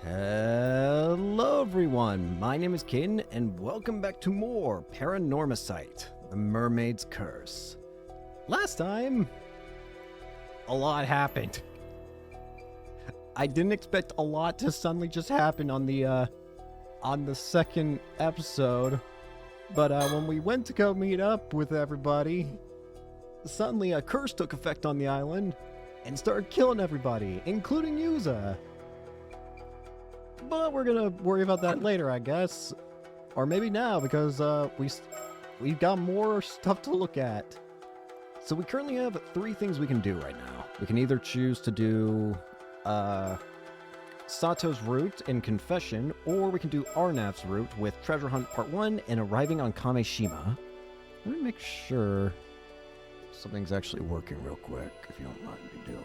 Hello everyone, my name is Cadens, and welcome back to more Paranormasight, the Mermaid's Curse. Last time, a lot happened. I didn't expect a lot to suddenly just happen on the second episode, but when we went to go meet up with everybody, suddenly a curse took effect on the island and started killing everybody, including Yuza. But we're gonna worry about that later, I guess. Or maybe now, because we've got more stuff to look at. So we currently have 3 things we can do right now. We can either choose to do Sato's route in Confession, or we can do Arnav's route with Treasure Hunt Part 1 and arriving on Kameshima. Let me make sure something's actually working real quick, if you don't mind me doing.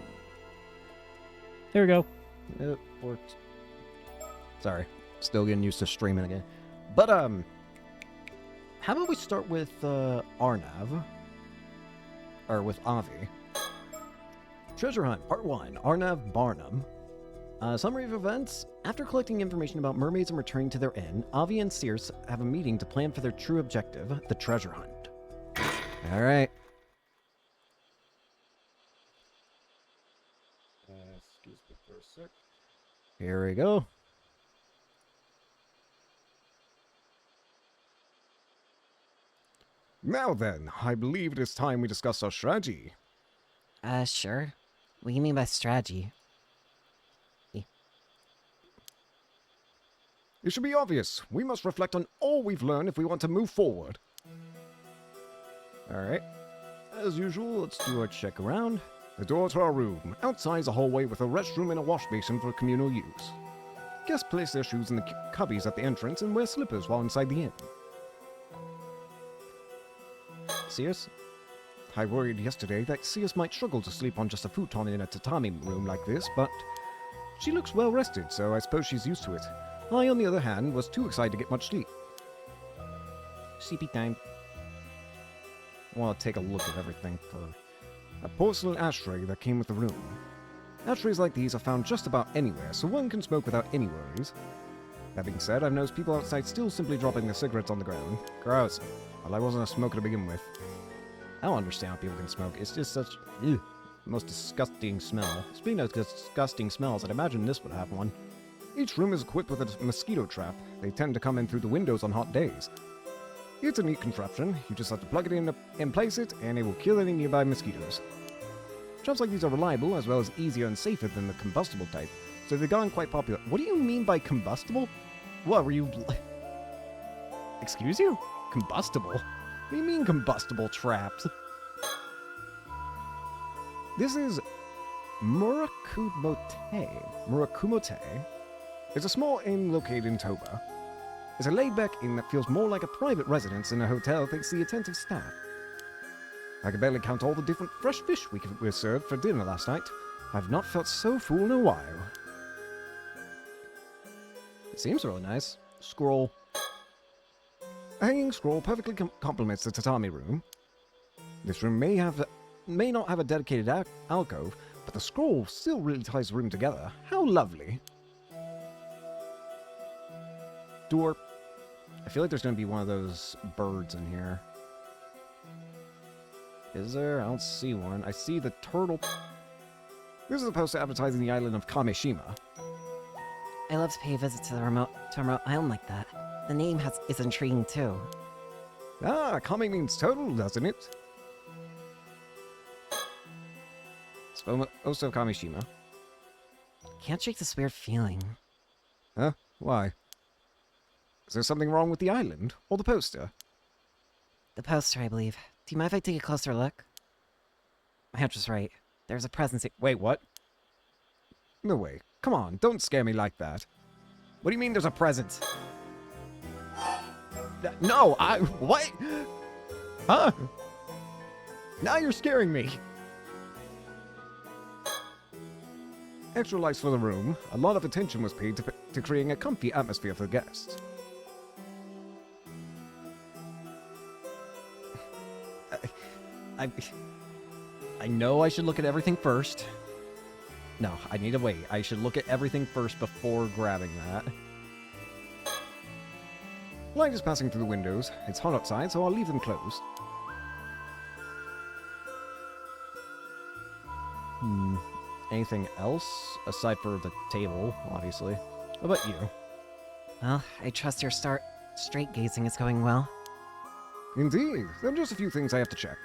There we go. It worked. Sorry, still getting used to streaming again. But, how about we start with, Arnav? Or with Avi. Treasure Hunt, Part 1, Arnav Barnum. Summary of events. After collecting information about mermaids and returning to their inn, Avi and Circe have a meeting to plan for their true objective, the treasure hunt. Alright. Excuse me for a sec. Here we go. Now then, I believe it is time we discuss our strategy. Sure. What do you mean by strategy? It should be obvious. We must reflect on all we've learned if we want to move forward. Alright. As usual, let's do our check around. The door to our room. Outside is a hallway with a restroom and a wash basin for communal use. Guests place their shoes in the cubbies at the entrance and wear slippers while inside the inn. Circe? I worried yesterday that Circe might struggle to sleep on just a futon in a tatami room like this, but she looks well rested, so I suppose she's used to it. I, on the other hand, was too excited to get much sleep. Sleepy time. I want to take a look at everything for a porcelain ashtray that came with the room. Ashtrays like these are found just about anywhere, so one can smoke without any worries. That being said, I've noticed people outside still simply dropping their cigarettes on the ground. Gross. Well, I wasn't a smoker to begin with. I don't understand how people can smoke. It's just such most disgusting smell. Speaking of disgusting smells, I'd imagine this would have one. Each room is equipped with a mosquito trap. They tend to come in through the windows on hot days. It's a neat contraption. You just have to plug it in and place it, and it will kill any nearby mosquitoes. Traps like these are reliable, as well as easier and safer than the combustible type, so they've gotten quite popular. What do you mean by combustible? What, were you... Excuse you? Combustible? What do you mean combustible traps? This is Murakumote. It's a small inn located in Toba. It's a laid-back inn that feels more like a private residence than a hotel thanks to the attentive staff. I can barely count all the different fresh fish we were served for dinner last night. I've not felt so full in a while. It seems really nice. Scroll. A hanging scroll perfectly complements the tatami room. This room may not have a dedicated alcove, but the scroll still really ties the room together. How lovely. Door. I feel like there's going to be one of those birds in here. Is there? I don't see one. I see the turtle. This is a poster advertising the island of Kameshima. I love to pay a visit to a remote island like that. The name is intriguing too. Ah, Kame means total, doesn't it? It's also Kameshima. Can't shake this weird feeling. Huh? Why? Is there something wrong with the island? Or the poster? The poster, I believe. Do you mind if I take a closer look? My hunch was right. There's a presence. Wait, what? No way. Come on, don't scare me like that. What do you mean there's a presence? No, what? Huh? Now you're scaring me. Extra lights for the room. A lot of attention was paid to creating a comfy atmosphere for the guests. I know I should look at everything first. No, I need to wait. I should look at everything first before grabbing that. Light is passing through the windows. It's hot outside, so I'll leave them closed. Anything else? Aside for the table, obviously. What about you? Well, I trust your straight gazing is going well. Indeed. There are just a few things I have to check.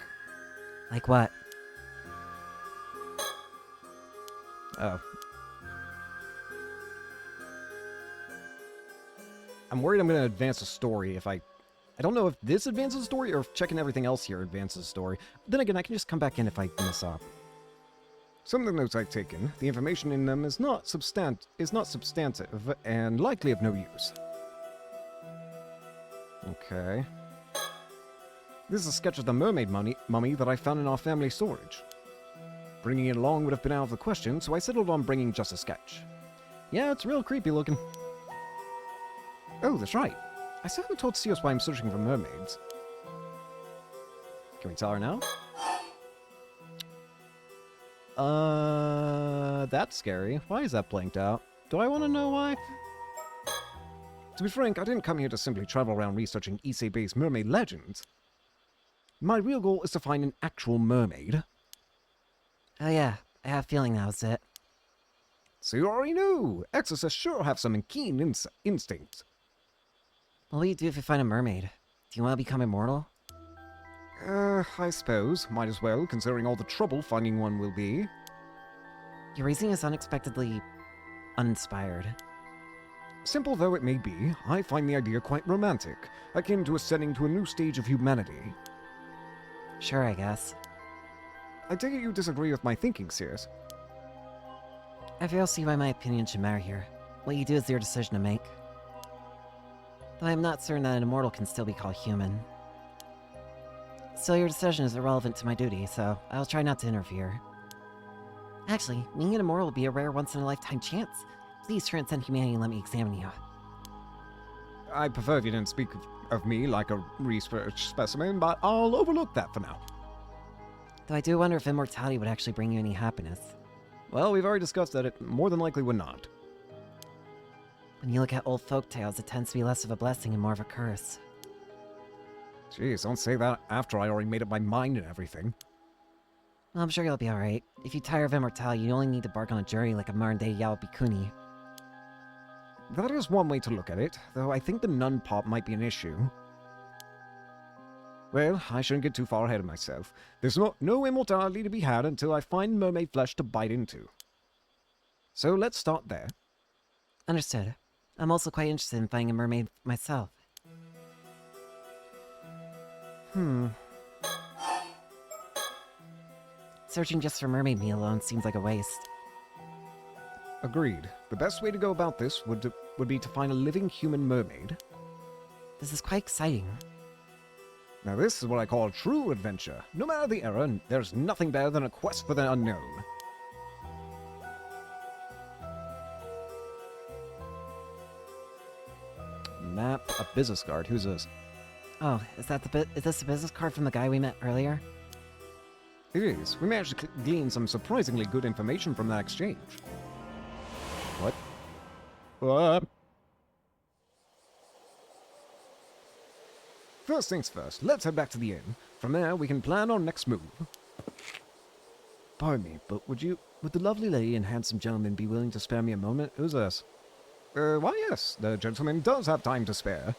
Like what? Oh. I'm worried I'm going to advance the story if I don't know if this advances the story or if checking everything else here advances the story. Then again, I can just come back in if I mess up. Some of the notes I've taken, the information in them is not substantive and likely of no use. Okay. This is a sketch of the mermaid mummy that I found in our family storage. Bringing it along would have been out of the question, so I settled on bringing just a sketch. Yeah, it's real creepy looking. Oh, that's right. I still haven't told Seos why I'm searching for mermaids. Can we tell her now? That's scary. Why is that blanked out? Do I want to know why? To be frank, I didn't come here to simply travel around researching Issei-based mermaid legends. My real goal is to find an actual mermaid. Oh yeah, I have a feeling that was it. So you already knew! Exorcists sure have some keen instincts. What will you do if you find a mermaid? Do you want to become immortal? I suppose. Might as well, considering all the trouble finding one will be. Your reasoning is unexpectedly uninspired. Simple though it may be, I find the idea quite romantic, akin to ascending to a new stage of humanity. Sure, I guess. I take it you disagree with my thinking, Sears. I fail to see why my opinion should matter here. What you do is your decision to make. Though I'm not certain that an immortal can still be called human. Still, your decision is irrelevant to my duty, so I'll try not to interfere. Actually, being an immortal will be a rare once-in-a-lifetime chance. Please transcend humanity and let me examine you. I'd prefer if you didn't speak of me like a research specimen, but I'll overlook that for now. Though I do wonder if immortality would actually bring you any happiness. Well, we've already discussed that it more than likely would not. When you look at old folk tales, it tends to be less of a blessing and more of a curse. Jeez, don't say that after I already made up my mind and everything. Well, I'm sure you'll be alright. If you tire of immortality, you only need to bark on a journey like a modern-day Yao Bikuni. That is one way to look at it, though I think the nun pop might be an issue. Well, I shouldn't get too far ahead of myself. There's no immortality to be had until I find mermaid flesh to bite into. So let's start there. Understood. I'm also quite interested in finding a mermaid myself. Searching just for mermaid meat alone seems like a waste. Agreed. The best way to go about this would be to find a living human mermaid. This is quite exciting. Now this is what I call true adventure. No matter the era, there's nothing better than a quest for the unknown. Map, a business card. Who's this? Oh, is this the business card from the guy we met earlier? It is. We managed to glean some surprisingly good information from that exchange. What? First things first, let's head back to the inn. From there, we can plan our next move. Pardon me, but would the lovely lady and handsome gentleman be willing to spare me a moment? Who's this? Why yes, the gentleman does have time to spare.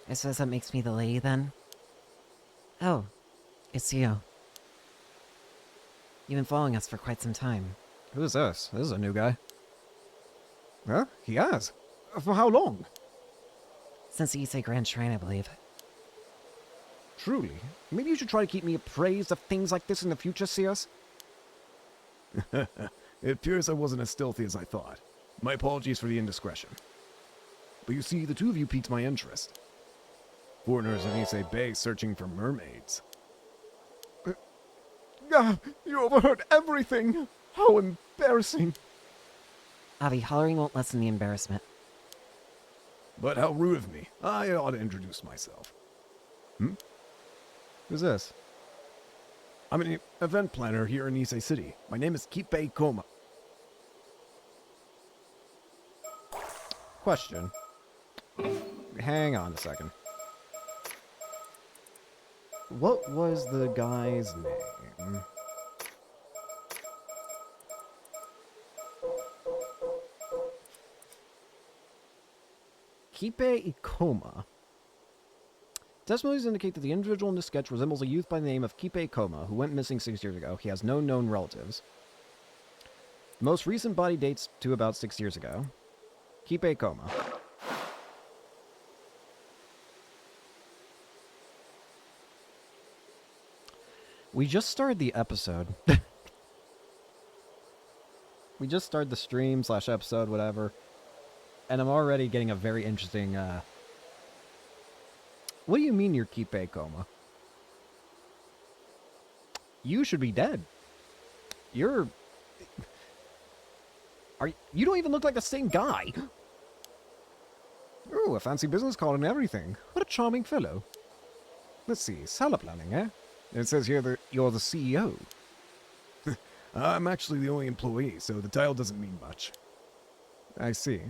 I suppose that makes me the lady then? Oh, it's you. You've been following us for quite some time. Who is this? This is a new guy. Huh? He has. For how long? Since the Issei Grand Shrine, I believe. Truly. Maybe you should try to keep me appraised of things like this in the future, Sears? It appears I wasn't as stealthy as I thought. My apologies for the indiscretion. But you see, the two of you piqued my interest. Foreigners in Issei Bay searching for mermaids. You overheard everything! How embarrassing! Avi, hollering won't lessen the embarrassment. But how rude of me. I ought to introduce myself. Who's this? I'm an event planner here in Issei City. My name is Kippei Koma. Question. Hang on a second. What was the guy's name? Kippei Ikoma. Testimonies indicate that the individual in this sketch resembles a youth by the name of Kippei Koma, who went missing 6 years ago. He has no known relatives. The most recent body dates to about 6 years ago. Kippei Koma. We just started the episode. We just started the stream / episode, whatever. And I'm already getting a very interesting, What do you mean you're Kippei Koma? You should be dead. You don't even look like the same guy. Ooh, a fancy business card and everything. What a charming fellow. Let's see, salad planning, eh? It says here that you're the CEO. I'm actually the only employee, so the title doesn't mean much. I see.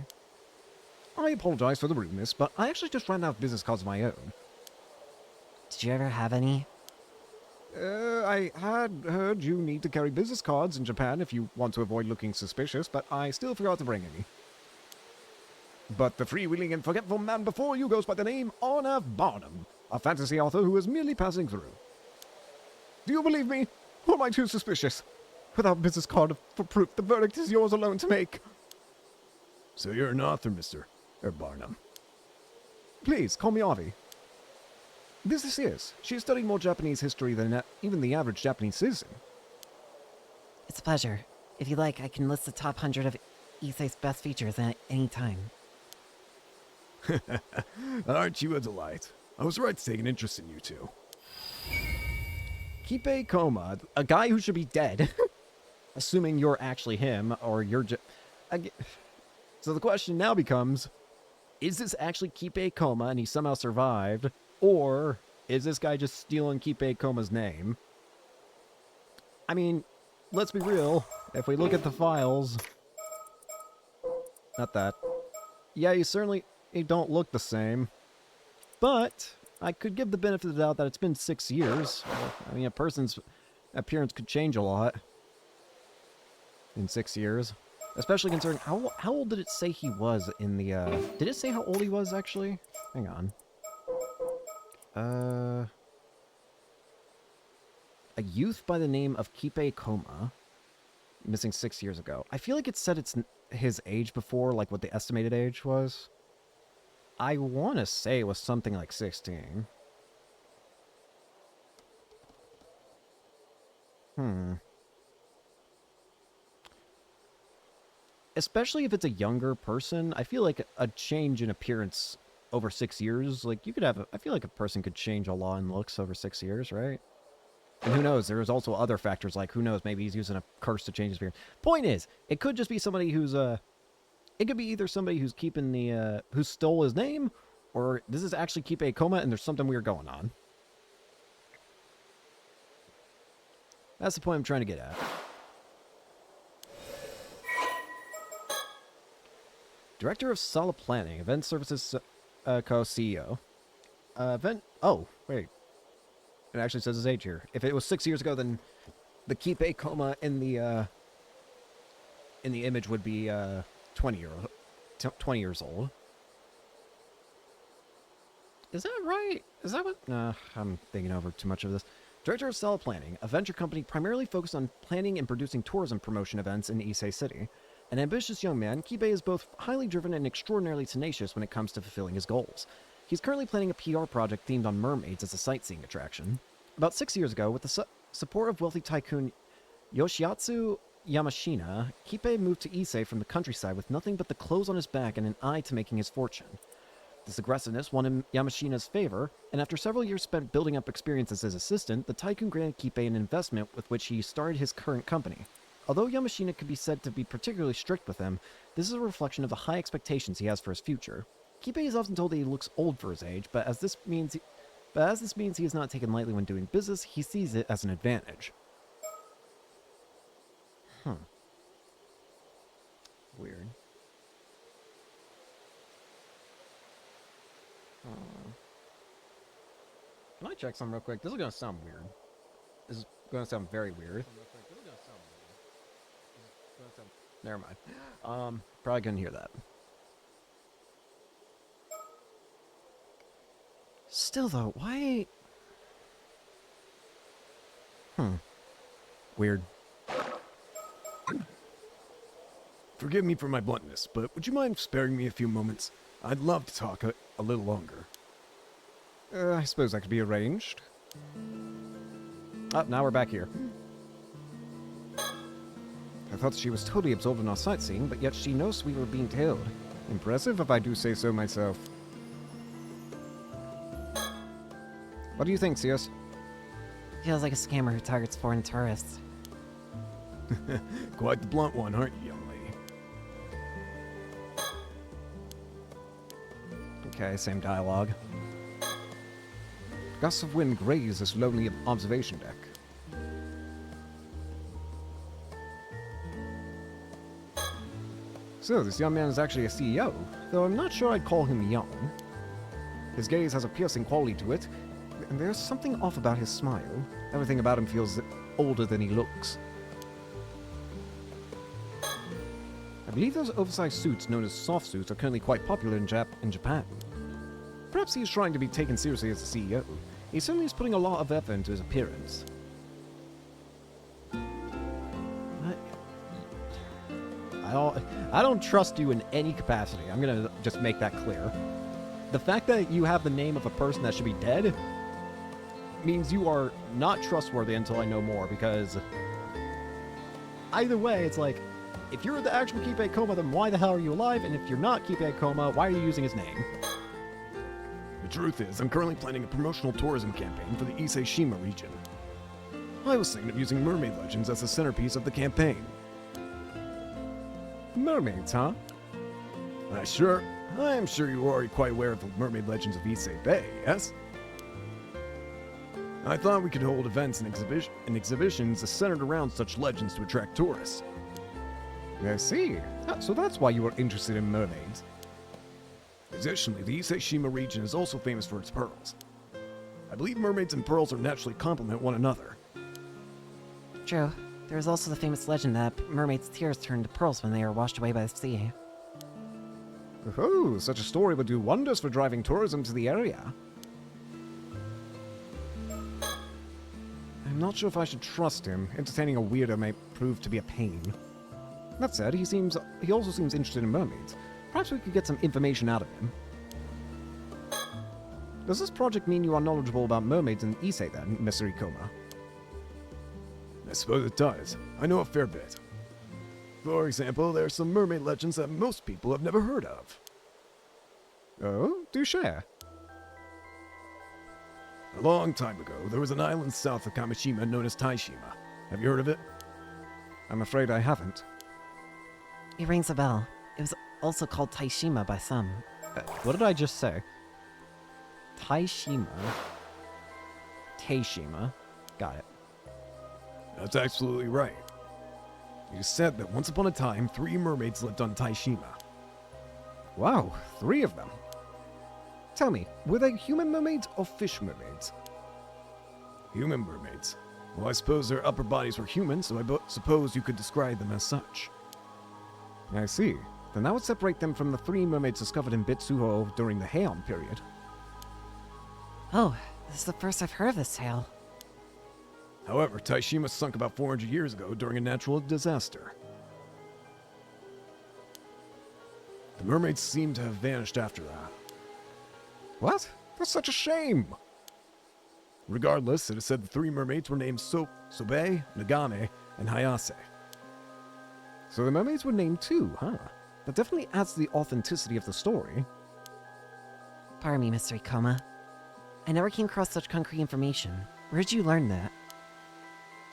I apologize for the rudeness, but I actually just ran out of business cards of my own. Did you ever have any? I had heard you need to carry business cards in Japan if you want to avoid looking suspicious, but I still forgot to bring any. But the freewheeling and forgetful man before you goes by the name Arnav Barnum, a fantasy author who is merely passing through. Do you believe me? Or am I too suspicious? Without business card for proof, the verdict is yours alone to make. So you're an author, Mr. Barnum. Please, call me Avi. This is. She has studied more Japanese history than even the average Japanese citizen. It's a pleasure. If you like, I can list the top 100 of Issei's best features at any time. Aren't you a delight? I was right to take an interest in you two. Kippei Koma, a guy who should be dead. Assuming you're actually him, or you're just... So the question now becomes, is this actually Kippei Koma and he somehow survived? Or is this guy just stealing Kippei Koma's name? I mean, let's be real. If we look at the files... Not that. Yeah, you don't look the same. But I could give the benefit of the doubt that it's been 6 years. I mean, a person's appearance could change a lot in 6 years. Especially considering, how old did it say he was in the, Did it say how old he was, actually? Hang on. A youth by the name of Kippei Koma. Missing 6 years ago. I feel like it said it's his age before, like what the estimated age was. I want to say it was something like 16. Especially if it's a younger person, I feel like a change in appearance over 6 years, like you could have, I feel like a person could change a lot in looks over 6 years, right? And who knows, there's also other factors like, who knows, maybe he's using a curse to change his appearance. Point is, it could just be somebody who's, it could be either somebody who's keeping the, who stole his name, or this is actually Kippei Koma and there's something weird going on. That's the point I'm trying to get at. Director of Solid Planning, Event Services Co-CEO. Oh, wait. It actually says his age here. If it was 6 years ago, then the Kippei Koma in the image would be 20 years old. Is that right? Is that what? Nah, I'm thinking over too much of this. Director of Solid Planning, a venture company primarily focused on planning and producing tourism promotion events in Issei City. An ambitious young man, Kippei is both highly driven and extraordinarily tenacious when it comes to fulfilling his goals. He's currently planning a PR project themed on mermaids as a sightseeing attraction. About 6 years ago, with the support of wealthy tycoon Yoshiatsu Yamashina, Kippei moved to Issei from the countryside with nothing but the clothes on his back and an eye to making his fortune. This aggressiveness won him Yamashina's favor, and after several years spent building up experience as his assistant, the tycoon granted Kippei an investment with which he started his current company. Although Yamashina could be said to be particularly strict with him, this is a reflection of the high expectations he has for his future. Kippei is often told that he looks old for his age, but But as this means he is not taken lightly when doing business, he sees it as an advantage. Weird. Can I check something real quick? This is gonna sound weird. This is gonna sound very weird. Never mind. Probably couldn't hear that. Still though, why? Weird. Forgive me for my bluntness, but would you mind sparing me a few moments? I'd love to talk a little longer. I suppose that could be arranged. Oh, now we're back here. I thought she was totally absorbed in our sightseeing, but yet she knows we were being tailed. Impressive, if I do say so myself. What do you think, Sears? Feels like a scammer who targets foreign tourists. Quite the blunt one, aren't you, young lady? Okay, same dialogue. Gusts of wind graze this lonely observation deck. So, this young man is actually a CEO, though I'm not sure I'd call him young. His gaze has a piercing quality to it, and there's something off about his smile. Everything about him feels older than he looks. I believe those oversized suits known as soft suits are currently quite popular in Japan. Perhaps he is trying to be taken seriously as a CEO. He certainly is putting a lot of effort into his appearance. I don't trust you in any capacity. I'm gonna just make that clear. The fact that you have the name of a person that should be dead means you are not trustworthy until I know more, because either way, it's like, if you're the actual Kipe Koma, then why the hell are you alive? And if you're not Kipe Koma, why are you using his name? The truth is, I'm currently planning a promotional tourism campaign for the Ise-Shima region. I was thinking of using mermaid legends as the centerpiece of the campaign. Mermaids, huh? I am sure you are already quite aware of the mermaid legends of Ise Bay, yes? I thought we could hold events and exhibitions centered around such legends to attract tourists. I see. So that's why you were interested in mermaids. Additionally, the Ise-Shima region is also famous for its pearls. I believe mermaids and pearls are naturally complement one another. True. There is also the famous legend that mermaids' tears turn to pearls when they are washed away by the sea. Oh, such a story would do wonders for driving tourism to the area. I'm not sure if I should trust him. Entertaining a weirdo may prove to be a pain. That said, he also seems interested in mermaids. Perhaps we could get some information out of him. Does this project mean you are knowledgeable about mermaids in Ise then, Mr. Ikoma? I suppose it does. I know a fair bit. For example, there are some mermaid legends that most people have never heard of. Oh, do share. A long time ago, there was an island south of Kamishima known as Taishima. Have you heard of it? I'm afraid I haven't. It rings a bell. It was also called Taishima by some. What did I just say? Taishima. Taishima. Got it. That's absolutely right. You said that once upon a time, 3 mermaids lived on Taishima. Wow, 3 of them. Tell me, were they human mermaids or fish mermaids? Human mermaids. Well, I suppose their upper bodies were human, so I suppose you could describe them as such. I see. Then that would separate them from the 3 mermaids discovered in Bitsuho during the Heian period. Oh, this is the first I've heard of this tale. However, Taishima sunk about 400 years ago during a natural disaster. The mermaids seem to have vanished after that. What? That's such a shame! Regardless, it is said the 3 mermaids were named Sobe, Nagame, and Hayase. So the mermaids were named too, huh? That definitely adds to the authenticity of the story. Pardon me, Mr. Ikoma. I never came across such concrete information. Where did you learn that?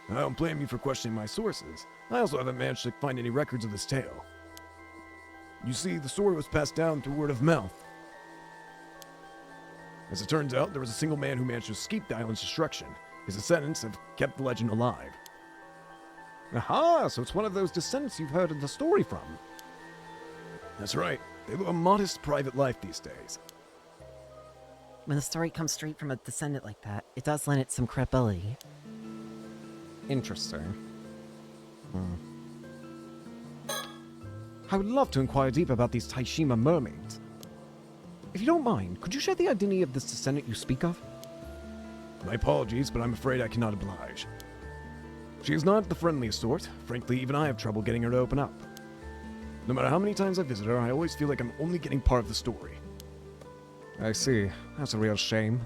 I don't blame you for questioning my sources. I also haven't managed to find any records of this tale. You see, the story was passed down through word of mouth. As it turns out, there was a single man who managed to escape the island's destruction. His descendants have kept the legend alive. Aha, so it's one of those descendants you've heard of the story from. That's right. They live a modest private life these days. When the story comes straight from a descendant like that, it does lend it some credibility. Interesting. I would love to inquire deeper about these Taishima mermaids. If you don't mind, could you share the identity of this descendant you speak of? My apologies, but I'm afraid I cannot oblige. She is not the friendliest sort. Frankly, even I have trouble getting her to open up. No matter how many times I visit her, I always feel like I'm only getting part of the story. I see. That's a real shame.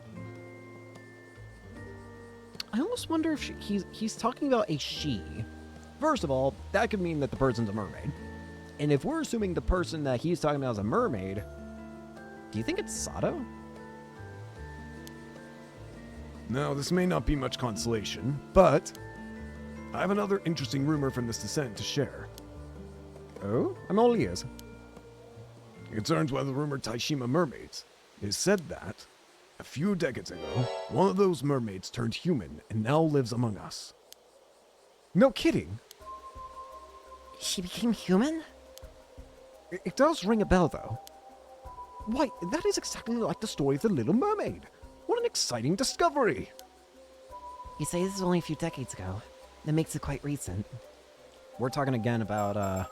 I almost wonder if he's talking about a she. First of all, that could mean that the person's a mermaid. And if we're assuming the person that he's talking about is a mermaid, do you think it's Sato? Now, this may not be much consolation, but I have another interesting rumor from this descendant to share. Oh? I'm all ears. It concerns one of the rumored Taishima mermaids. It is said that, a few decades ago, one of those mermaids turned human and now lives among us. No kidding. She became human? It does ring a bell, though. Why, that is exactly like the story of the Little Mermaid. What an exciting discovery! You say this is only a few decades ago. That makes it quite recent. We're talking again about,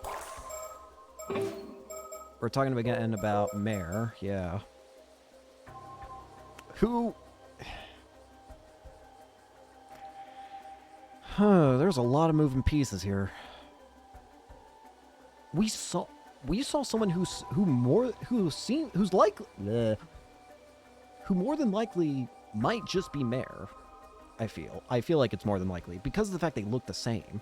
We're talking again about Mare, yeah. Who... there's a lot of moving pieces here. We saw someone who more than likely might just be Mare. I feel like it's more than likely because of the fact they look the same.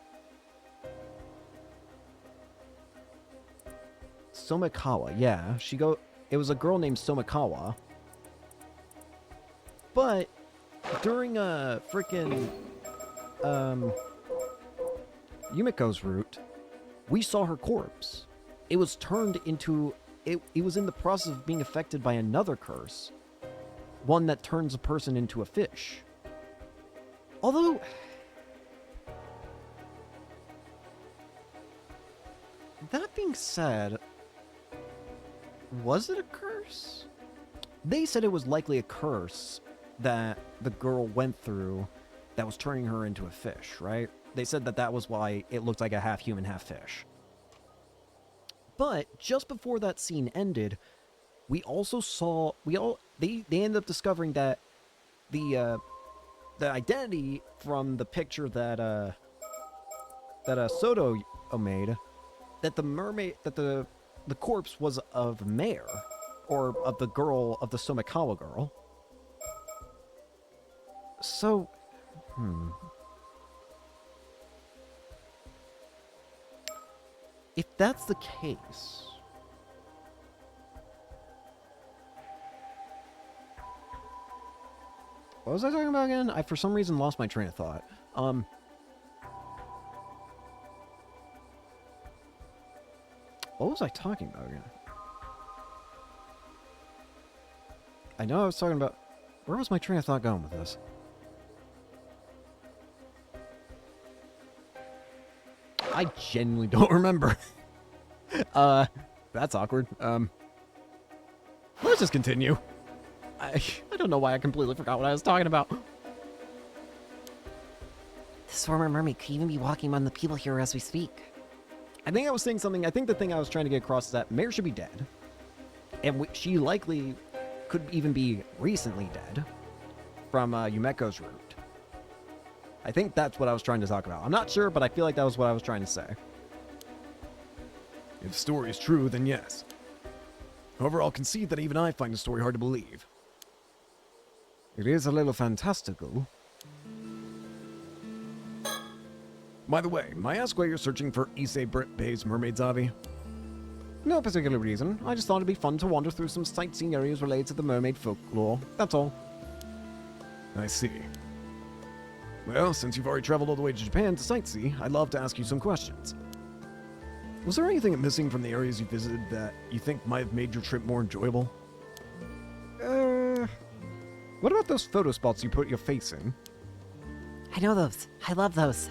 Somikawa, yeah, it was a girl named Somikawa. But during a frickin' Yumiko's route, we saw her corpse. It was turned into... It was in the process of being affected by another curse. One that turns a person into a fish. Although... That being said... Was it a curse? They said it was likely a curse that the girl went through that was turning her into a fish, right? They said that was why it looked like a half human, half fish. But just before that scene ended, we also saw they ended up discovering that the identity from the picture that Soto made, that the mermaid, that the corpse was of Mare, or of the girl, of the Somikawa girl. So, if that's the case, what was I talking about again? I, for some reason, lost my train of thought. What was I talking about again? I know I was talking about... Where was my train of thought going with this? I genuinely don't remember. That's awkward. Let's just continue. I don't know why I completely forgot what I was talking about. This former mermaid could even be walking among the people here as we speak. I think I was saying something. I think the thing I was trying to get across is that Mare should be dead. And she likely could even be recently dead from Yumeko's route. I think that's what I was trying to talk about. I'm not sure, but I feel like that was what I was trying to say. If the story is true, then yes. However, I'll concede that even I find the story hard to believe. It is a little fantastical. By the way, may I ask why you're searching for Issei Bay's mermaids, Avi? No particular reason. I just thought it'd be fun to wander through some sightseeing areas related to the mermaid folklore. That's all. I see. Well, since you've already traveled all the way to Japan to sightsee, I'd love to ask you some questions. Was there anything missing from the areas you visited that you think might have made your trip more enjoyable? What about those photo spots you put your face in? I know those. I love those.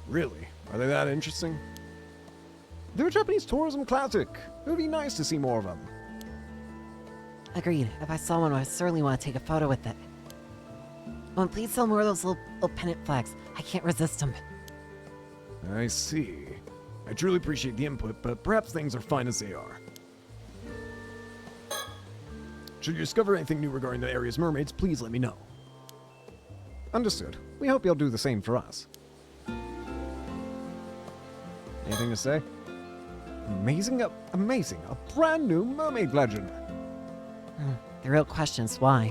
Really? Are they that interesting? They're a Japanese tourism classic. It would be nice to see more of them. Agreed. If I saw one, I certainly want to take a photo with it. Oh, and please sell more of those little pennant flags. I can't resist them. I see. I truly appreciate the input, but perhaps things are fine as they are. Should you discover anything new regarding the area's mermaids, please let me know. Understood. We hope you'll do the same for us. Anything to say? Amazing, amazing. A brand new mermaid legend. The real question is why.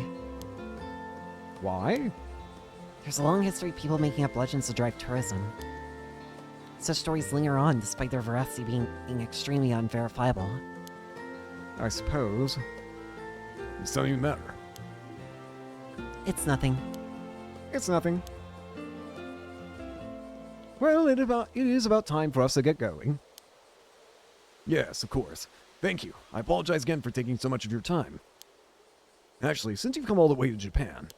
Why? There's a long history of people making up legends to drive tourism. Such stories linger on despite their veracity being extremely unverifiable. I suppose. It doesn't even matter. It's nothing. It's nothing. Well, it is about time for us to get going. Yes, of course. Thank you. I apologize again for taking so much of your time. Actually, since you've come all the way to Japan...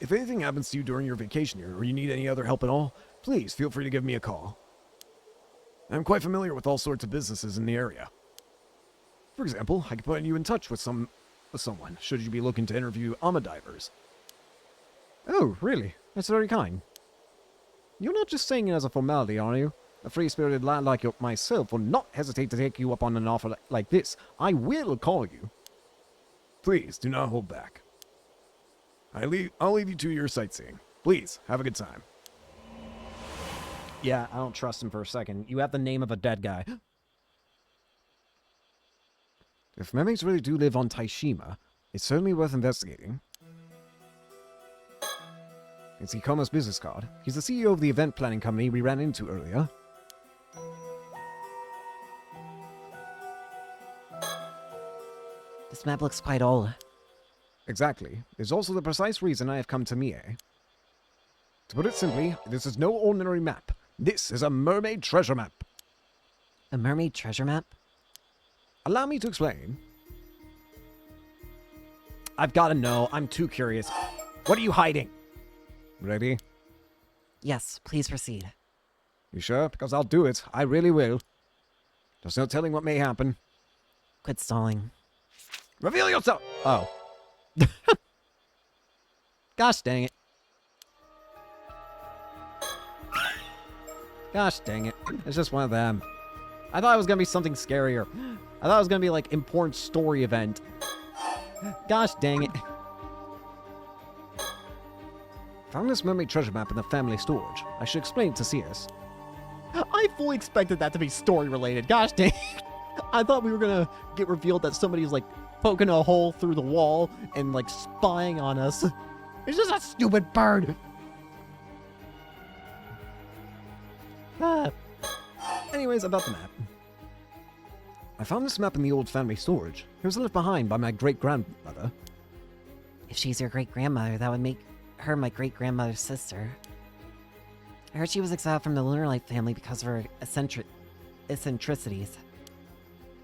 If anything happens to you during your vacation here, or you need any other help at all, please feel free to give me a call. I'm quite familiar with all sorts of businesses in the area. For example, I could put you in touch with someone, should you be looking to interview divers. Oh, really? That's very kind. You're not just saying it as a formality, are you? A free-spirited lad like myself will not hesitate to take you up on an offer like this. I will call you. Please, do not hold back. I'll leave you to your sightseeing. Please, have a good time. Yeah, I don't trust him for a second. You have the name of a dead guy. If mermaids really do live on Taishima, it's certainly worth investigating. It's Ikoma's business card. He's the CEO of the event planning company we ran into earlier. This map looks quite old. Exactly. It's also the precise reason I have come to Mie. To put it simply, this is no ordinary map. This is a mermaid treasure map. A mermaid treasure map? Allow me to explain. I've got to know. I'm too curious. What are you hiding? Ready? Yes, please proceed. You sure? Because I'll do it. I really will. There's no telling what may happen. Quit stalling. Reveal yourself! Oh. Gosh dang it. Gosh dang it. It's just one of them. I thought it was going to be something scarier. I thought it was going to be like important story event. Gosh dang it. Found this mermaid treasure map in the family storage. I should explain it to CS. I fully expected that to be story related. Gosh dang it. I thought we were going to get revealed that somebody's like poking a hole through the wall and like spying on us. It's just a stupid bird. Anyways, about the map. I found this map in the old family storage. It was left behind by my great-grandmother. If she's your great-grandmother, that would make her my great-grandmother's sister. I heard she was exiled from the Lunar Light family because of her eccentricities.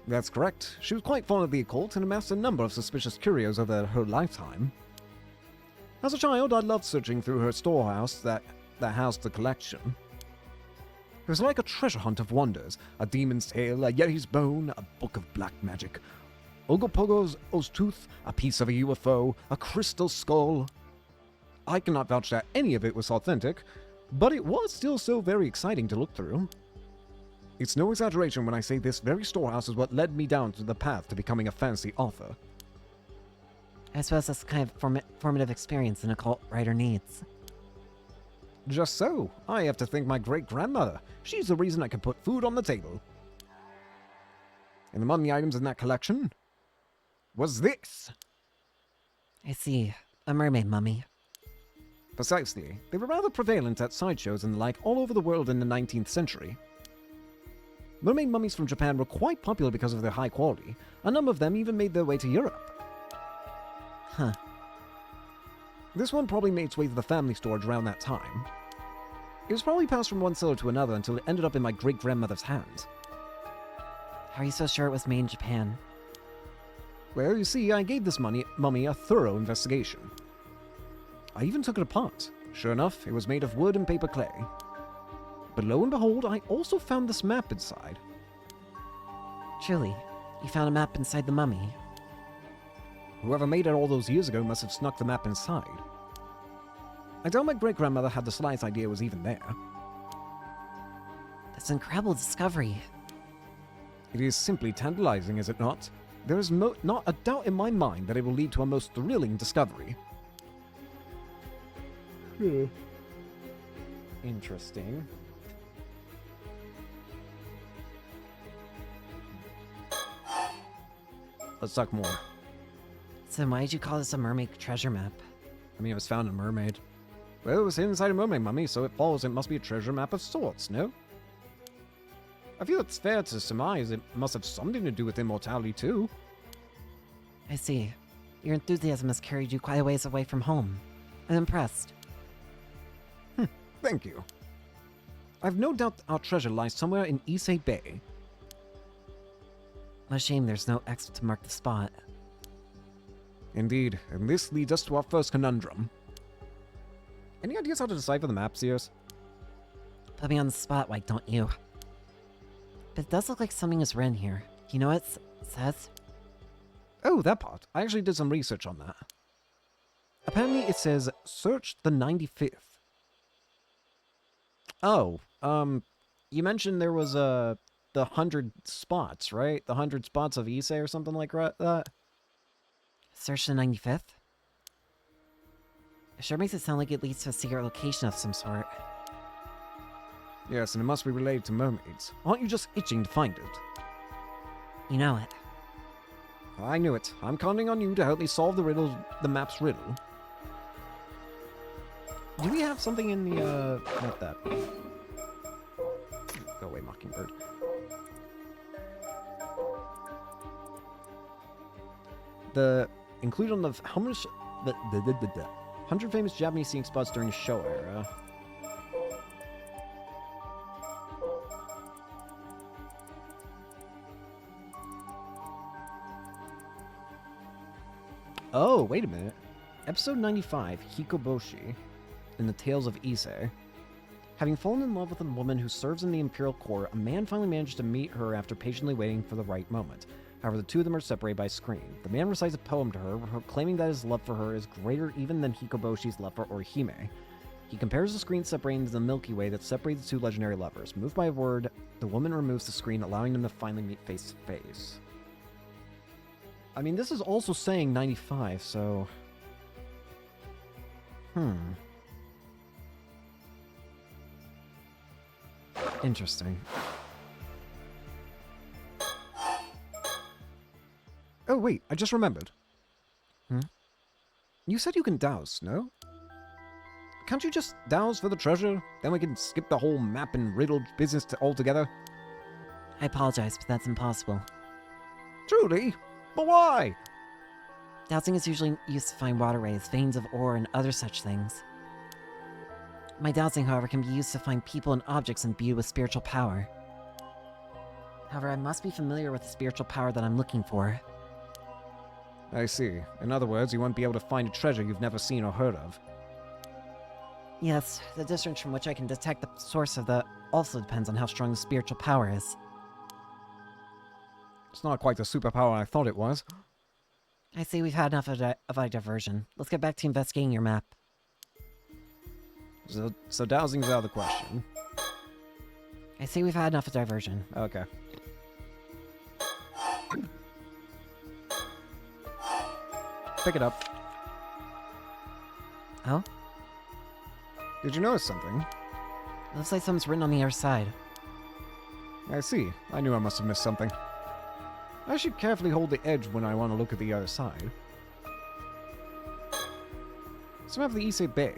That's correct. She was quite fond of the occult and amassed a number of suspicious curios over her lifetime. As a child, I loved searching through her storehouse that housed the collection. It was like a treasure hunt of wonders, a demon's tail, a yeti's bone, a book of black magic, Ogopogo's tooth, a piece of a UFO, a crystal skull. I cannot vouch that any of it was authentic, but it was still so very exciting to look through. It's no exaggeration when I say this very storehouse is what led me down to the path to becoming a fantasy author. I suppose that's the kind of formative experience an occult writer needs. Just so. I have to thank my great-grandmother. She's the reason I can put food on the table. And among the items in that collection was this. I see. A mermaid mummy. Precisely. They were rather prevalent at sideshows and the like all over the world in the 19th century. Mermaid mummies from Japan were quite popular because of their high quality. A number of them even made their way to Europe. Huh. This one probably made its way to the family storage around that time. It was probably passed from one seller to another until it ended up in my great-grandmother's hands. How are you so sure it was made in Japan? Well, you see, I gave this mummy a thorough investigation. I even took it apart. Sure enough, it was made of wood and paper clay. But lo and behold, I also found this map inside. Truly, you found a map inside the mummy. Whoever made it all those years ago must have snuck the map inside. I doubt my great-grandmother had the slightest idea it was even there. That's an incredible discovery. It is simply tantalizing, is it not? There is not a doubt in my mind that it will lead to a most thrilling discovery. Interesting. Let's talk more. So why did you call this a mermaid treasure map? I mean, it was found in a mermaid. Well, it was inside a mermaid mummy, so it follows it must be a treasure map of sorts, no? I feel it's fair to surmise it must have something to do with immortality, too. I see. Your enthusiasm has carried you quite a ways away from home. I'm impressed. Thank you. I've no doubt our treasure lies somewhere in Issei Bay. What a shame there's no X to mark the spot. Indeed, and this leads us to our first conundrum. Any ideas how to decipher the map, Sears? Put me on the spot, why don't you? But it does look like something is written here. You know what it says? Oh, that part. I actually did some research on that. Apparently it says, search the 95th. Oh, you mentioned there was, the 100 spots, right? The 100 spots of Issei or something like that? Search the 95th? It sure makes it sound like it leads to a secret location of some sort. Yes, and it must be related to mermaids. Aren't you just itching to find it? You know it. I knew it. I'm counting on you to help me solve the map's riddle. Do we have something in the, not that. Go away, Mockingbird. Included on the, how much, the 100 famous Japanese skiing spots during the Showa era. Oh, wait a minute. Episode 95, Hikoboshi, in the Tales of Issei. Having fallen in love with a woman who serves in the Imperial Court, a man finally manages to meet her after patiently waiting for the right moment. However, the two of them are separated by a screen. The man recites a poem to her, claiming that his love for her is greater even than Hikoboshi's love for Orihime. He compares the screen separating the Milky Way that separates the two legendary lovers. Moved by a word, the woman removes the screen, allowing them to finally meet face to face. I mean, this is also saying 95, so... Interesting. Oh, wait, I just remembered. You said you can douse, no? Can't you just douse for the treasure? Then we can skip the whole map and riddle business altogether? I apologize, but that's impossible. Truly? But why? Dowsing is usually used to find waterways, veins of ore, and other such things. My dowsing, however, can be used to find people and objects imbued with spiritual power. However, I must be familiar with the spiritual power that I'm looking for. I see. In other words, you won't be able to find a treasure you've never seen or heard of. Yes, the distance from which I can detect the source of the also depends on how strong the spiritual power is. It's not quite the superpower I thought it was. I see we've had enough of a diversion. Let's get back to investigating your map. So dowsing's out of the question. I see we've had enough of diversion. Okay. Pick it up. Oh? Did you notice something? It looks like something's written on the other side. I see. I knew I must have missed something. I should carefully hold the edge when I want to look at the other side. Some of the Issei Bay,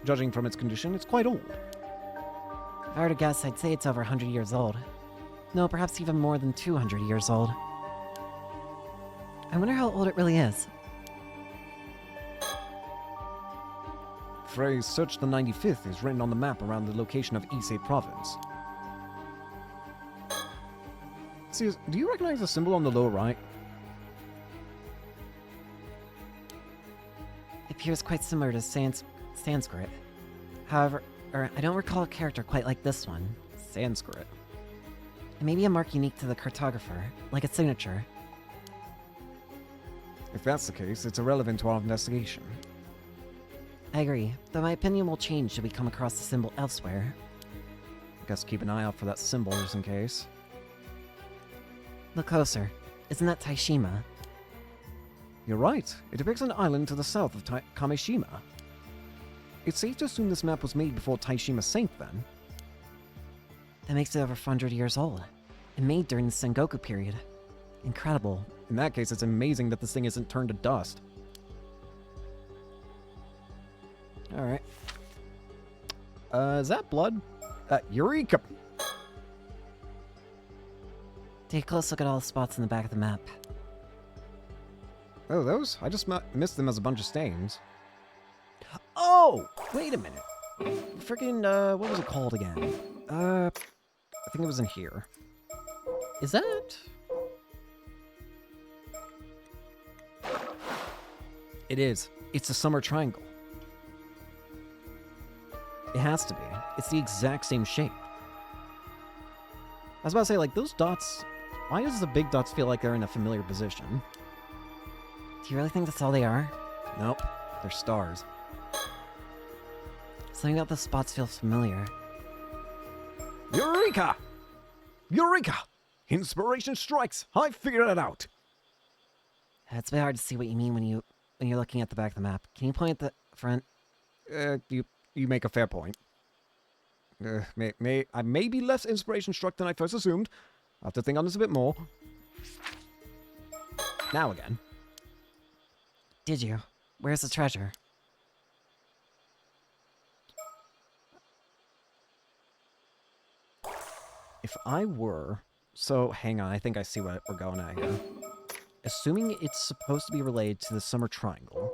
judging from its condition, it's quite old. If I were to guess, I'd say it's over 100 years old. No, perhaps even more than 200 years old. I wonder how old it really is. The phrase "search the 95th" is written on the map around the location of Issei Province. See, do you recognize the symbol on the lower right? appears quite similar to Sanskrit. However, I don't recall a character quite like this one. Sanskrit. It may be a mark unique to the cartographer, like a signature. If that's the case, it's irrelevant to our investigation. I agree, though my opinion will change should we come across the symbol elsewhere. Guess keep an eye out for that symbol just in case. Look closer. Isn't that Taishima? You're right. It depicts an island to the south of Kameshima. It's safe to assume this map was made before Taishima sank then. That makes it over 400 years old, and made during the Sengoku period. Incredible. In that case, it's amazing that this thing isn't turned to dust. Alright. Is that blood? Eureka! Take a close look at all the spots in the back of the map. Oh, those? I just missed them as a bunch of stains. Oh! Wait a minute. Freaking, what was it called again? I think it was in here. Is that... It is. It's a summer triangle. It has to be. It's the exact same shape. I was about to say, like, those dots... Why does the big dots feel like they're in a familiar position? Do you really think that's all they are? Nope. They're stars. Something about the spots feels familiar. Eureka! Eureka! Inspiration strikes! I figured it out! It's a bit hard to see what you mean when you're looking at the back of the map. Can you point at the front? You make a fair point. I may be less inspiration struck than I first assumed. I'll have to think on this a bit more. Now again. Did you? Where's the treasure? If I were... So, hang on, I think I see what we're going at here. Assuming it's supposed to be related to the Summer Triangle.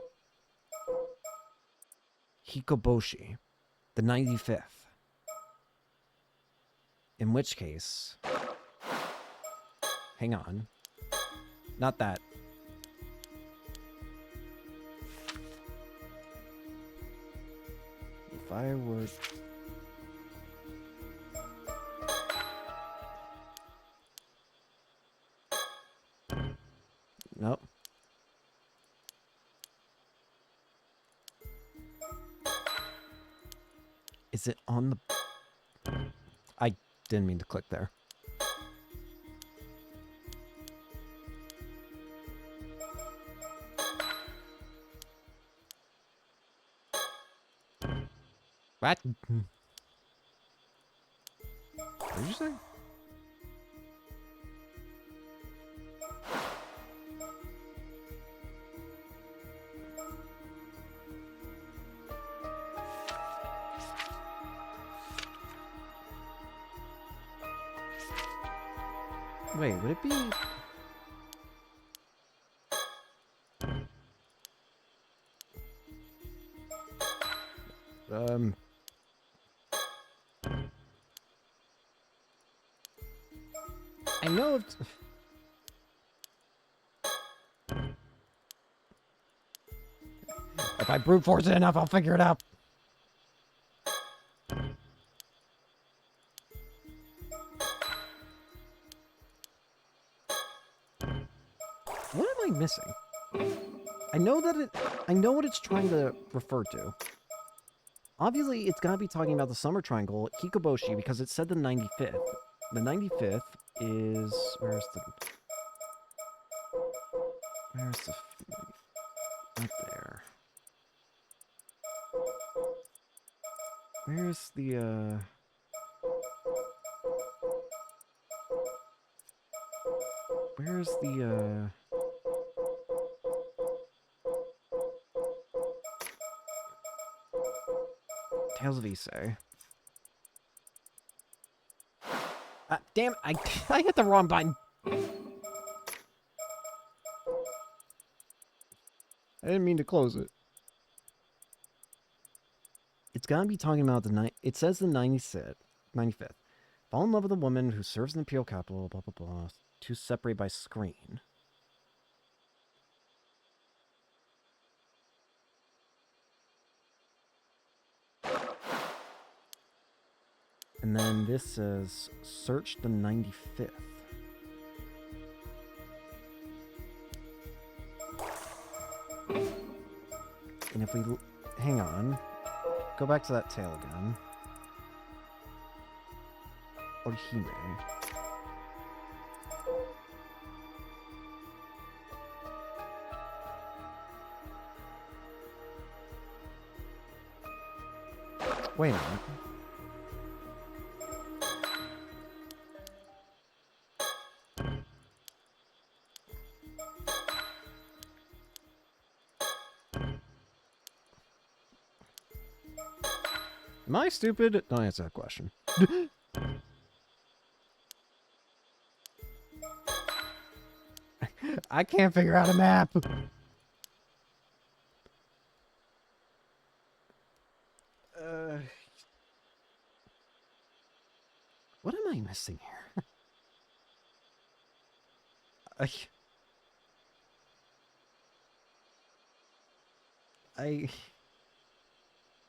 Hikoboshi, the 95th. In which case... Hang on. Not that. If I would... Nope. Is it on the... I didn't mean to click there. What? What did you say? Wait, would it be... I know it's... If I brute force it enough, I'll figure it out. What am I missing? I know what it's trying to refer to. Obviously, it's gotta be talking about the Summer Triangle, Hikoboshi, because it said the 95th. The 95th is... Where's the... Not there. Where's the, Where's the, Tales of Issei? Damn, I hit the wrong button. I didn't mean to close it. It's gotta be talking about it says the 95th. Fall in love with a woman who serves in the imperial capital, blah, blah, blah. Two separate by screen. And then this says, search the 95th. And if we... hang on. Go back to that tail again. Orihime. Wait a minute. Am I stupid? Don't answer that question. I can't figure out a map. What am I missing here?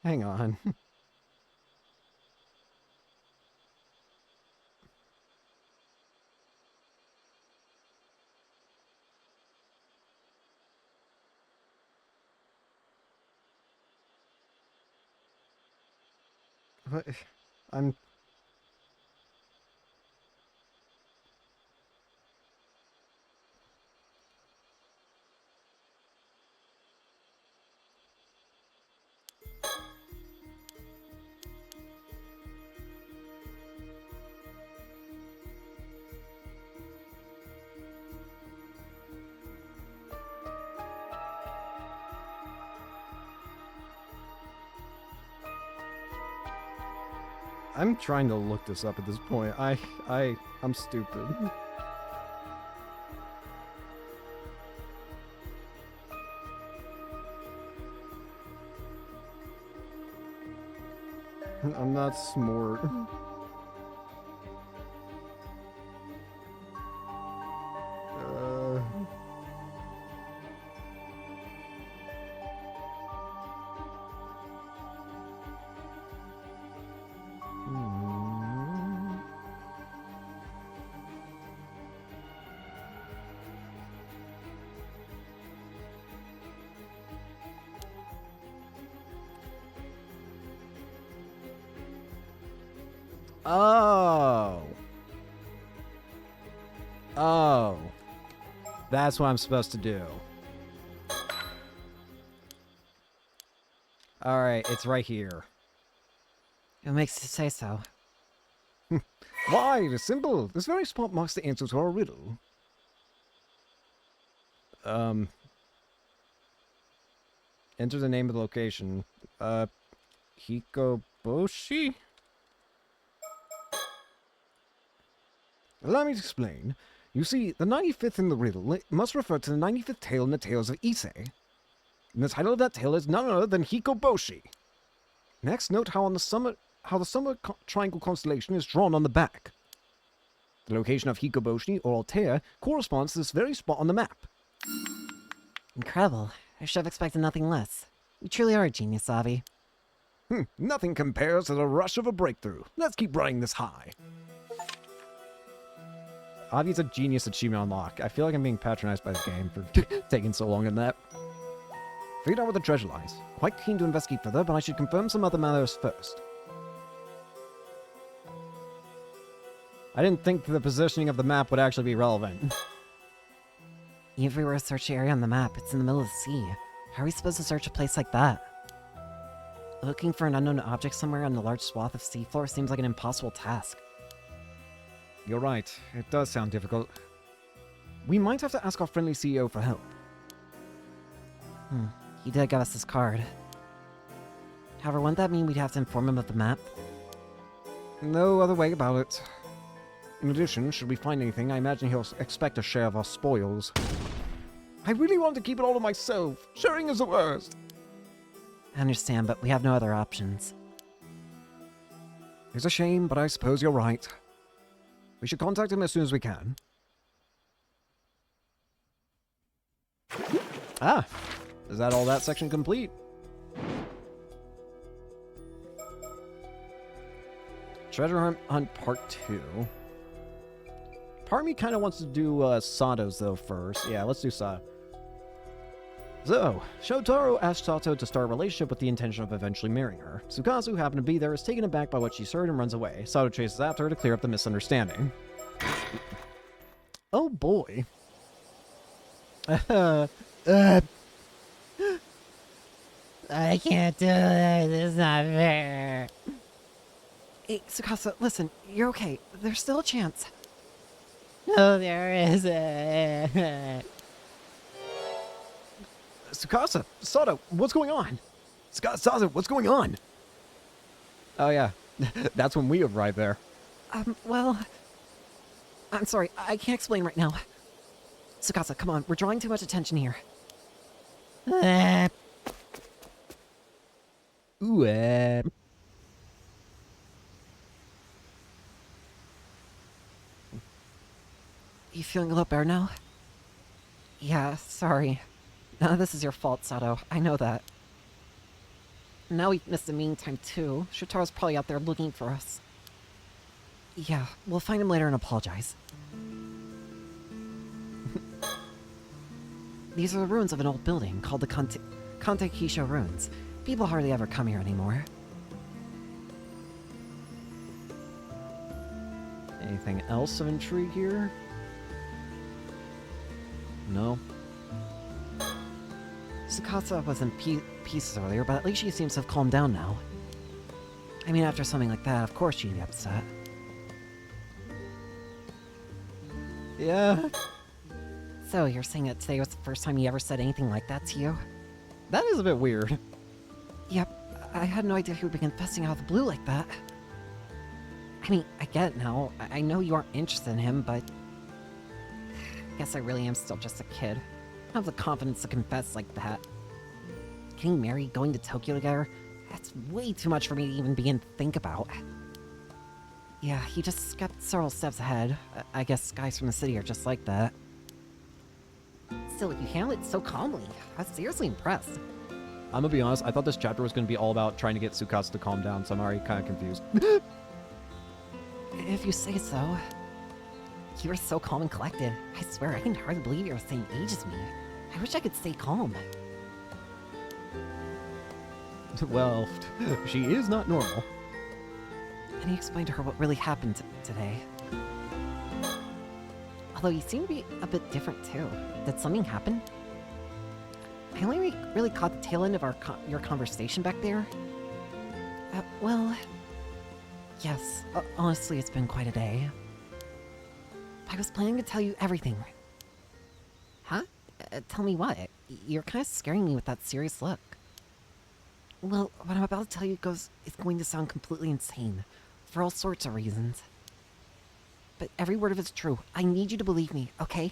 Hang on. What? I'm... I'm trying to look this up at this point. I'm stupid. I'm not smart. Oh. Oh. That's what I'm supposed to do. Alright, it's right here. Who makes you say so? Why? It is simple. This very spot marks the answer to our riddle. Enter the name of the location. Hikoboshi? Allow me to explain. You see, the 95th in the riddle must refer to the 95th tale in the Tales of Ise. And the title of that tale is none other than Hikoboshi. Next, note how the summer triangle constellation is drawn on the back. The location of Hikoboshi, or Altea, corresponds to this very spot on the map. Incredible. I should have expected nothing less. You truly are a genius, Avi. Nothing compares to the rush of a breakthrough. Let's keep riding this high. Avi's a genius achievement unlock. I feel like I'm being patronized by the game for taking so long in that. Figured out where the treasure lies. Quite keen to investigate further, but I should confirm some other matters first. I didn't think the positioning of the map would actually be relevant. Everywhere search area on the map, it's in the middle of the sea. How are we supposed to search a place like that? Looking for an unknown object somewhere on a large swath of seafloor seems like an impossible task. You're right. It does sound difficult. We might have to ask our friendly CEO for help. He did give us his card. However, wouldn't that mean we'd have to inform him of the map? No other way about it. In addition, should we find anything, I imagine he'll expect a share of our spoils. I really want to keep it all to myself. Sharing is the worst. I understand, but we have no other options. It's a shame, but I suppose you're right. We should contact him as soon as we can. Ah! Is that all that section complete? Treasure Hunt Part 2. Part of me kind of wants to do Sato's, though, first. Yeah, let's do Sato. So, Shotaro asked Sato to start a relationship with the intention of eventually marrying her. Tsukasa, who happened to be there, is taken aback by what she's heard and runs away. Sato chases after her to clear up the misunderstanding. Oh boy. I can't do this. It's not fair. Hey, Tsukasa, listen. You're okay. There's still a chance. No, there isn't. Tsukasa! Sato, what's going on? Sato, what's going on? Oh yeah, that's when we arrived there. Well... I'm sorry, I can't explain right now. Tsukasa, come on, we're drawing too much attention here. Ooh, You feeling a little better now? Yeah, sorry. None of this is your fault, Sato. I know that. Now we've missed the meeting time, too. Shotaro's probably out there looking for us. Yeah, we'll find him later and apologize. These are the ruins of an old building called the Kantekisho Ruins. People hardly ever come here anymore. Anything else of intrigue here? No. Tsukasa was in pieces earlier, but at least she seems to have calmed down now. I mean, after something like that, of course she'd be upset. Yeah. So, you're saying that today was the first time he ever said anything like that to you? That is a bit weird. Yep, I had no idea he would be confessing out of the blue like that. I mean, I get it now. I know you aren't interested in him, but... I guess I really am still just a kid. I don't have the confidence to confess like that. Getting married, going to Tokyo together, that's way too much for me to even begin to think about. Yeah, he just got several steps ahead. I guess guys from the city are just like that. Still, you handled it so calmly. I was seriously impressed. I'm gonna be honest, I thought this chapter was gonna be all about trying to get Tsukasa to calm down, so I'm already kind of confused. If you say so. You were so calm and collected. I swear, I can hardly believe you're the same age as me. I wish I could stay calm. Well, she is not normal. And he explained to her what really happened today. Although you seem to be a bit different too. Did something happen? I only really caught the tail end of your conversation back there. Well... Yes, honestly, it's been quite a day. I was planning to tell you everything. Huh? Tell me what? You're kind of scaring me with that serious look. Well, what I'm about to tell you is going to sound completely insane, for all sorts of reasons. But every word of it's true. I need you to believe me, okay?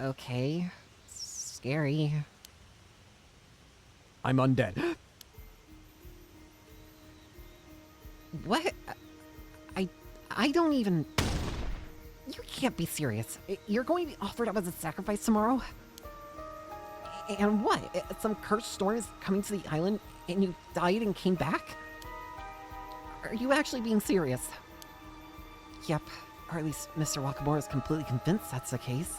Okay. Scary. I'm undead. What? I don't even... You can't be serious. You're going to be offered up as a sacrifice tomorrow? And what? Some cursed storm is coming to the island and you died and came back? Are you actually being serious? Yep, or at least Mr. Wakamura is completely convinced that's the case.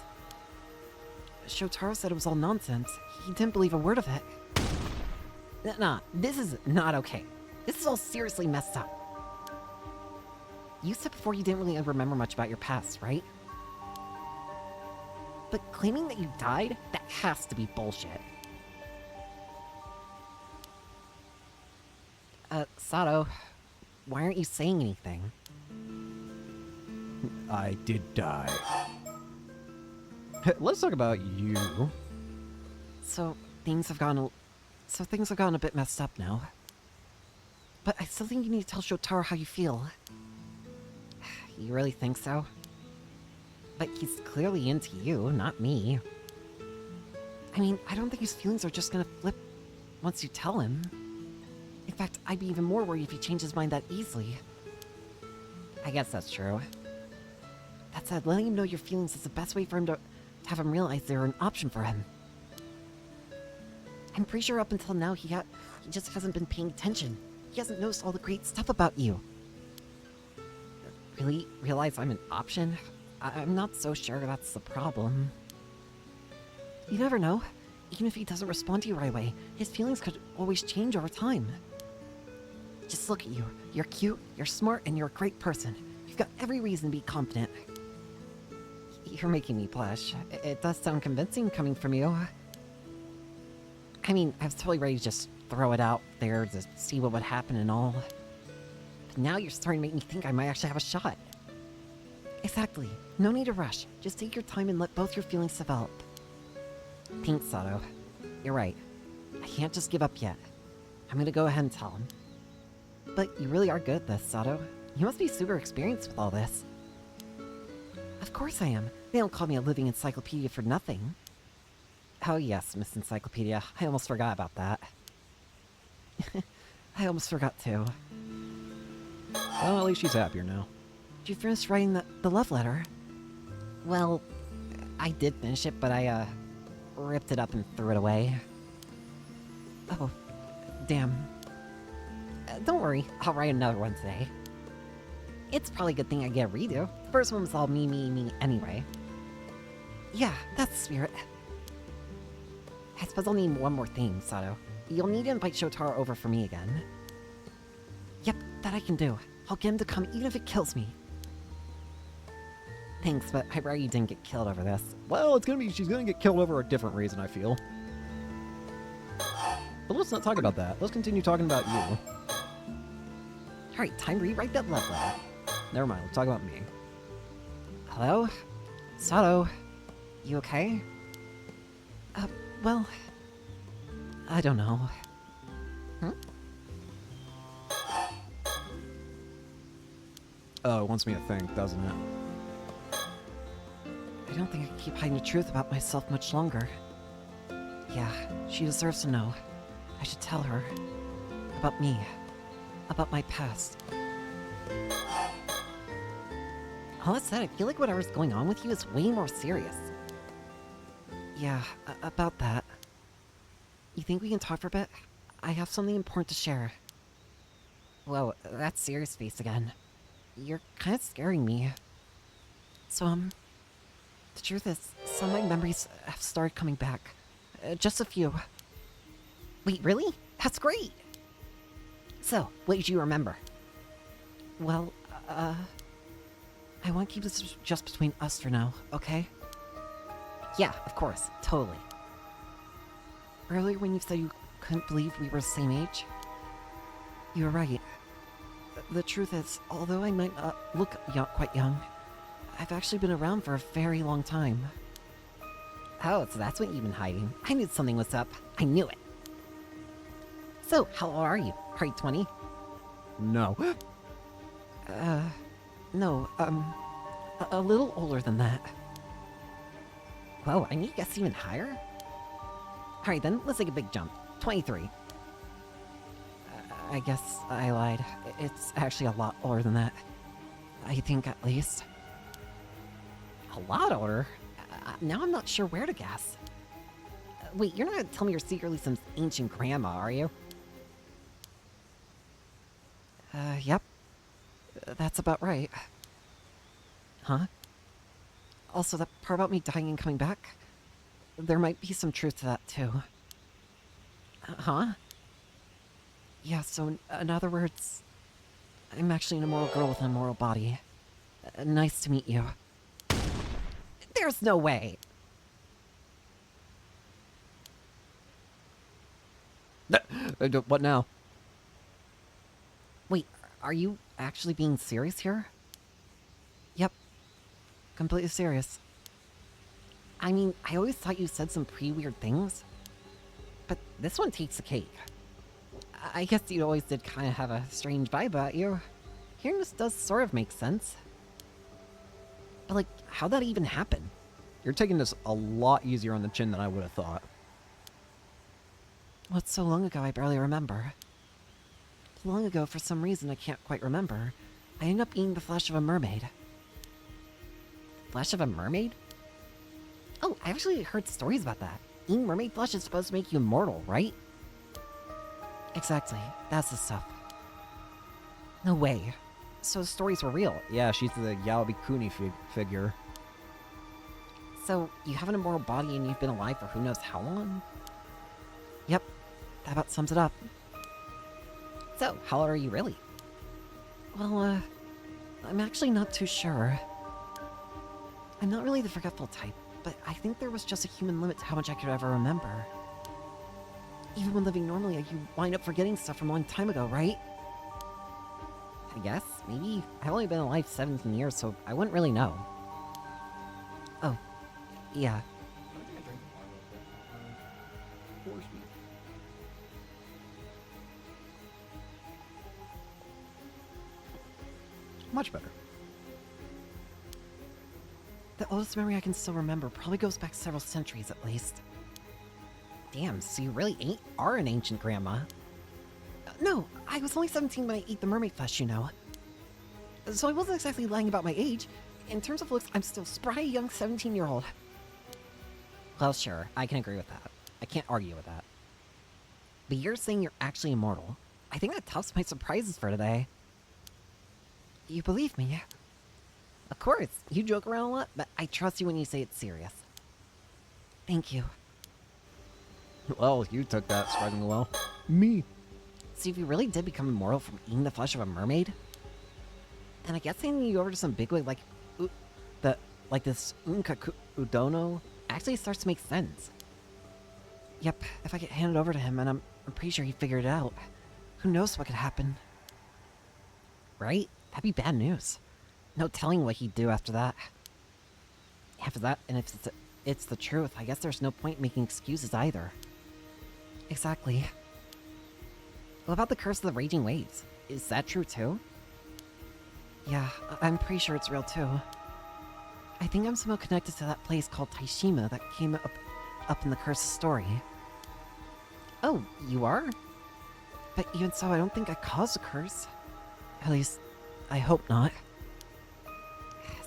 Shotaro said it was all nonsense. He didn't believe a word of it. Nah, this is not okay. This is all seriously messed up. You said before you didn't really remember much about your past, right? But claiming that you died, that has to be bullshit. Sato, why aren't you saying anything? I did die. Let's talk about you. So things have gone a bit messed up now. But I still think you need to tell Shotaro how you feel. You really think so? But he's clearly into you, not me. I mean, I don't think his feelings are just gonna flip once you tell him. In fact, I'd be even more worried if he changed his mind that easily. I guess that's true. That said, letting him know your feelings is the best way for him to have him realize they're an option for him. I'm pretty sure up until now he just hasn't been paying attention. He hasn't noticed all the great stuff about you. really realize I'm an option? I'm not so sure that's the problem. You never know. Even if he doesn't respond to you right away, his feelings could always change over time. Just look at you. You're cute, you're smart, and you're a great person. You've got every reason to be confident. You're making me blush. It does sound convincing coming from you. I mean, I was totally ready to just throw it out there to see what would happen and all. But now you're starting to make me think I might actually have a shot. Exactly. No need to rush. Just take your time and let both your feelings develop. Thanks, Sato. You're right. I can't just give up yet. I'm gonna go ahead and tell him. But you really are good at this, Sato. You must be super experienced with all this. Of course I am. They don't call me a living encyclopedia for nothing. Oh yes, Miss Encyclopedia. I almost forgot about that. I almost forgot too. Well, at least she's happier now. Did you finish writing the love letter? Well, I did finish it, but I, ripped it up and threw it away. Oh, damn. Don't worry, I'll write another one today. It's probably a good thing I get a redo. The first one was all me anyway. Yeah, that's the spirit. I suppose I'll need one more thing, Sato. You'll need to invite Shotaro over for me again. Yep, that I can do. I'll get him to come even if it kills me. Thanks, but I worry you didn't get killed over this. Well, she's gonna get killed over a different reason, I feel. But let's not talk about that. Let's continue talking about you. Alright, time to rewrite that love letter. Never mind, let's talk about me. Hello? Sato? You okay? Well... I don't know. Oh, it wants me to think, doesn't it? I don't think I can keep hiding the truth about myself much longer. Yeah, she deserves to know. I should tell her. About me. About my past. All that said, I feel like whatever's going on with you is way more serious. Yeah, about that. You think we can talk for a bit? I have something important to share. Whoa, that's serious face again. You're kind of scaring me. So, the truth is, some of my memories have started coming back. Just a few. Wait, really? That's great! So, what did you remember? Well, I want to keep this just between us for now, okay? Yeah, of course, totally. Earlier when you said you couldn't believe we were the same age, you were right. The truth is, although I might not look quite young, I've actually been around for a very long time. Oh, so that's what you've been hiding. I knew something was up. I knew it. So, how old are you? Are you 20? No. No, a little older than that. Whoa, I need to guess even higher? Alright then, let's take a big jump. 23. I guess I lied. It's actually a lot older than that. I think, at least. A lot older? Now I'm not sure where to guess. Wait, you're not gonna tell me you're secretly some ancient grandma, are you? Yep. That's about right. Huh? Also, that part about me dying and coming back? There might be some truth to that, too. Huh? Yeah, so in other words, I'm actually an immortal girl with an immortal body. Nice to meet you. There's no way! What now? Wait, are you actually being serious here? Yep. Completely serious. I mean, I always thought you said some pretty weird things. But this one takes the cake. I guess you always did kind of have a strange vibe about you. Hearing this does sort of make sense. But like, how'd that even happen? You're taking this a lot easier on the chin than I would have thought. Well, it's so long ago I barely remember. Long ago, for some reason I can't quite remember, I ended up eating the flesh of a mermaid. Flesh of a mermaid? Oh, I actually heard stories about that. Eating mermaid flesh is supposed to make you immortal, right? Exactly. That's the stuff. No way. So the stories were real. Yeah, she's the Yalabikuni figure. So you have an immortal body and you've been alive for who knows how long? Yep, that about sums it up. So, how old are you really? Well, I'm actually not too sure. I'm not really the forgetful type, but I think there was just a human limit to how much I could ever remember. Even when living normally, you wind up forgetting stuff from a long time ago, right? I guess, maybe. I've only been alive 17 years, so I wouldn't really know. Oh, yeah. Much better. The oldest memory I can still remember probably goes back several centuries at least. Damn, so you really are an ancient grandma. No, I was only 17 when I ate the mermaid flesh, you know. So I wasn't exactly lying about my age. In terms of looks, I'm still spry young 17-year-old. Well, sure, I can agree with that. I can't argue with that. But you're saying you're actually immortal. I think that tops my surprises for today. You believe me? Of course, you joke around a lot, but I trust you when you say it's serious. Thank you. Well, you took that surprisingly well. Me. So if you really did become immortal from eating the flesh of a mermaid, then I guess handing you over to some bigwig like this Unkaku Udono actually starts to make sense. Yep, if I get handed over to him, and I'm pretty sure he figured it out, who knows what could happen. Right? That'd be bad news. No telling what he'd do after that. After that, and if it's the truth, I guess there's no point making excuses either. Exactly. What about the curse of the raging waves? Is that true too? Yeah, I'm pretty sure it's real too. I think I'm somehow connected to that place called Taishima that came up in the curse story. Oh, you are? But even so, I don't think I caused the curse. At least, I hope not.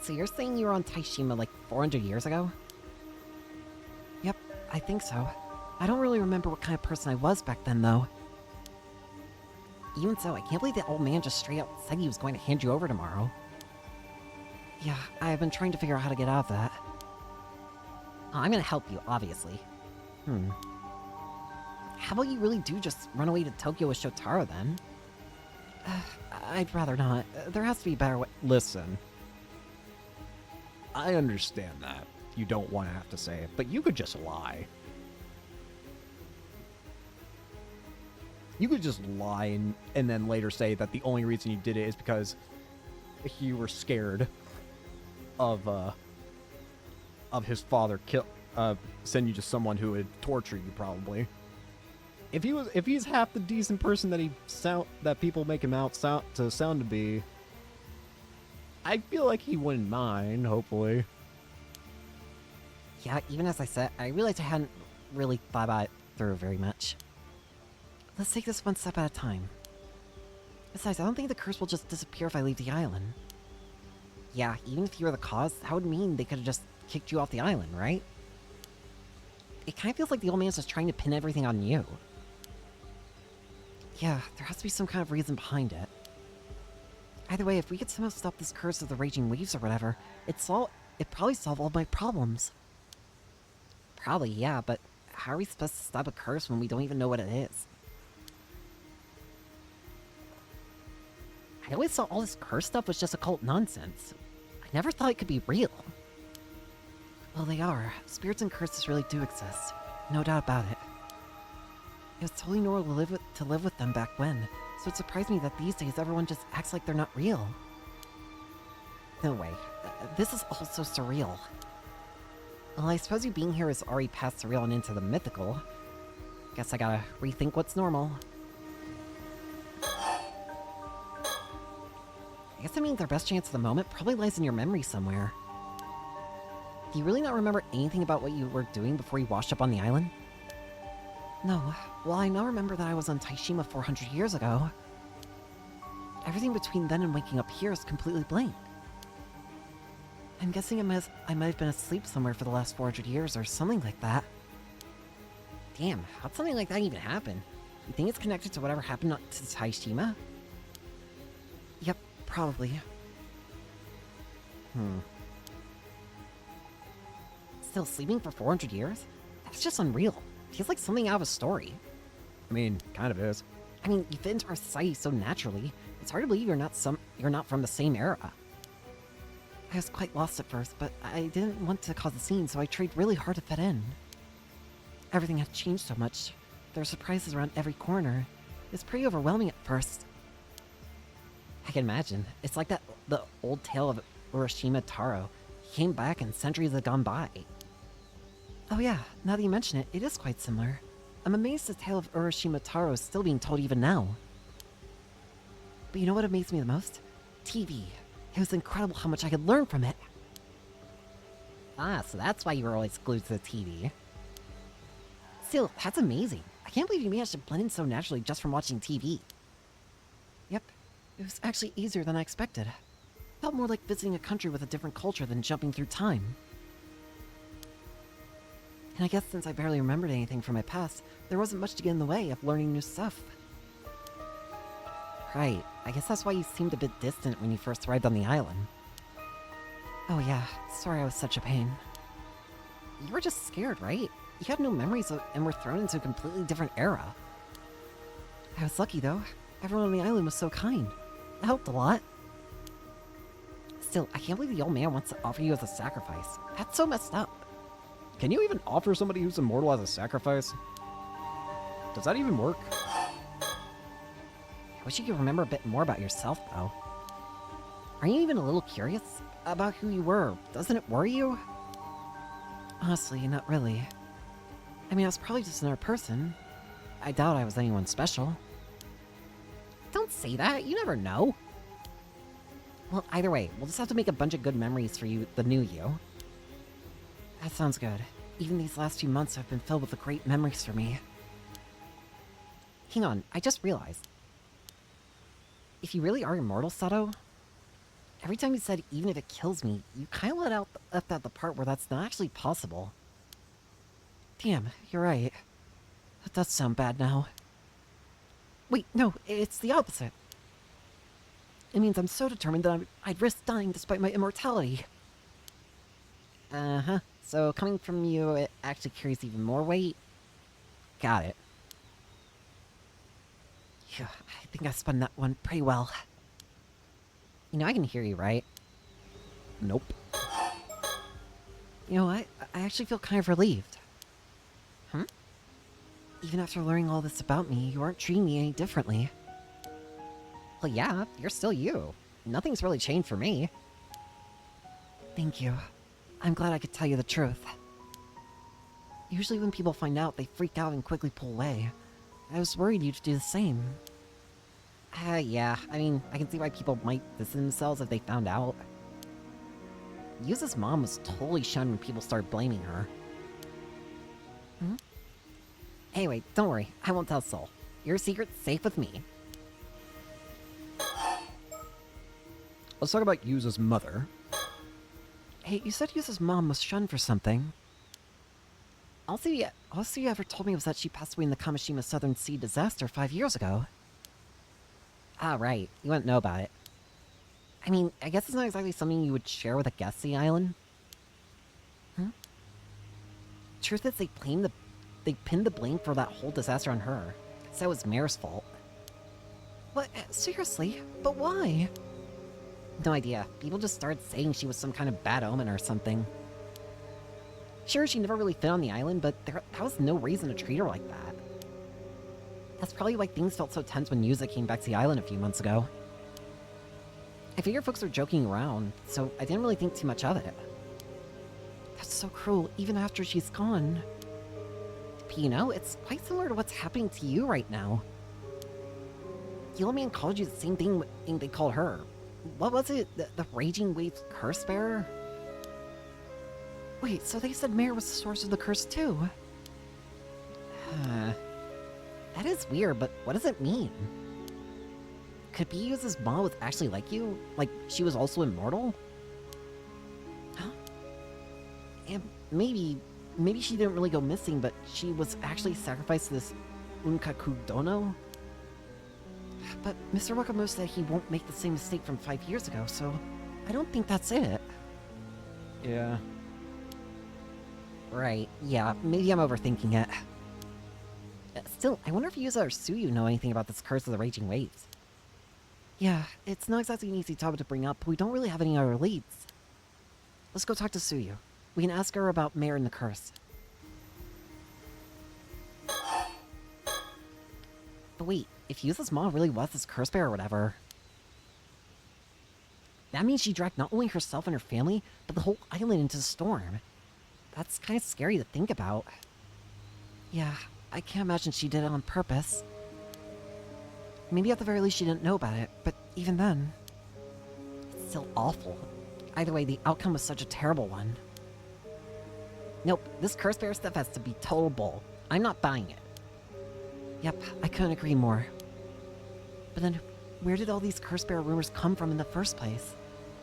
So you're saying you were on Taishima like 400 years ago? Yep, I think so. I don't really remember what kind of person I was back then, though. Even so, I can't believe the old man just straight up said he was going to hand you over tomorrow. Yeah, I've been trying to figure out how to get out of that. I'm gonna help you, obviously. How about you really do just run away to Tokyo with Shotaro, then? I'd rather not. There has to be a better way. Listen. I understand that. You don't want to have to say it, but you could just lie. You could just lie and then later say that the only reason you did it is because you were scared of his father send you to someone who would torture you probably. If he's half the decent person that people make him out to be, I feel like he wouldn't mind, hopefully. Yeah, even as I said, I realized I hadn't really thought about it through very much. Let's take this one step at a time. Besides, I don't think the curse will just disappear if I leave the island. Yeah, even if you were the cause, that would mean they could have just kicked you off the island, right? It kind of feels like the old man's just trying to pin everything on you. Yeah, there has to be some kind of reason behind it. Either way, if we could somehow stop this curse of the raging waves or whatever, it'd probably solve all my problems. Probably, yeah, but how are we supposed to stop a curse when we don't even know what it is? I always thought all this curse stuff was just occult nonsense. I never thought it could be real. Well, they are. Spirits and curses really do exist. No doubt about it. It was totally normal to live with them back when, so it surprised me that these days everyone just acts like they're not real. No way. This is all so surreal. Well, I suppose you being here is already past surreal and into the mythical. Guess I gotta rethink what's normal. I guess that means our best chance at the moment probably lies in your memory somewhere. Do you really not remember anything about what you were doing before you washed up on the island? No. Well, I now remember that I was on Taishima 400 years ago. Everything between then and waking up here is completely blank. I'm guessing I might have been asleep somewhere for the last 400 years or something like that. Damn, how'd something like that even happen? You think it's connected to whatever happened to Taishima? Yep, probably. Still sleeping for 400 years? That's just unreal. Feels like something out of a story. I mean, kind of is. I mean, you fit into our society so naturally. It's hard to believe you're not from the same era. I was quite lost at first, but I didn't want to cause a scene, so I tried really hard to fit in. Everything had changed so much. There were surprises around every corner. It's pretty overwhelming at first. I can imagine. It's like the old tale of Urashima Taro. He came back and centuries had gone by. Oh yeah, now that you mention it, it is quite similar. I'm amazed the tale of Urashima Taro is still being told even now. But you know what amazed me the most? TV. It was incredible how much I could learn from it. Ah, so that's why you were always glued to the TV. Still, that's amazing. I can't believe you managed to blend in so naturally just from watching TV. Yep, it was actually easier than I expected. Felt more like visiting a country with a different culture than jumping through time. And I guess since I barely remembered anything from my past, there wasn't much to get in the way of learning new stuff. Right, I guess that's why you seemed a bit distant when you first arrived on the island. Oh yeah, sorry I was such a pain. You were just scared, right? You had no memories and were thrown into a completely different era. I was lucky though. Everyone on the island was so kind. It helped a lot. Still, I can't believe the old man wants to offer you as a sacrifice. That's so messed up. Can you even offer somebody who's immortal as a sacrifice? Does that even work? I wish you could remember a bit more about yourself, though. Are you even a little curious about who you were? Doesn't it worry you? Honestly, not really. I mean, I was probably just another person. I doubt I was anyone special. Don't say that, you never know. Well, either way, we'll just have to make a bunch of good memories for you, the new you. That sounds good. Even these last few months have been filled with great memories for me. Hang on, I just realized. If you really are immortal, Sato, every time you said even if it kills me, you kind of left out the part where that's not actually possible. Damn, you're right. That does sound bad now. Wait, no, it's the opposite. It means I'm so determined that I'd risk dying despite my immortality. Uh-huh. So coming from you, it actually carries even more weight? Got it. Yeah, I think I spun that one pretty well. You know, I can hear you, right? Nope. You know what? I actually feel kind of relieved. Hmm? Even after learning all this about me, you aren't treating me any differently. Well, yeah, you're still you. Nothing's really changed for me. Thank you. I'm glad I could tell you the truth. Usually when people find out, they freak out and quickly pull away. I was worried you'd do the same. Yeah, I mean, I can see why people might distance themselves if they found out. Yuza's mom was totally shunned when people started blaming her. Hmm? Anyway, don't worry, I won't tell Soul. Your secret's safe with me. Let's talk about Yuza's mother. Hey, you said Yuza's mom was shunned for something. All you ever told me was that she passed away in the Kamishima Southern Sea disaster 5 years ago. Ah, right. You wouldn't know about it. I mean, I guess it's not exactly something you would share with a guest of the island. Hmm? Truth is, they pinned the blame for that whole disaster on her. So it was Mare's fault. What? Seriously? But why? No idea. People just started saying she was some kind of bad omen or something. Sure, she never really fit on the island, but that was no reason to treat her like that. That's probably why things felt so tense when Yuza came back to the island a few months ago. I figured folks were joking around, so I didn't really think too much of it. That's so cruel, even after she's gone. But you know, it's quite similar to what's happening to you right now. The old man called you the same thing they called her. What was it? The Raging Waves Curse Bearer? Wait, so they said Mare was the source of the curse too? That is weird, but what does it mean? Could be Yuza's mom was actually like you? Like, she was also immortal? Huh? And maybe she didn't really go missing, but she was actually sacrificed to this Unkaku Dono? But Mr. Wakamoto said he won't make the same mistake from 5 years ago, so I don't think that's it. Yeah. Right, yeah, maybe I'm overthinking it. Still, I wonder if Yuza or Suyu know anything about this curse of the raging waves. Yeah, it's not exactly an easy topic to bring up, but we don't really have any other leads. Let's go talk to Suyu. We can ask her about Mare and the curse. But wait, if Yuza's mom really was this curse bear or whatever, that means she dragged not only herself and her family, but the whole island into the storm. That's kind of scary to think about. Yeah, I can't imagine she did it on purpose. Maybe at the very least she didn't know about it, but even then, it's still awful. Either way, the outcome was such a terrible one. Nope, this curse bear stuff has to be total bull. I'm not buying it. Yep, I couldn't agree more. But then, where did all these curse bear rumors come from in the first place?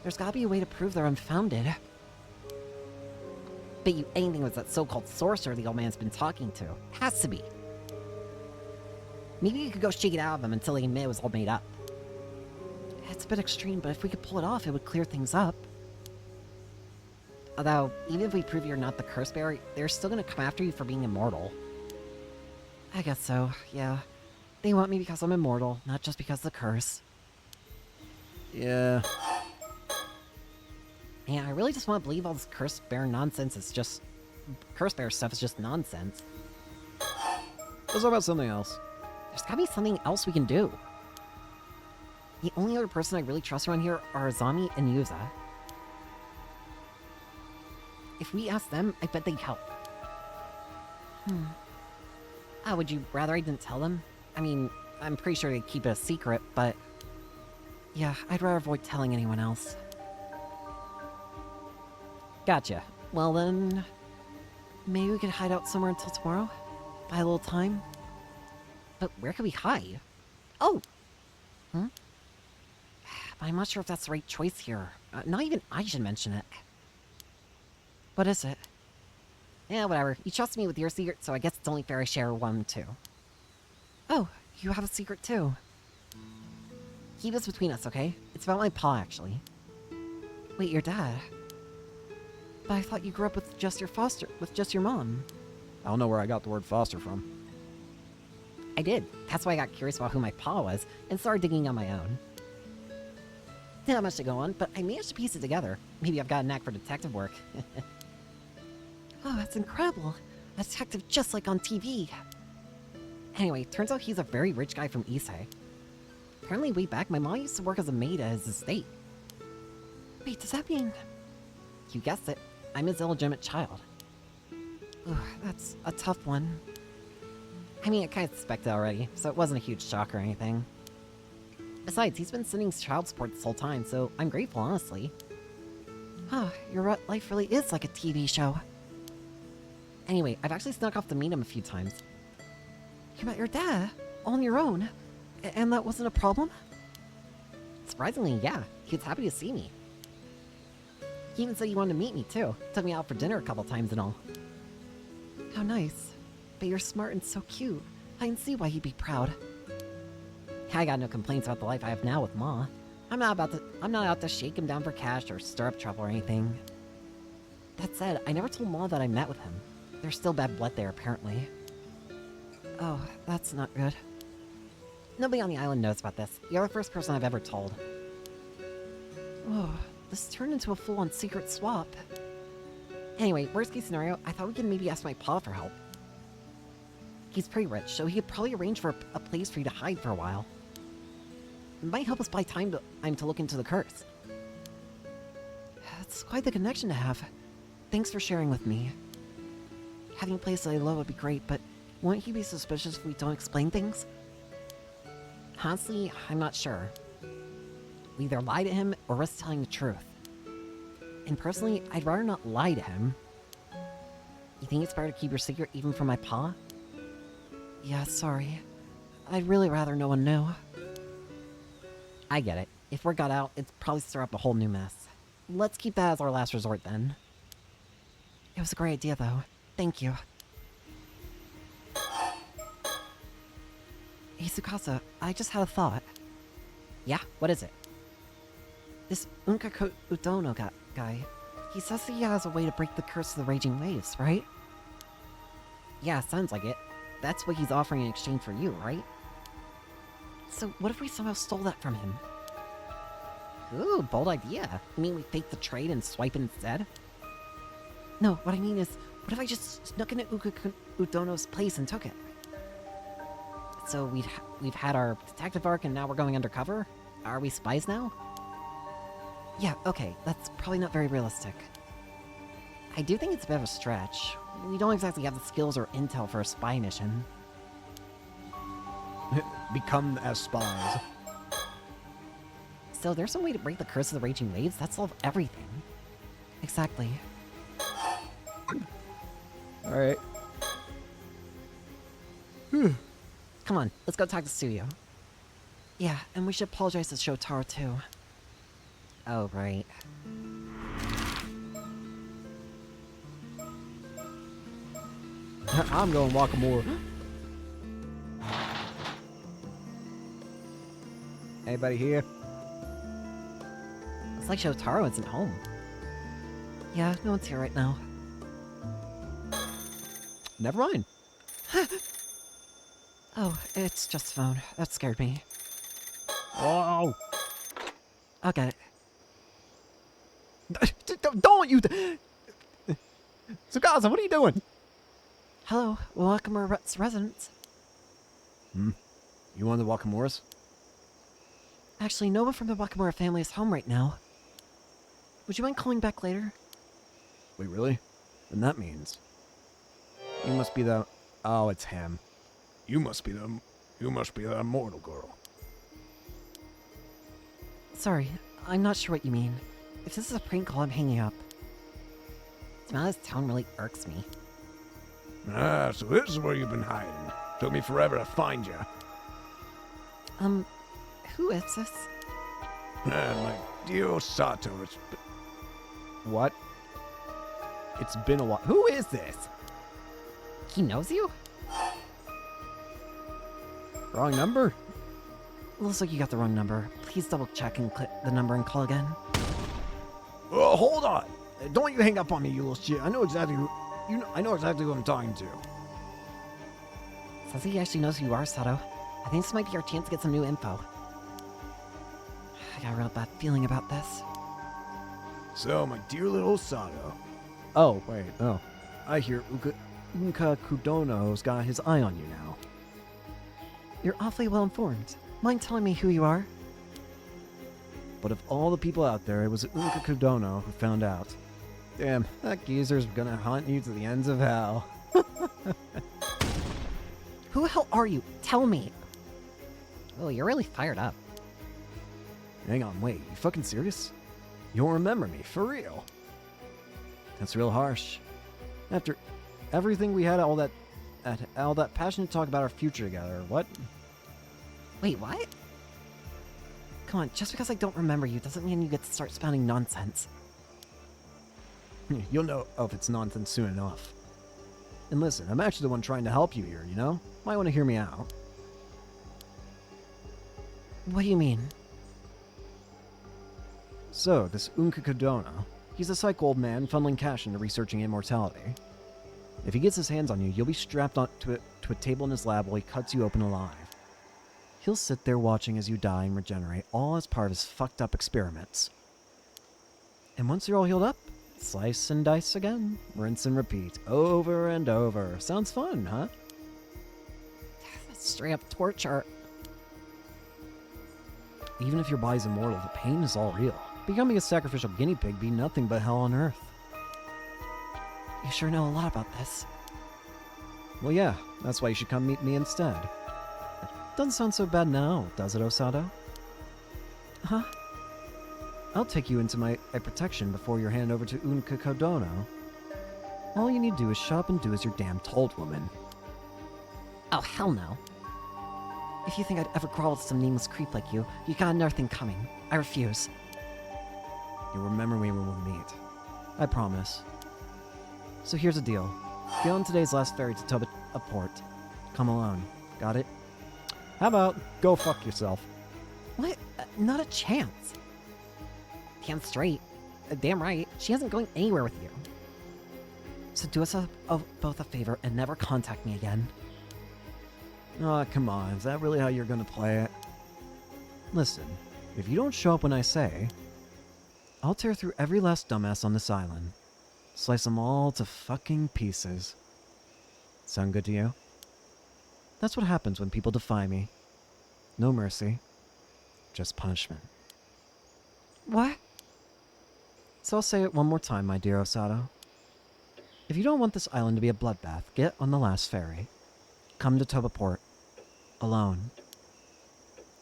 There's gotta be a way to prove they're unfounded. Bet you anything was that so-called sorcerer the old man's been talking to. Has to be. Maybe you could go shake it out of him until he admit it was all made up. It's a bit extreme, but if we could pull it off, it would clear things up. Although, even if we prove you're not the curse bearer, they're still gonna come after you for being immortal. I guess so, yeah. They want me because I'm immortal, not just because of the curse. Yeah. Yeah, I really just want to believe all this curse bear nonsense is just... Curse bear stuff is just nonsense. Let's talk about something else. There's gotta be something else we can do. The only other person I really trust around here are Azami and Yuza. If we ask them, I bet they'd help. Would you rather I didn't tell them? I mean, I'm pretty sure they'd keep it a secret, but... Yeah, I'd rather avoid telling anyone else. Gotcha. Well then... Maybe we could hide out somewhere until tomorrow? Buy a little time? But where could we hide? Oh! I'm not sure if that's the right choice here. Not even I should mention it. What is it? Yeah, whatever. You trust me with your secret, so I guess it's only fair I share one, too. Oh, you have a secret, too. Keep this between us, okay? It's about my pa, actually. Wait, your dad? But I thought you grew up with just your mom. I don't know where I got the word foster from. I did. That's why I got curious about who my pa was, and started digging on my own. Not much to go on, but I managed to piece it together. Maybe I've got a knack for detective work. Oh, that's incredible. A detective just like on TV. Anyway, turns out he's a very rich guy from Issei. Apparently way back, my mom used to work as a maid at his estate. Wait, does that mean... You guessed it. I'm his illegitimate child. Ooh, that's a tough one. I mean, I kind of suspected already, so it wasn't a huge shock or anything. Besides, he's been sending child support this whole time, so I'm grateful, honestly. Oh, your life really is like a TV show. Anyway, I've actually snuck off to meet him a few times. You met your dad? All on your own? And that wasn't a problem? Surprisingly, yeah. He was happy to see me. He even said he wanted to meet me, too. Took me out for dinner a couple times and all. How nice. But you're smart and so cute. I can see why he'd be proud. I got no complaints about the life I have now with Ma. I'm not out to shake him down for cash or stir up trouble or anything. That said, I never told Ma that I met with him. There's still bad blood there, apparently. Oh, that's not good. Nobody on the island knows about this. You're the first person I've ever told. Oh, this turned into a full-on secret swap. Anyway, worst case scenario, I thought we could maybe ask my pa for help. He's pretty rich, so he could probably arrange for a place for you to hide for a while. It might help us buy time to look into the curse. It's quite the connection to have. Thanks for sharing with me. Having a place that I love would be great, but won't he be suspicious if we don't explain things? Honestly, I'm not sure. We either lie to him or risk telling the truth. And personally, I'd rather not lie to him. You think it's better to keep your secret even from my pa? Yeah, sorry. I'd really rather no one knew. I get it. If word got out, it'd probably stir up a whole new mess. Let's keep that as our last resort then. It was a great idea though. Thank you. Hey Tsukasa, I just had a thought. Yeah, what is it? This Unka Udono guy, he says he has a way to break the curse of the raging waves, right? Yeah, sounds like it. That's what he's offering in exchange for you, right? So what if we somehow stole that from him? Ooh, bold idea. You mean we fake the trade and swipe it instead? No, what I mean is, what if I just snuck into Udono's place and took it? So we've had our detective arc and now we're going undercover? Are we spies now? Yeah, okay, that's probably not very realistic. I do think it's a bit of a stretch. We don't exactly have the skills or intel for a spy mission. Become as spies. So there's some way to break the curse of the raging waves? That'd solve everything. Exactly. Alright. Come on, let's go talk to Studio. Yeah, and we should apologize to Shotaro too. Oh, right. I'm going Wakamura. Anybody here? It's like Shotaro isn't home. Yeah, no one's here right now. Never mind. Oh, it's just a phone. That scared me. Oh! I'll get it. Don't you... Tsukasa, what are you doing? Hello, welcome to our residence. You one of the Wakamuras? Actually, no one from the Wakamura family is home right now. Would you mind calling back later? Wait, really? Then that means... You must be the... Oh, it's him. You must be the Immortal girl. Sorry, I'm not sure what you mean. If this is a prank call, I'm hanging up. This town really irks me. Ah, so this is where you've been hiding. Took me forever to find you. Who is this? My dear Sato, What? It's been a while. Who is this? He knows you? Wrong number? Looks like you got the wrong number. Please double check and click the number and call again. Oh, hold on. Don't you hang up on me, you little shit. I know exactly who... I know exactly who I'm talking to. Says he actually knows who you are, Sato. I think this might be our chance to get some new info. I got a real bad feeling about this. So, my dear little Sato. Oh, wait, no. I hear Unka Kudono's got his eye on you now. You're awfully well informed. Mind telling me who you are? But of all the people out there, it was Unka Kudono who found out. Damn, that geezer's gonna hunt you to the ends of hell. Who the hell are you? Tell me! Oh, you're really fired up. Hang on, wait, you fucking serious? You don't remember me, for real? That's real harsh. After everything we had, all that passionate talk about our future together, what? Wait, what? Come on, just because I don't remember you doesn't mean you get to start spouting nonsense. You'll know if it's nonsense soon enough. And listen, I'm actually the one trying to help you here, you know? Might want to hear me out. What do you mean? So, this Unka Kudono, he's a psych old man funneling cash into researching immortality. If he gets his hands on you, you'll be strapped to a table in his lab while he cuts you open alive. He'll sit there watching as you die and regenerate, all as part of his fucked up experiments. And once you're all healed up, slice and dice again, rinse and repeat, over and over. Sounds fun, huh? That's straight up torture. Even if your body's immortal, the pain is all real. Becoming a sacrificial guinea pig be nothing but hell on earth. You sure know a lot about this. Well, yeah, that's why you should come meet me instead. Doesn't sound so bad now, does it, Osato? Huh? I'll take you into my protection before you're handed over to Unka Kodono. All you need to do is shop and do as you're damn told, woman. Oh, hell no. If you think I'd ever grovel to some nameless creep like you, you got another thing coming. I refuse. You'll remember me when we meet. I promise. So here's the deal. Get on today's last ferry to Toba port. Come alone. Got it? How about go fuck yourself? What? Not a chance. Damn straight. Damn right. She isn't going anywhere with you. So do us both a favor and never contact me again. Aw, come on. Is that really how you're gonna play it? Listen, if you don't show up when I say, I'll tear through every last dumbass on this island. Slice them all to fucking pieces. Sound good to you? That's what happens when people defy me. No mercy. Just punishment. What? So I'll say it one more time, my dear Osato. If you don't want this island to be a bloodbath, get on the last ferry. Come to Toba Port. Alone.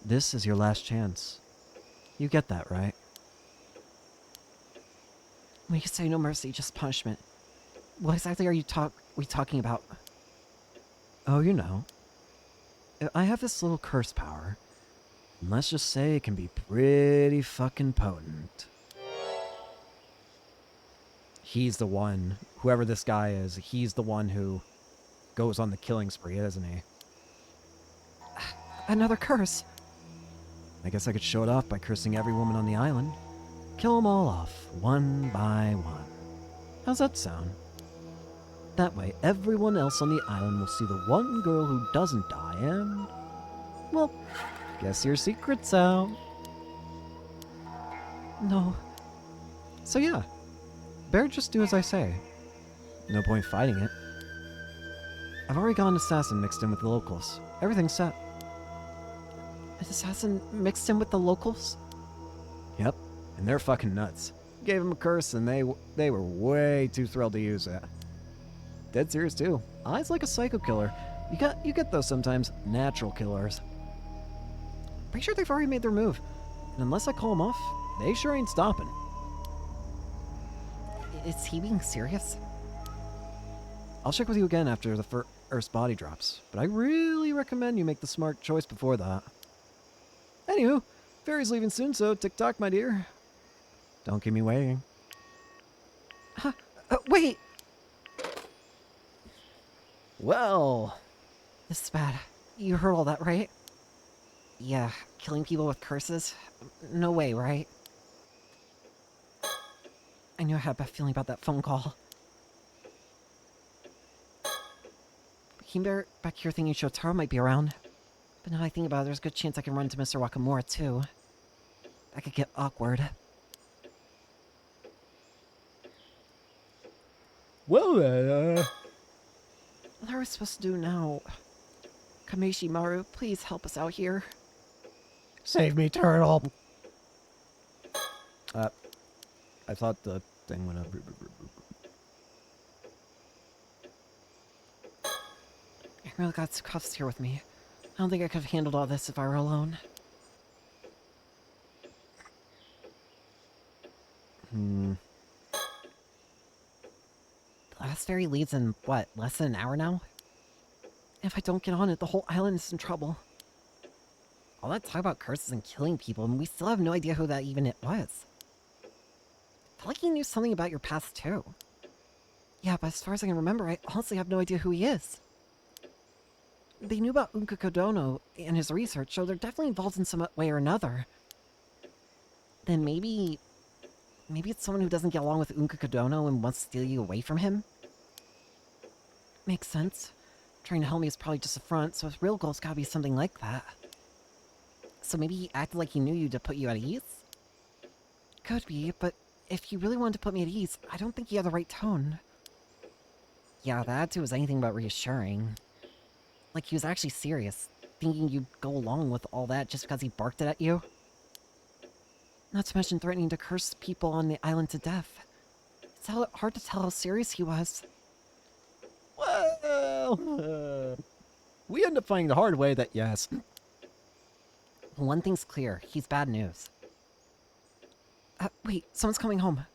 This is your last chance. You get that, right? When you say no mercy, just punishment, what exactly are we talking about? Oh, you know. I have this little curse power. And let's just say it can be pretty fucking potent. He's the one, whoever this guy is, he's the one who goes on the killing spree, isn't he? Another curse. I guess I could show it off by cursing every woman on the island. Kill them all off, one by one. How's that sound? That way, everyone else on the island will see the one girl who doesn't die and... well, guess your secret's out. No. So yeah, better just do as I say. No point fighting it. I've already got an assassin mixed in with the locals. Everything's set. An assassin mixed in with the locals? Yep, and they're fucking nuts. Gave him a curse and they were way too thrilled to use it. Dead serious too. Eyes like a psycho killer. You get those sometimes. Natural killers. Pretty sure they've already made their move. And unless I call them off, they sure ain't stopping. Is he being serious? I'll check with you again after the first body drops, but I really recommend you make the smart choice before that. Anywho, Ferry's leaving soon, so tick-tock, my dear. Don't keep me waiting. Huh? Wait! Well... This is bad. You heard all that, right? Yeah, killing people with curses? No way, right? I knew I had a bad feeling about that phone call. We came back here thinking Shotaro might be around. But now I think about it, there's a good chance I can run into Mr. Wakamura, too. That could get awkward. Well, What are we supposed to do now? Kameshi Maru, please help us out here. Save me, turtle. I thought the thing went up. I really got cuffs here with me. I don't think I could have handled all this if I were alone. The last ferry leaves in, what, less than an hour now? If I don't get on it, the whole island is in trouble. All that talk about curses and killing people, and we still have no idea who that even it was. I feel like he knew something about your past, too. Yeah, but as far as I can remember, I honestly have no idea who he is. They knew about Unka Kodono and his research, so they're definitely involved in some way or another. Then maybe it's someone who doesn't get along with Unka Kodono and wants to steal you away from him? Makes sense. Trying to help me is probably just a front, so his real goal's gotta be something like that. So maybe he acted like he knew you to put you at ease? Could be, but if he really wanted to put me at ease, I don't think he had the right tone. Yeah, the attitude was anything but reassuring. Like he was actually serious, thinking you'd go along with all that just because he barked it at you. Not to mention threatening to curse people on the island to death. It's hard to tell how serious he was. Well, we end up finding the hard way that yes. One thing's clear, he's bad news. Wait, someone's coming home.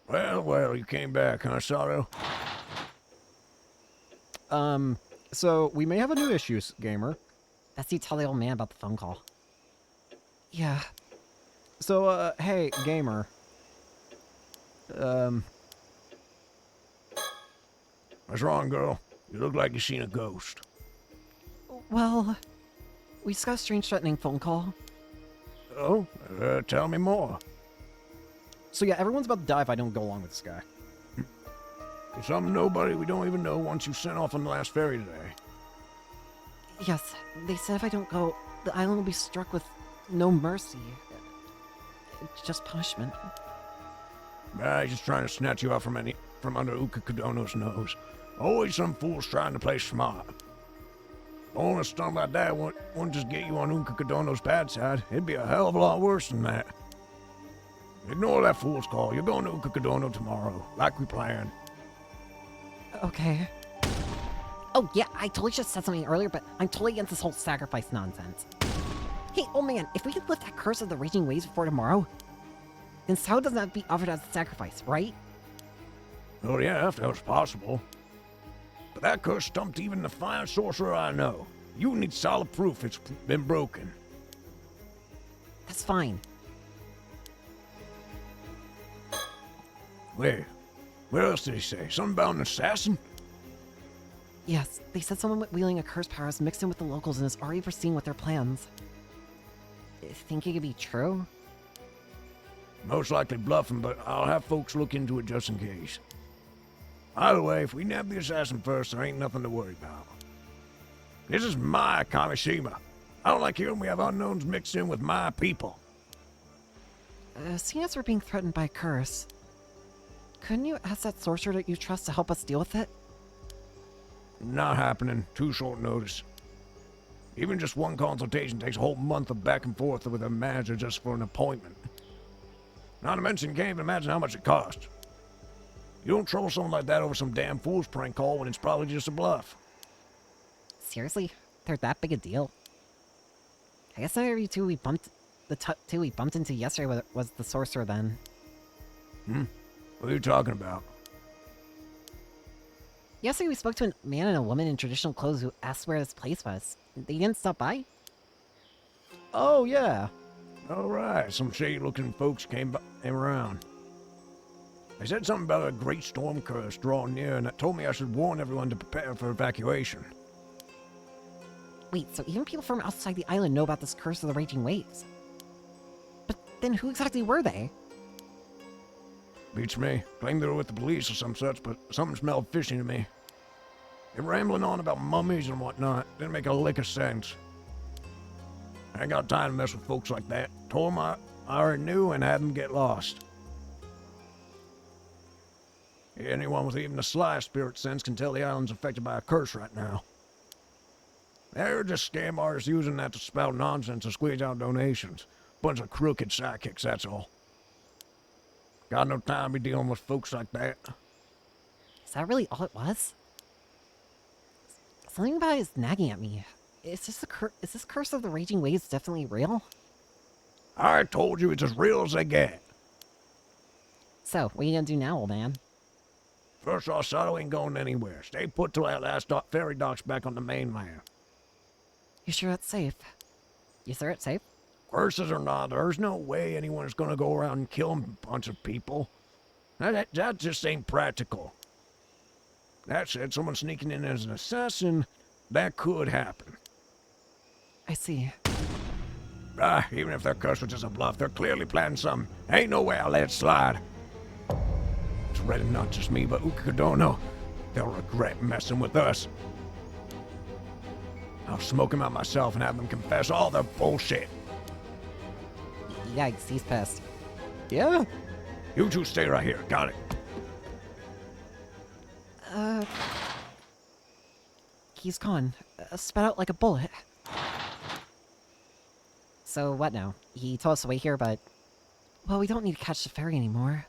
Well, you came back, huh, Sato? So we may have a new issue, gamer. That's you tell the old man about the phone call. Yeah. So, hey, gamer. What's wrong, girl? You look like you seen a ghost. Well, we just got a strange threatening phone call. Oh, tell me more. So yeah, everyone's about to die if I don't go along with this guy. Some nobody we don't even know wants you sent off on the last ferry today. Yes, they said if I don't go, the island will be struck with no mercy. Just punishment. He's just trying to snatch you out from under Ukakudono's nose. Always some fools trying to play smart. Only a stunt like that wouldn't just get you on Ukakudono's bad side. It'd be a hell of a lot worse than that. Ignore that fool's call. You're going to Ukakudono tomorrow, like we planned. Okay. Oh yeah, I totally should have said something earlier, but I'm totally against this whole sacrifice nonsense. Hey, old man, if we could lift that curse of the raging waves before tomorrow, then Sao doesn't have to be offered as a sacrifice, right? Oh yeah, if that was possible. But that curse stumped even the finest sorcerer I know. You need solid proof it's been broken. That's fine. Where else did he say? Something about an assassin? Yes, they said someone wielding a curse power is mixed in with the locals and is already foreseeing what their plans. Think it could be true? Most likely bluffing, but I'll have folks look into it just in case. Either way, if we nab the assassin first, there ain't nothing to worry about. This is my Kamishima. I don't like hearing we have unknowns mixed in with my people. Seeing as we're being threatened by a curse, couldn't you ask that sorcerer that you trust to help us deal with it? Not happening. Too short notice. Even just one consultation takes a whole month of back and forth with a manager just for an appointment. Not to mention, you can't even imagine how much it costs. You don't trouble someone like that over some damn fool's prank call when it's probably just a bluff. Seriously? They're that big a deal? I guess not every two we bumped into yesterday was the sorcerer then. What are you talking about? Yesterday we spoke to a man and a woman in traditional clothes who asked where this place was. They didn't stop by? Oh yeah. All right, some shady-looking folks came around. They said something about a great storm curse drawing near, and that told me I should warn everyone to prepare for evacuation. Wait, so even people from outside the island know about this curse of the raging waves? But then who exactly were they? Beats me. Claimed they were with the police or some such, but something smelled fishy to me. They were rambling on about mummies and whatnot. Didn't make a lick of sense. I ain't got time to mess with folks like that. Told them I already knew and had them get lost. Anyone with even the slightest spirit sense can tell the island's affected by a curse right now. They're just scam artists using that to spout nonsense and squeeze out donations. Bunch of crooked sidekicks, that's all. Got no time to be dealing with folks like that. Is that really all it was? Something about it is nagging at me. Is this curse of the raging waves definitely real? I told you it's as real as they get. So, what are you gonna do now, old man? First off, Sato ain't going anywhere. Stay put till that last ferry dock's back on the mainland. You sure that's safe? You sure it's safe? Curses or not, there's no way anyone's gonna go around and kill a bunch of people. That just ain't practical. That said, someone sneaking in as an assassin, that could happen. I see. Even if their curse was just a bluff, they're clearly planning something. Ain't no way I'll let it slide. It's ready not just me, but Ukakudono. They'll regret messing with us. I'll smoke them out myself and have them confess all their bullshit. Yikes, he's pissed. Yeah? You two stay right here. Got it. He's gone. Spat out like a bullet. So what now? He told us to wait here, but... Well, we don't need to catch the ferry anymore.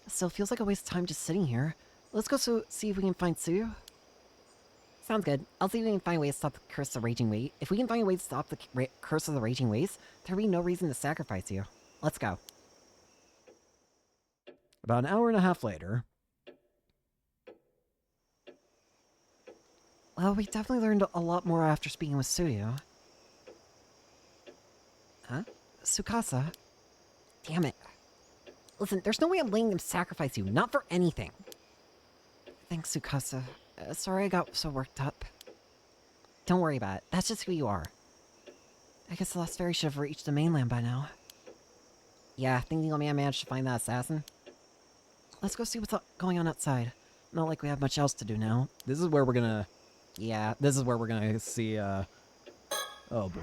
Still feels like a waste of time just sitting here. Let's go see if we can find Suyu. Sounds good. I'll see if we can find a way to stop the curse of the raging wave. If we can find a way to stop the curse of the raging waves, there'll be no reason to sacrifice you. Let's go. About an hour and a half later. Well, we definitely learned a lot more after speaking with Suyu. Huh? Tsukasa? Damn it. Listen, there's no way I'm letting them sacrifice you, not for anything. Thanks, Tsukasa. Sorry I got so worked up. Don't worry about it. That's just who you are. I guess the Lost Fairy should have reached the mainland by now. Yeah, think the old man managed to find that assassin? Let's go see what's going on outside. Not like we have much else to do now. This is where we're gonna... Yeah, this is where we're gonna see, Oh, boy.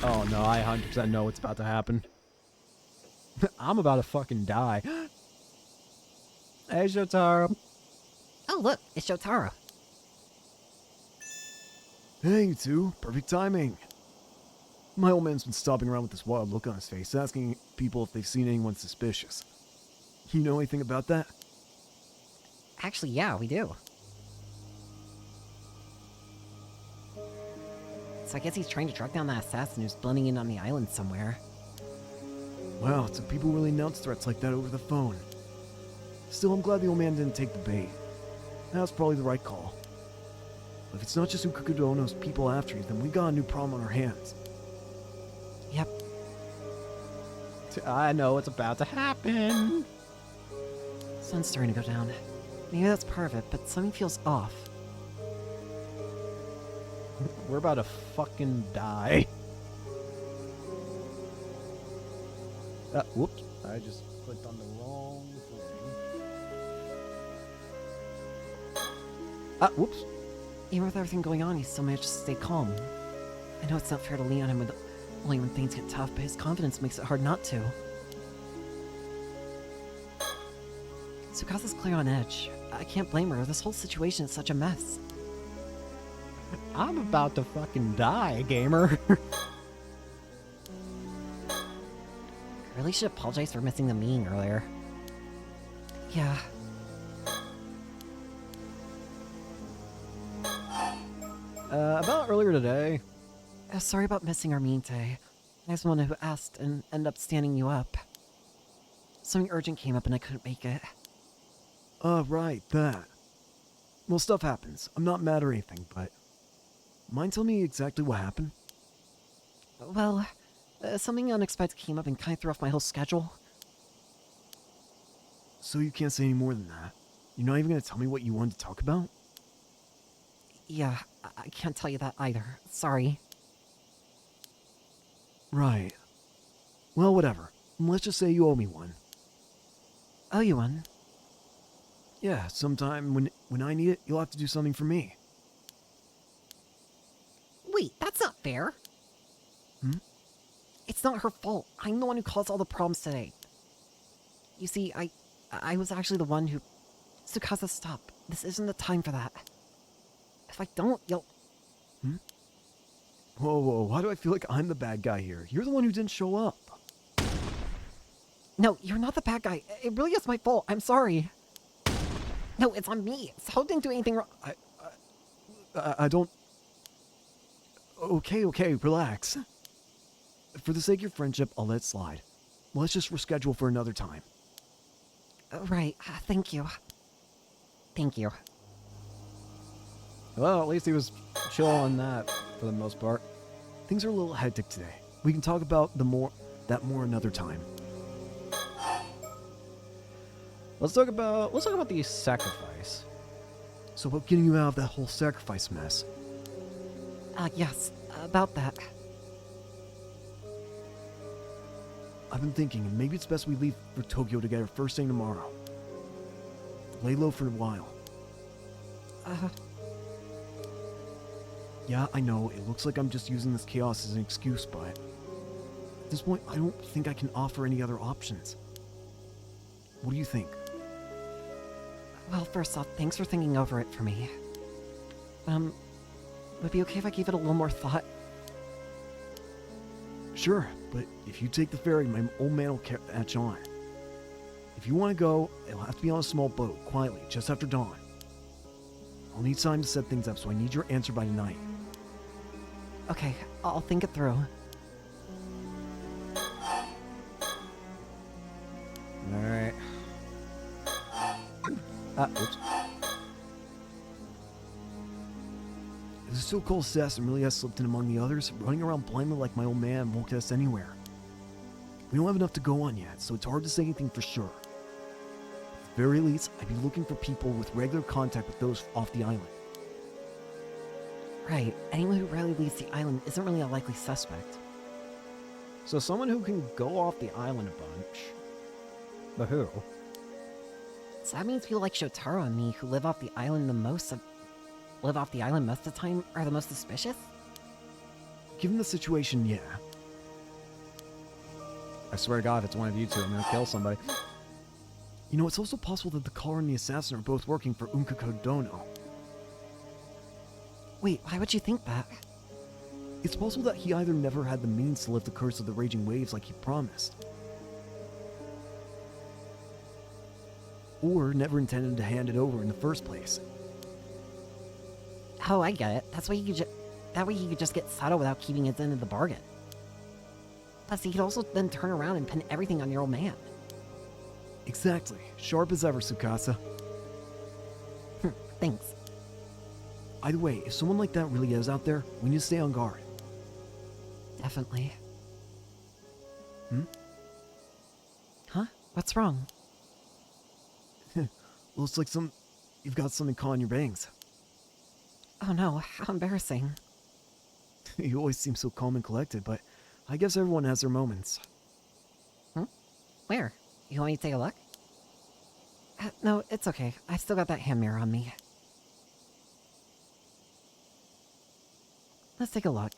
Oh, no, I 100% know what's about to happen. I'm about to fucking die. Hey, Shotaro. Oh, look, it's Shotaro. Hey, you two. Perfect timing. My old man's been stopping around with this wild look on his face, asking people if they've seen anyone suspicious. You know anything about that? Actually, yeah, we do. So I guess he's trying to track down that assassin who's blending in on the island somewhere. Wow, so people really announce threats like that over the phone. Still, I'm glad the old man didn't take the bait. That was probably the right call. But if it's not just Ukukudono's people after you, then we got a new problem on our hands. Yep. I know what's about to happen. Sun's starting to go down. Maybe that's part of it, but something feels off. We're about to fucking die. Whoops. I just clicked on the wrong thing. Whoops. Even with everything going on, he still managed to stay calm. I know it's not fair to lean on him only when things get tough, but his confidence makes it hard not to. Tsukasa's clear on edge. I can't blame her. This whole situation is such a mess. I'm about to fucking die, gamer. I really should apologize for missing the meeting earlier. Yeah. About earlier today. Sorry about missing our meeting today. I was the one who asked and ended up standing you up. Something urgent came up and I couldn't make it. Right, that. Well, stuff happens. I'm not mad or anything, but... Mind telling me exactly what happened? Well, something unexpected came up and kind of threw off my whole schedule. So you can't say any more than that? You're not even gonna tell me what you wanted to talk about? Yeah, I can't tell you that either. Sorry. Right. Well, whatever. Let's just say you owe me one. Owe you one? Yeah, sometime when I need it, you'll have to do something for me. Wait, that's not fair. It's not her fault. I'm the one who caused all the problems today. You see, I was actually the one who... Tsukasa, stop. This isn't the time for that. If I don't, you'll... Whoa, why do I feel like I'm the bad guy here? You're the one who didn't show up. No, you're not the bad guy. It really is my fault. I'm sorry. No, it's on me. Sao didn't do anything wrong. I don't... Okay, relax. For the sake of your friendship, I'll let it slide. Let's just reschedule for another time. Right. Thank you. Thank you. Well, at least he was chill on that for the most part. Things are a little hectic today. We can talk about that more another time. Let's talk about the sacrifice. So about getting you out of that whole sacrifice mess. Yes, about that. I've been thinking, maybe it's best we leave for Tokyo together first thing tomorrow. Lay low for a while. Yeah, I know, it looks like I'm just using this chaos as an excuse, but... At this point, I don't think I can offer any other options. What do you think? Well, first off, thanks for thinking over it for me. Would it be okay if I gave it a little more thought? Sure, but if you take the ferry, my old man will catch on. If you want to go, it'll have to be on a small boat, quietly, just after dawn. I'll need time to set things up, so I need your answer by tonight. Okay, I'll think it through. Alright. Oops. This so-called assassin really has slipped in among the others, running around blindly like my old man won't get us anywhere. We don't have enough to go on yet, so it's hard to say anything for sure. At the very least, I'd be looking for people with regular contact with those off the island. Right, anyone who rarely leaves the island isn't really a likely suspect. So someone who can go off the island a bunch. But who? So that means people like Shotaro and me who live off the island most of the time are the most suspicious? Given the situation, yeah. I swear to God, if it's one of you two, I'm gonna kill somebody. You know, it's also possible that the caller and the assassin are both working for Unkako Dono. Wait, why would you think that? It's possible that he either never had the means to lift the curse of the raging waves like he promised, or never intended to hand it over in the first place. Oh, I get it. That way he could just get Sato without keeping his end of the bargain. Plus, he could also then turn around and pin everything on your old man. Exactly. Sharp as ever, Tsukasa. Thanks. Either way, if someone like that really is out there, we need to stay on guard. Definitely. Hmm? Huh? What's wrong? Looks like you've got something caught in your bangs. Oh no, how embarrassing. You always seem so calm and collected, but I guess everyone has their moments. Where? You want me to take a look? No, it's okay. I still got that hand mirror on me. Let's take a look.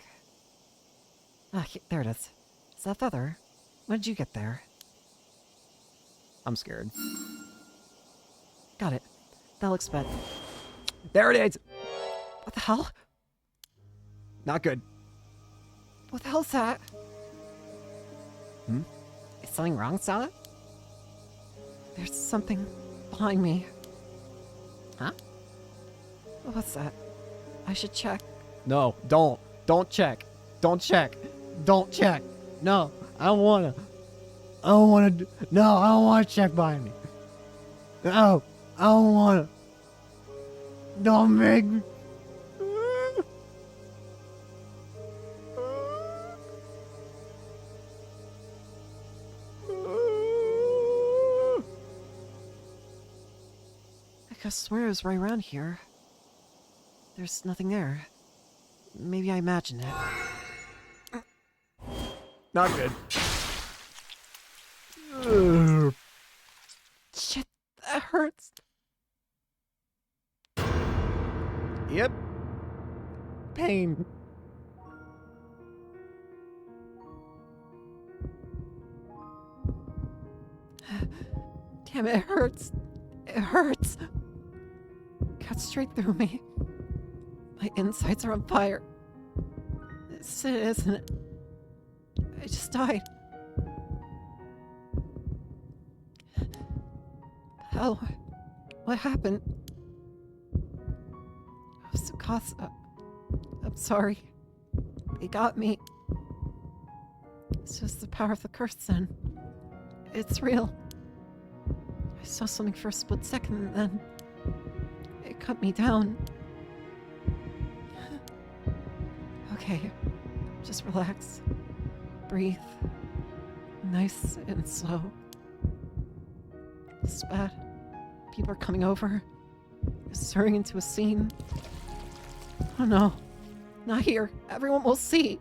There it is. Is that feather? When did you get there? I'm scared. Got it. That looks bad. There it is! What the hell? Not good. What the hell's that? Hmm? Is something wrong, Sala? There's something behind me. Huh? What's that? I should check. No, don't. Don't check. Don't check. Don't check. No, I don't wanna. I don't wanna. No, I don't wanna check behind me. No, I don't wanna. Don't make me. I could swear it was right around here. There's nothing there. Maybe I imagined it. Not good. Shit, that hurts. Yep. Pain. Damn it, it hurts. It hurts. Cut straight through me. My insides are on fire. It's it, isn't it? I just died. Hell, what happened? Oh, Tsukasa. I'm sorry. They got me. It's just the power of the curse then. It's real. I saw something for a split second and then it cut me down. Okay, just relax. Breathe. Nice and slow. It's bad. People are coming over. It's turning into a scene. Oh no. Not here. Everyone will see.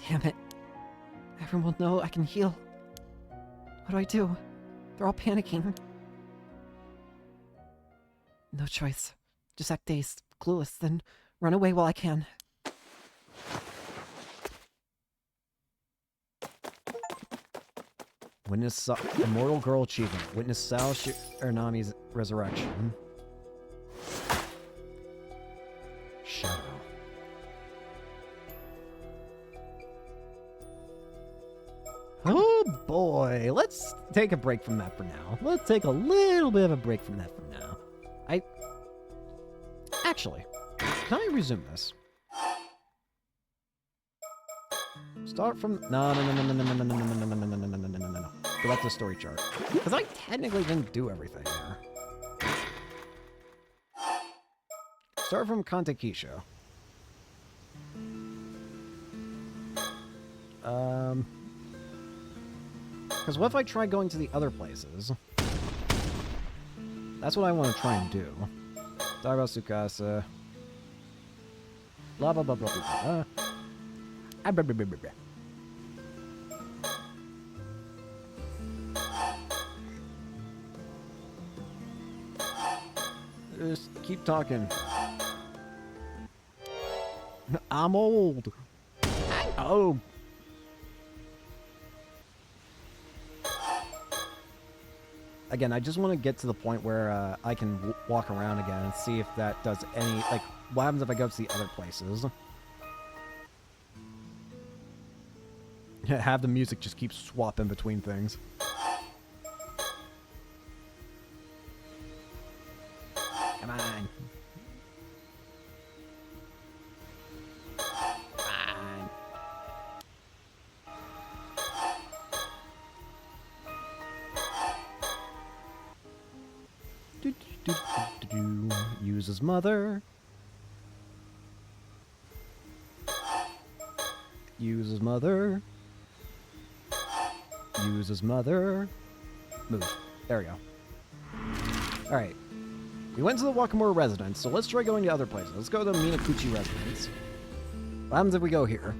Damn it. Everyone will know I can heal. What do I do? They're all panicking. No choice. Just act dazed, clueless, then run away while I can. Witness Immortal Girl Achievement. Witness Sao Ernami's resurrection. Shadow. Oh boy, let's take a break from that for now. Let's take a little bit of a break from that for now. Actually, can I resume this? Start from no. Go back to the story chart. Because I technically didn't do everything there. Start from Kantekisho. Because what if I try going to the other places? That's what I want to try and do. Daiba Sukasa. Blah blah blah blah blah. Blah, blah, blah, blah, blah. Just keep talking. I'm old. Oh. Again, I just want to get to the point where I can walk around again and see if that does any, like, what happens if I go to the other places? Have the music just keep swapping between things. Come on. Fine. Use his mother. Use his mother. Use his mother. Move. There we go. Alright. We went to the Wakamura residence, so let's try going to other places. Let's go to the Minakuchi residence. What happens if we go here?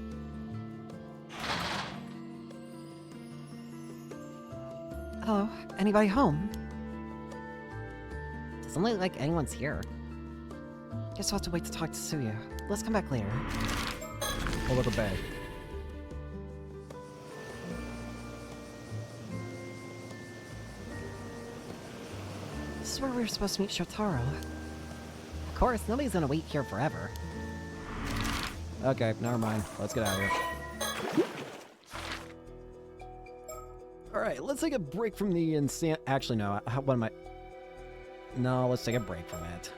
Hello? Anybody home? Doesn't look like anyone's here. Guess I'll have to wait to talk to Suya. Let's come back later. A little bit. This is where we were supposed to meet Shotaro. Of course, nobody's gonna wait here forever. Okay, never mind. Let's get out of here. Alright, let's take a break from the insane... Actually, no. What am I... No, let's take a break from it.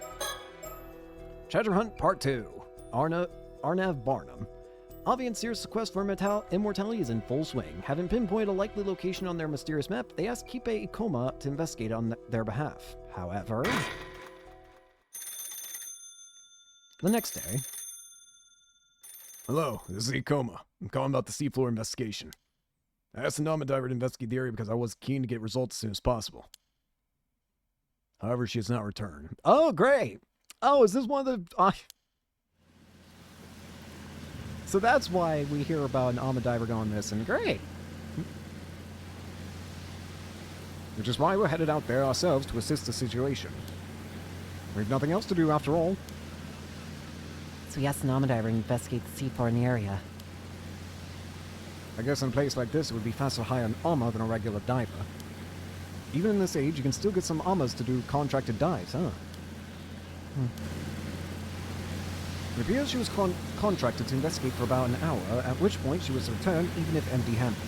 Treasure Hunt Part 2. Arnav Barnum. Avi and Sears' quest for immortality is in full swing. Having pinpointed a likely location on their mysterious map, they asked Kipe Ikoma to investigate on their behalf. However... The next day... Hello, this is Ikoma. I'm calling about the seafloor investigation. I asked the Nama diver to investigate the area because I was keen to get results as soon as possible. However, she has not returned. Oh, great! Oh, is this one of the... So that's why we hear about an Ama diver going missing. Great! Which is why we're headed out there ourselves to assist the situation. We've nothing else to do after all. So we asked an Nama diver to investigate the seafloor in the area. I guess in a place like this it would be faster to hire an Ama than a regular diver. Even in this age, you can still get some Amas to do contracted dives, huh? It appears she was contracted to investigate for about an hour, at which point she was returned even if empty-handed.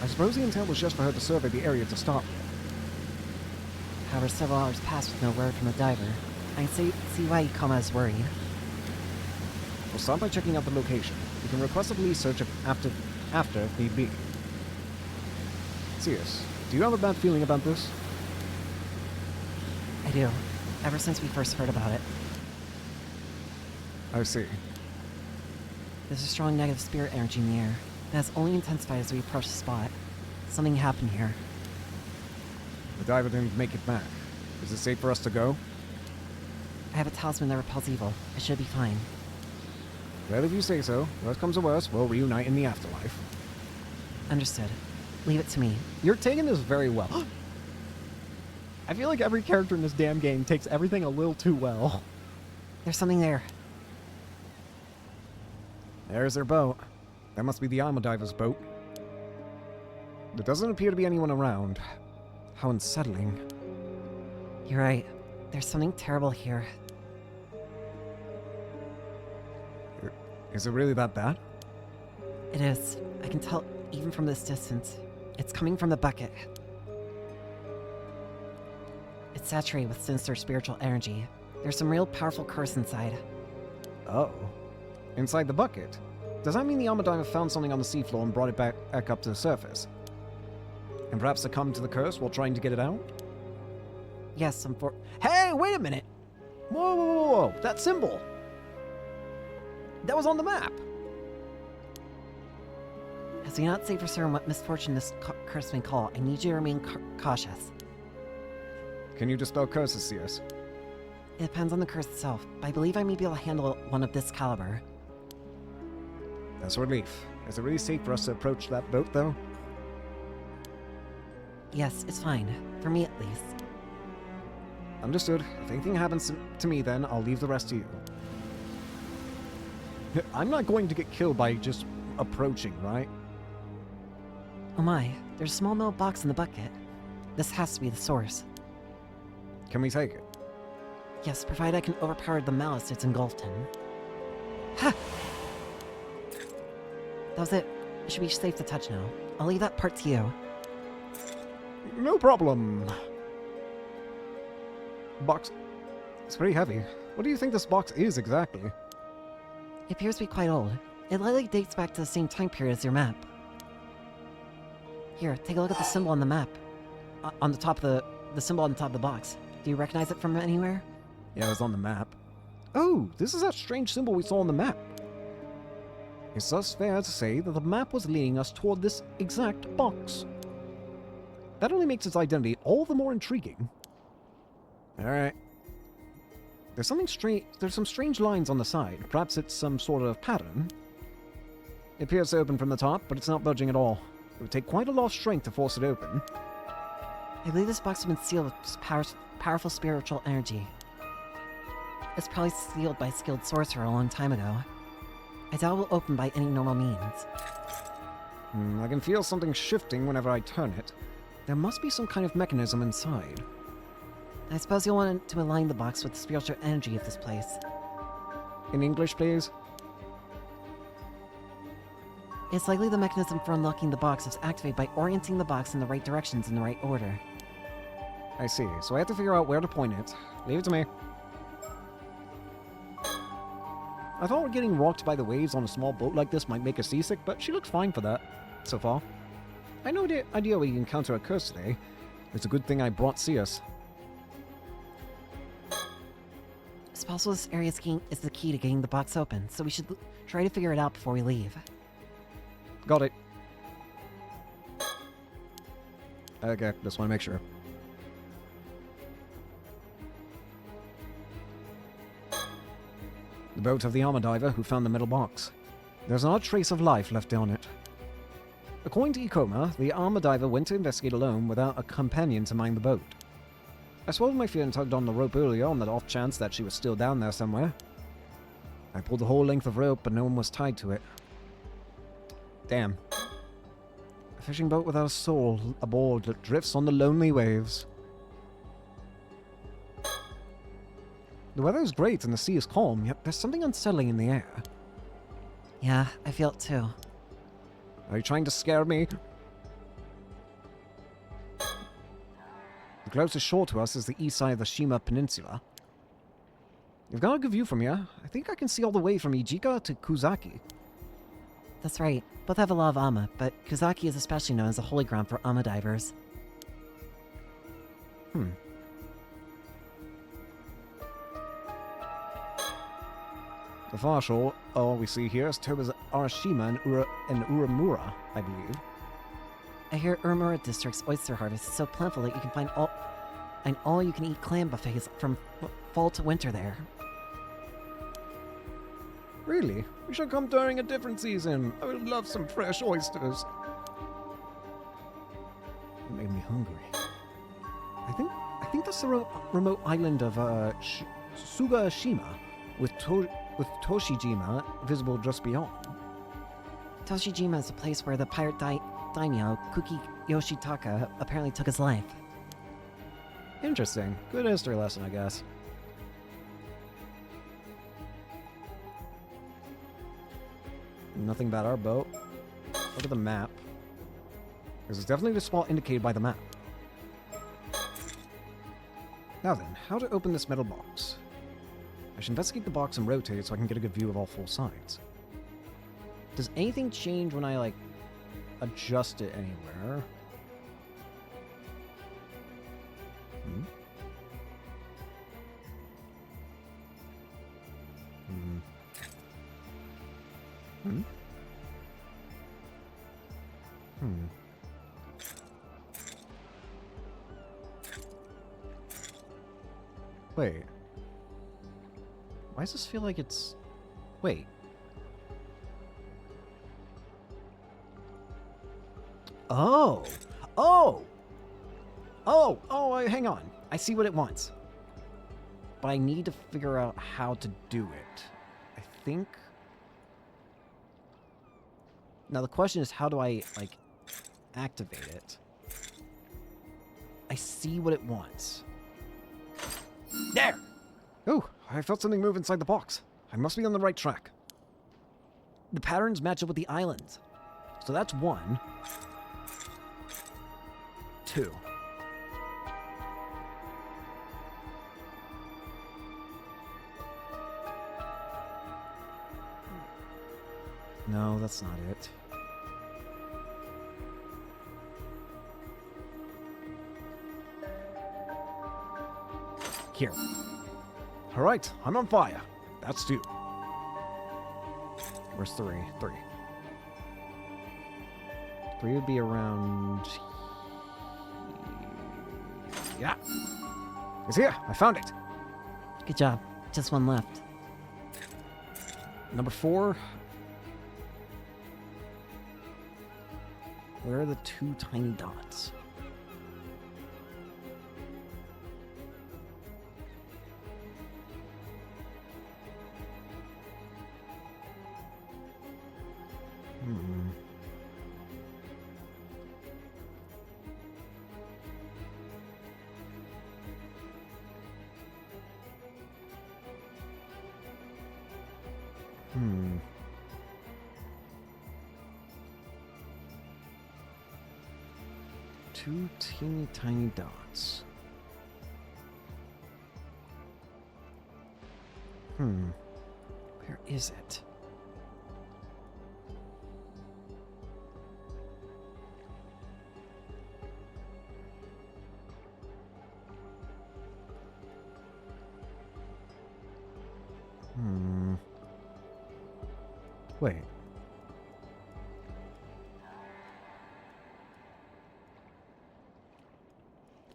I suppose the intent was just for her to survey the area to start with. However, several hours passed with no word from the diver. I can see why Ikoma is worried. We'll start by checking out the location. We can request a police search after if need be. Sears, do you have a bad feeling about this? I do. Ever since we first heard about it. I see. There's a strong negative spirit energy in the air that has only intensified as we approach the spot. Something happened here. The diver didn't make it back. Is it safe for us to go? I have a talisman that repels evil. I should be fine. Well, if you say so. Worst comes to worst, we'll reunite in the afterlife. Understood. Leave it to me. You're taking this very well. I feel like every character in this damn game takes everything a little too well. There's something there. There's their boat. That must be the Ama diver's boat. There doesn't appear to be anyone around. How unsettling. You're right. There's something terrible here. Is it really that bad? It is. I can tell even from this distance. It's coming from the bucket. It's saturated with sinister spiritual energy. There's some real powerful curse inside. Oh. Inside the bucket? Does that mean the Ama diver found something on the seafloor and brought it back up to the surface? And perhaps succumbed to the curse while trying to get it out? Yes, Hey, wait a minute! Whoa, whoa, whoa, whoa! That symbol! That was on the map! As we not say for certain what misfortune this curse may call, I need you to remain cautious. Can you dispel curses, CS? It depends on the curse itself, but I believe I may be able to handle one of this caliber. That's a relief. Is it really safe for us to approach that boat, though? Yes, it's fine. For me, at least. Understood. If anything happens to me, then I'll leave the rest to you. I'm not going to get killed by just approaching, right? Oh my, there's a small metal box in the bucket. This has to be the source. Can we take it? Yes, provided I can overpower the malice it's engulfed in. Ha! That was it. It should be safe to touch now. I'll leave that part to you. No problem. Box. It's very heavy. What do you think this box is exactly? It appears to be quite old. It likely dates back to the same time period as your map. Here, take a look at the symbol on the map. On the top of the symbol on the top of the box. Do you recognize it from anywhere? Yeah, it was on the map. Oh, this is that strange symbol we saw on the map. It's thus fair to say that the map was leading us toward this exact box. That only makes its identity all the more intriguing. Alright. There's some strange lines on the side. Perhaps it's some sort of pattern. It appears to open from the top, but it's not budging at all. It would take quite a lot of strength to force it open. I believe this box has been sealed with powerful spiritual energy. It's probably sealed by a skilled sorcerer a long time ago. I doubt it will open by any normal means. I can feel something shifting whenever I turn it. There must be some kind of mechanism inside. I suppose you'll want to align the box with the spiritual energy of this place. In English, please? It's likely the mechanism for unlocking the box is activated by orienting the box in the right directions in the right order. I see. So I have to figure out where to point it. Leave it to me. I thought getting rocked by the waves on a small boat like this might make her seasick, but she looks fine for that, so far. I had no idea we encounter a curse today. It's a good thing I brought Cius. It's possible this area is the key to getting the box open, so we should try to figure it out before we leave. Got it. Okay, just want to make sure. The boat of the armor diver who found the metal box. There's not a trace of life left on it. According to Ikoma, the armor diver went to investigate alone without a companion to mind the boat. I swallowed my fear and tugged on the rope earlier on the off chance that she was still down there somewhere. I pulled the whole length of rope, but no one was tied to it. Damn. A fishing boat without a soul aboard that drifts on the lonely waves. The weather is great and the sea is calm, yet there's something unsettling in the air. Yeah, I feel it too. Are you trying to scare me? The closest shore to us is the east side of the Shima Peninsula. You've got a good view from here. I think I can see all the way from Ijika to Kuzaki. That's right. Both have a lot of Ama, but Kuzaki is especially known as a holy ground for Ama divers. The far shore, all we see here is Toba's Arashima and Uramura, I believe. I hear Uramura District's oyster harvest is so plentiful that you can find all-you-can-eat clam buffets from fall to winter there. Really? We should come during a different season. I would love some fresh oysters. It made me hungry. I think that's the remote island of Sugashima, with Toshijima visible just beyond. Toshijima is a place where the pirate daimyo Kuki Yoshitaka apparently took his life. Interesting. Good history lesson, I guess. Nothing about our boat. Look at the map. This is definitely the spot indicated by the map. Now then, how to open this metal box? I should investigate the box and rotate it so I can get a good view of all four sides. Does anything change when I, adjust it anywhere? Wait. Why does this feel like it's... Wait. Oh! Oh! Hang on. I see what it wants. But I need to figure out how to do it. I think... Now the question is, how do I, like, activate it? I see what it wants. There! Oh, I felt something move inside the box. I must be on the right track. The patterns match up with the islands. So that's 1. 2. No, that's not it. Here. All right, I'm on fire. That's 2. Where's 3? 3 would be around... Yeah. It's here. I found it. Good job. Just one left. Number 4. Where are the 2 tiny dots? Hmm. Hmm. Two teeny tiny dots. Where is it? Wait.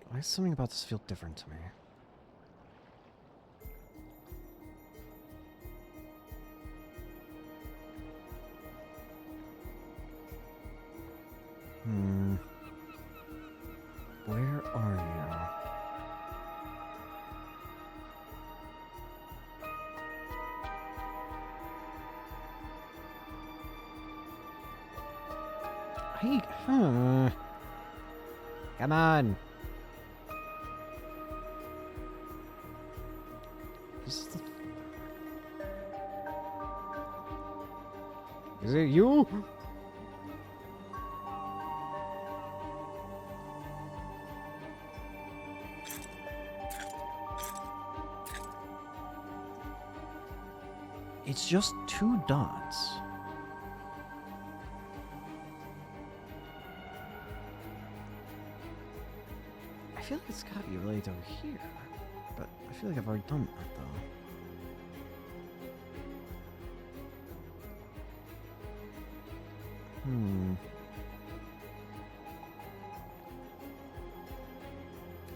Why does something about this feel different to me? Where are you? Come on. Is it you? It's just 2 dots. I feel like it's gotta be right over here. But I feel like I've already done that though.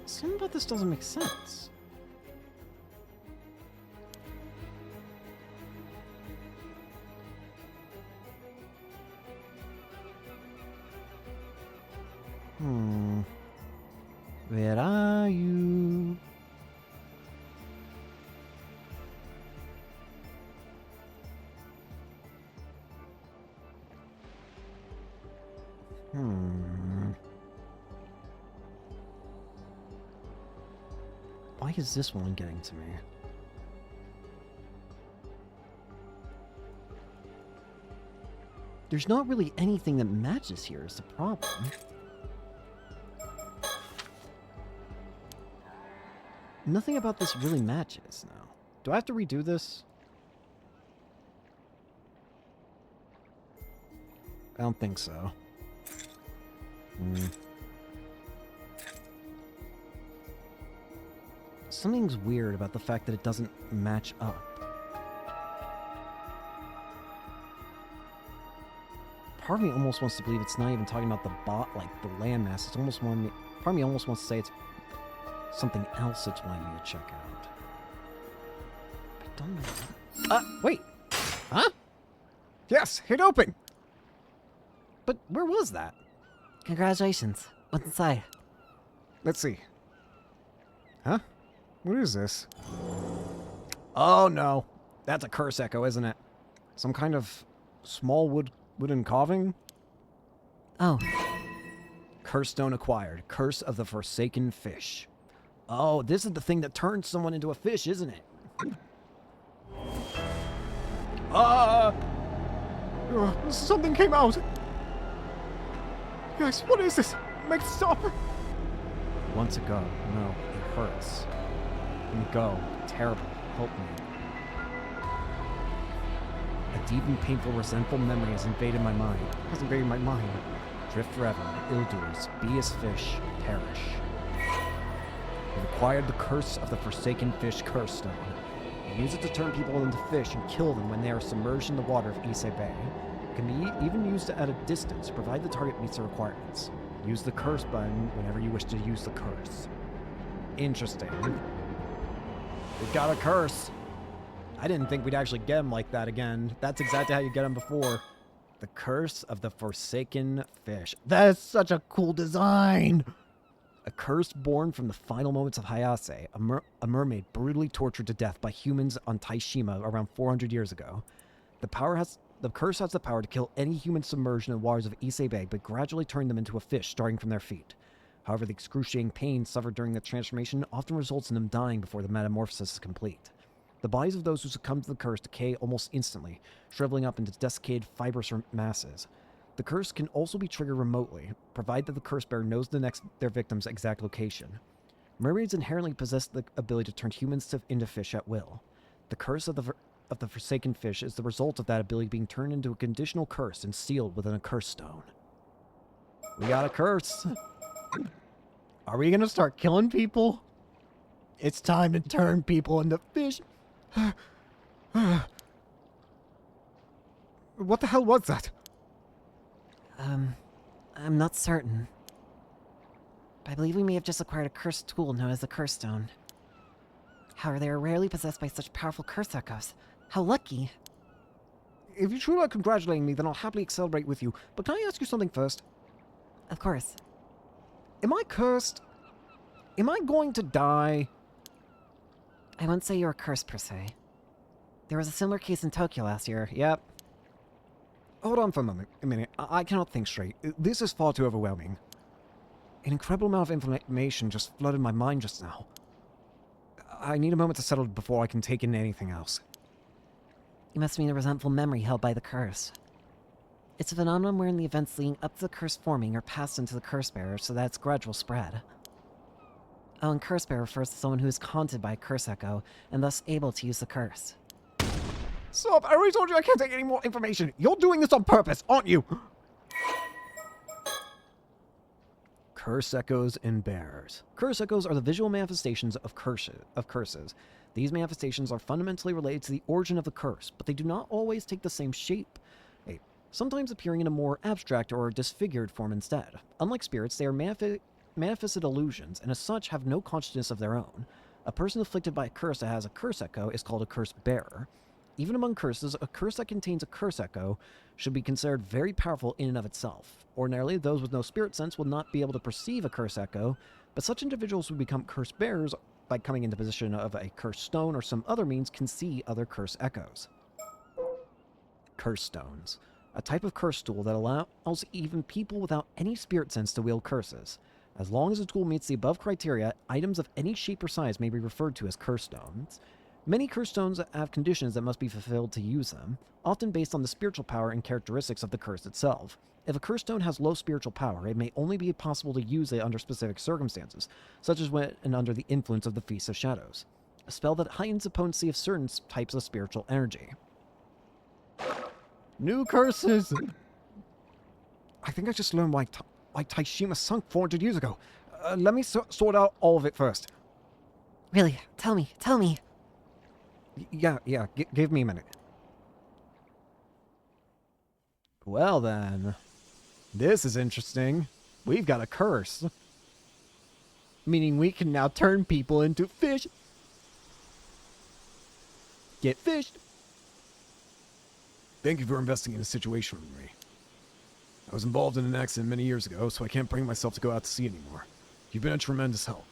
Something about this doesn't make sense. Where are you? Why is this one getting to me? There's not really anything that matches here is the problem. Nothing about this really matches now. Do I have to redo this? I don't think so. Something's weird about the fact that it doesn't match up. Part of me almost wants to believe it's not even talking about the landmass. It's almost part of me almost wants to say it's something else it's wanting me to check out. I don't know. Wait. Huh? Yes, hit open! But where was that? Congratulations. What's inside? Let's see. Huh? What is this? Oh no. That's a curse echo, isn't it? Some kind of small wooden carving? Oh, Curse stone acquired. Curse of the Forsaken Fish. Oh, this is the thing that turns someone into a fish, isn't it? Something came out! Guys, what is this? Make it stop! Once ago, no, it hurts. And go, terrible, help me. A deep and painful, resentful memory has invaded my mind. Has invaded my mind. Drift forever, ill-doers, be as fish, perish. It acquired the curse of the Forsaken Fish curse stone. Use it to turn people into fish and kill them when they are submerged in the water of Ise Bay. It can be even used at a distance, provided the target meets the requirements. Use the curse button whenever you wish to use the curse. Interesting. We got a curse. I didn't think we'd actually get him like that again. That's exactly how you get him before. The Curse of the Forsaken Fish. That is such a cool design! A curse born from the final moments of Hayase, a mermaid brutally tortured to death by humans on Taishima around 400 years ago. The curse has the power to kill any human submerged in the waters of Ise Bay, but gradually turn them into a fish starting from their feet. However, the excruciating pain suffered during the transformation often results in them dying before the metamorphosis is complete. The bodies of those who succumb to the curse decay almost instantly, shriveling up into desiccated fibrous masses. The curse can also be triggered remotely, provided that the curse bearer knows their victim's exact location. Mermaids inherently possess the ability to turn humans into fish at will. The curse of the Forsaken Fish is the result of that ability being turned into a conditional curse and sealed within a curse stone. We got a curse. Are we gonna start killing people? It's time to turn people into fish. What the hell was that? I'm not certain. But I believe we may have just acquired a cursed tool known as the Curse Stone. However, they are rarely possessed by such powerful curse echoes. How lucky! If you truly are congratulating me, then I'll happily celebrate with you. But can I ask you something first? Of course. Am I cursed? Am I going to die? I won't say you were cursed per se. There was a similar case in Tokyo last year. Yep. Hold on for a minute. I cannot think straight. This is far too overwhelming. An incredible amount of information just flooded my mind just now. I need a moment to settle before I can take in anything else. You must mean a resentful memory held by the curse. It's a phenomenon wherein the events leading up to the curse forming are passed into the curse bearer so that its gradual spread. Oh, and curse bearer refers to someone who is haunted by a curse echo and thus able to use the curse. Stop! I already told you I can't take any more information. You're doing this on purpose, aren't you? Curse echoes and bearers. Curse echoes are the visual manifestations of curses. These manifestations are fundamentally related to the origin of the curse, but they do not always take the same shape, sometimes appearing in a more abstract or disfigured form instead. Unlike spirits, they are manifested illusions, and as such have no consciousness of their own. A person afflicted by a curse that has a curse echo is called a curse bearer. Even among curses, a curse that contains a curse echo should be considered very powerful in and of itself. Ordinarily, those with no spirit sense will not be able to perceive a curse echo, but such individuals who become curse bearers by coming into possession of a curse stone or some other means can see other curse echoes. Curse stones. A type of curse tool that allows even people without any spirit sense to wield curses. As long as the tool meets the above criteria, items of any shape or size may be referred to as curse stones. Many curse stones have conditions that must be fulfilled to use them, often based on the spiritual power and characteristics of the curse itself. If a curse stone has low spiritual power, it may only be possible to use it under specific circumstances, such as when under the influence of the Feast of Shadows, a spell that heightens the potency of certain types of spiritual energy. New curses! I think I just learned why Taishima sunk 400 years ago. Let me sort out all of it first. Really? Tell me. Yeah, give me a minute. Well then, this is interesting. We've got a curse. Meaning we can now turn people into fish. Get fished. Thank you for investing in a situation with me. I was involved in an accident many years ago, so I can't bring myself to go out to sea anymore. You've been a tremendous help.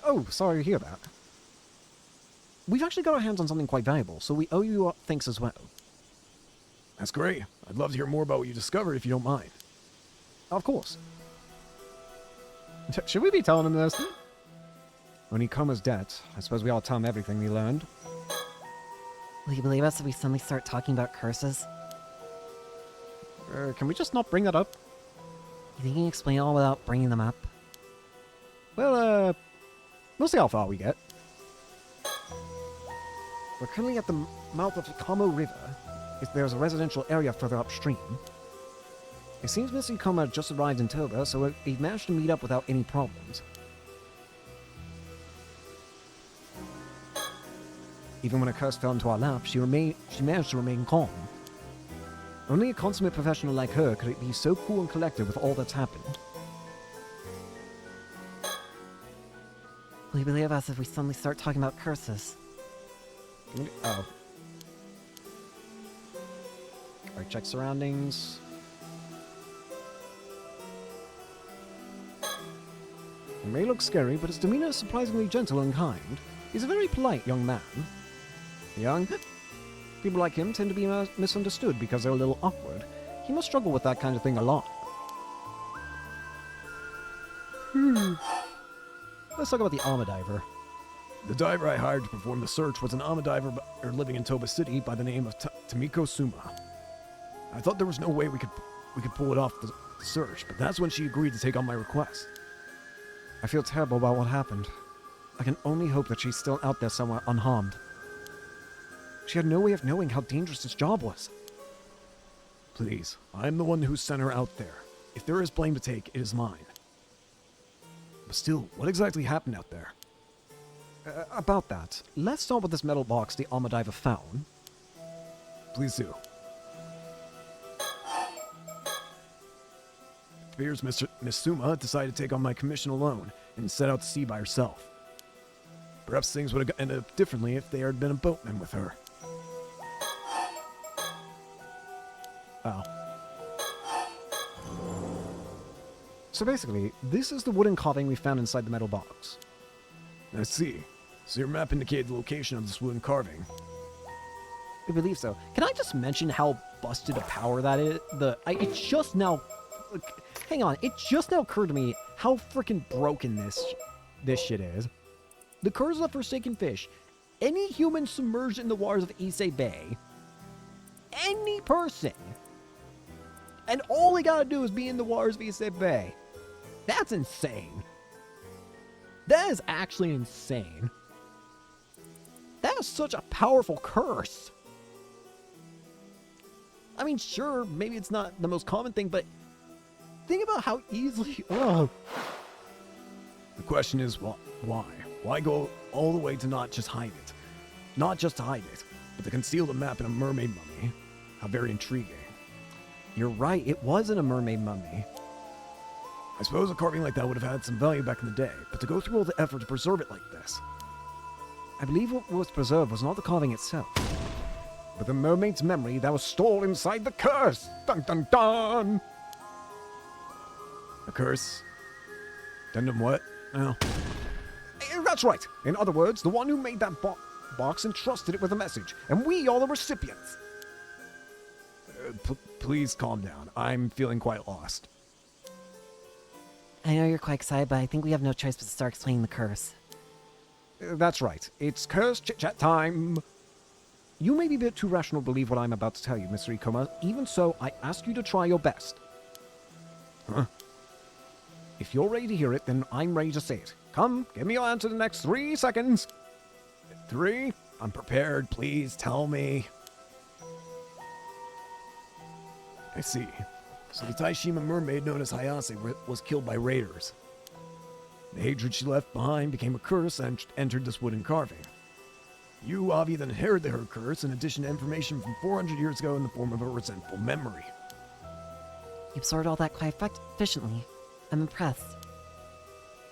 Oh, sorry to hear that. We've actually got our hands on something quite valuable, so we owe you thanks as well. That's great. I'd love to hear more about what you discovered if you don't mind. Of course. Should we be telling him this? When he comes dead, I suppose we all tell him everything we learned. Will you believe us if we suddenly start talking about curses? Can we just not bring that up? You think you can explain it all without bringing them up? Well, we'll see how far we get. We're currently at the mouth of the Como River. There's a residential area further upstream. It seems Missy Coma just arrived in Toba, so we've managed to meet up without any problems. Even when a curse fell into our lap, she managed to remain calm. Only a consummate professional like her could be so cool and collected with all that's happened. Will you believe us if we suddenly start talking about curses? Oh. Alright, check surroundings. He may look scary, but his demeanor is surprisingly gentle and kind. He's a very polite young man. Young? People like him tend to be misunderstood because they're a little awkward. He must struggle with that kind of thing a lot. Let's talk about the armor diver. The diver I hired to perform the search was an Ama diver living in Toba City by the name of Tamiko Suma. I thought there was no way we could pull it off the search, but that's when she agreed to take on my request. I feel terrible about what happened. I can only hope that she's still out there somewhere unharmed. She had no way of knowing how dangerous this job was. Please, I'm the one who sent her out there. If there is blame to take, it is mine. But still, what exactly happened out there? About that, let's start with this metal box the armor diver found. Please do. It appears Miss Suma decided to take on my commission alone and set out to sea by herself. Perhaps things would have ended up differently if there had been a boatman with her. Oh. So basically, this is the wooden carving we found inside the metal box. I see. So your map indicated the location of this wooden carving. I believe so. Can I just mention how busted a power that is? It just now... Hang on. It just now occurred to me how freaking broken this shit is. The curse of the Forsaken Fish. Any human submerged in the waters of Issei Bay. Any person. And all they gotta do is be in the waters of Issei Bay. That's insane. That is actually insane. That is such a powerful curse. I mean, sure, maybe it's not the most common thing, but think about how easily... Oh. The question is, why? Why go all the way to not just hide it? Not just to hide it, but to conceal the map in a mermaid mummy. How very intriguing. You're right, it wasn't a mermaid mummy. I suppose a carving like that would have had some value back in the day, but to go through all the effort to preserve it like this... I believe what was preserved was not the carving itself, but the mermaid's memory that was stored inside the curse! Dun dun dun! A curse? Dun what? No. That's right! In other words, the one who made that box entrusted it with a message, and we are the recipients! Please calm down. I'm feeling quite lost. I know you're quite excited, but I think we have no choice but to start explaining the curse. That's right. It's curse chit-chat time! You may be a bit too rational to believe what I'm about to tell you, Mr. Ikoma. Even so, I ask you to try your best. Huh? If you're ready to hear it, then I'm ready to say it. Come, give me your answer in the next 3 seconds. 3? I'm prepared. Please tell me. I see. So the Taishima mermaid known as Hayase was killed by raiders. The hatred she left behind became a curse and entered this wooden carving. You, Avi, then inherited her curse in addition to information from 400 years ago in the form of a resentful memory. You absorbed all that quite efficiently. I'm impressed.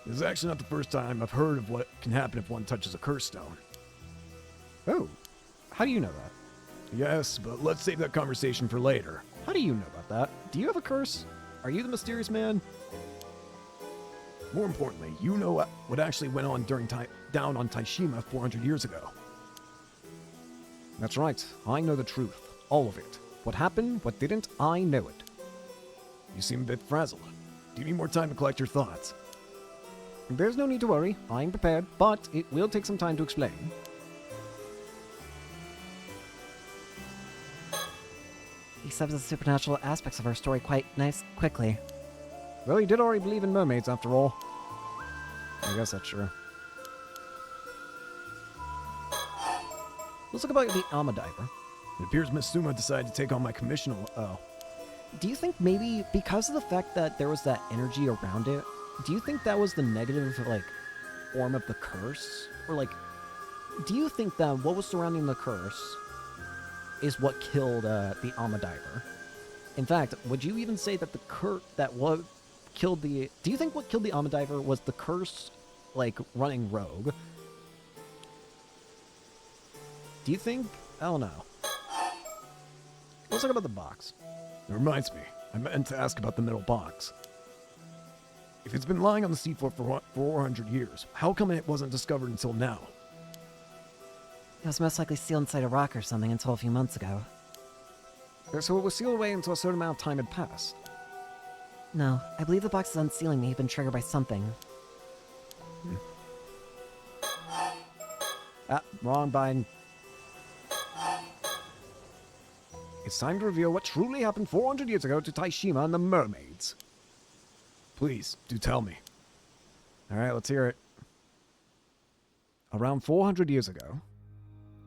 This is actually not the first time I've heard of what can happen if one touches a curse stone. Oh, how do you know that? Yes, but let's save that conversation for later. How do you know about that? Do you have a curse? Are you the mysterious man? More importantly, you know what actually went on down on Taishima 400 years ago. That's right. I know the truth. All of it. What happened, what didn't, I know it. You seem a bit frazzled. Do you need more time to collect your thoughts? There's no need to worry. I'm prepared, but it will take some time to explain. He accepts the supernatural aspects of our story quite quickly. Well, he did already believe in mermaids, after all. I guess that's true. Let's look about the Alma Diver. It appears Miss Suma decided to take on my commission. Oh. Do you think maybe because of the fact that there was that energy around it, do you think that was the negative, like, form of the curse? Or, like, do you think that what was surrounding the curse is what killed the Alma Diver? In fact, would you even say that the curse that what killed the... Do you think what killed the Alma Diver was the curse, like, running rogue? Do you think... I don't know. Let's talk about the box. It reminds me, I meant to ask about the middle box. If it's been lying on the seafloor for 400 years, how come it wasn't discovered until now? It was most likely sealed inside a rock or something until a few months ago. So it was sealed away until a certain amount of time had passed. No, I believe the box's unsealing may have been triggered by something. Ah, wrong button. It's time to reveal what truly happened 400 years ago to Taishima and the mermaids. Please, do tell me. Alright, let's hear it. Around 400 years ago,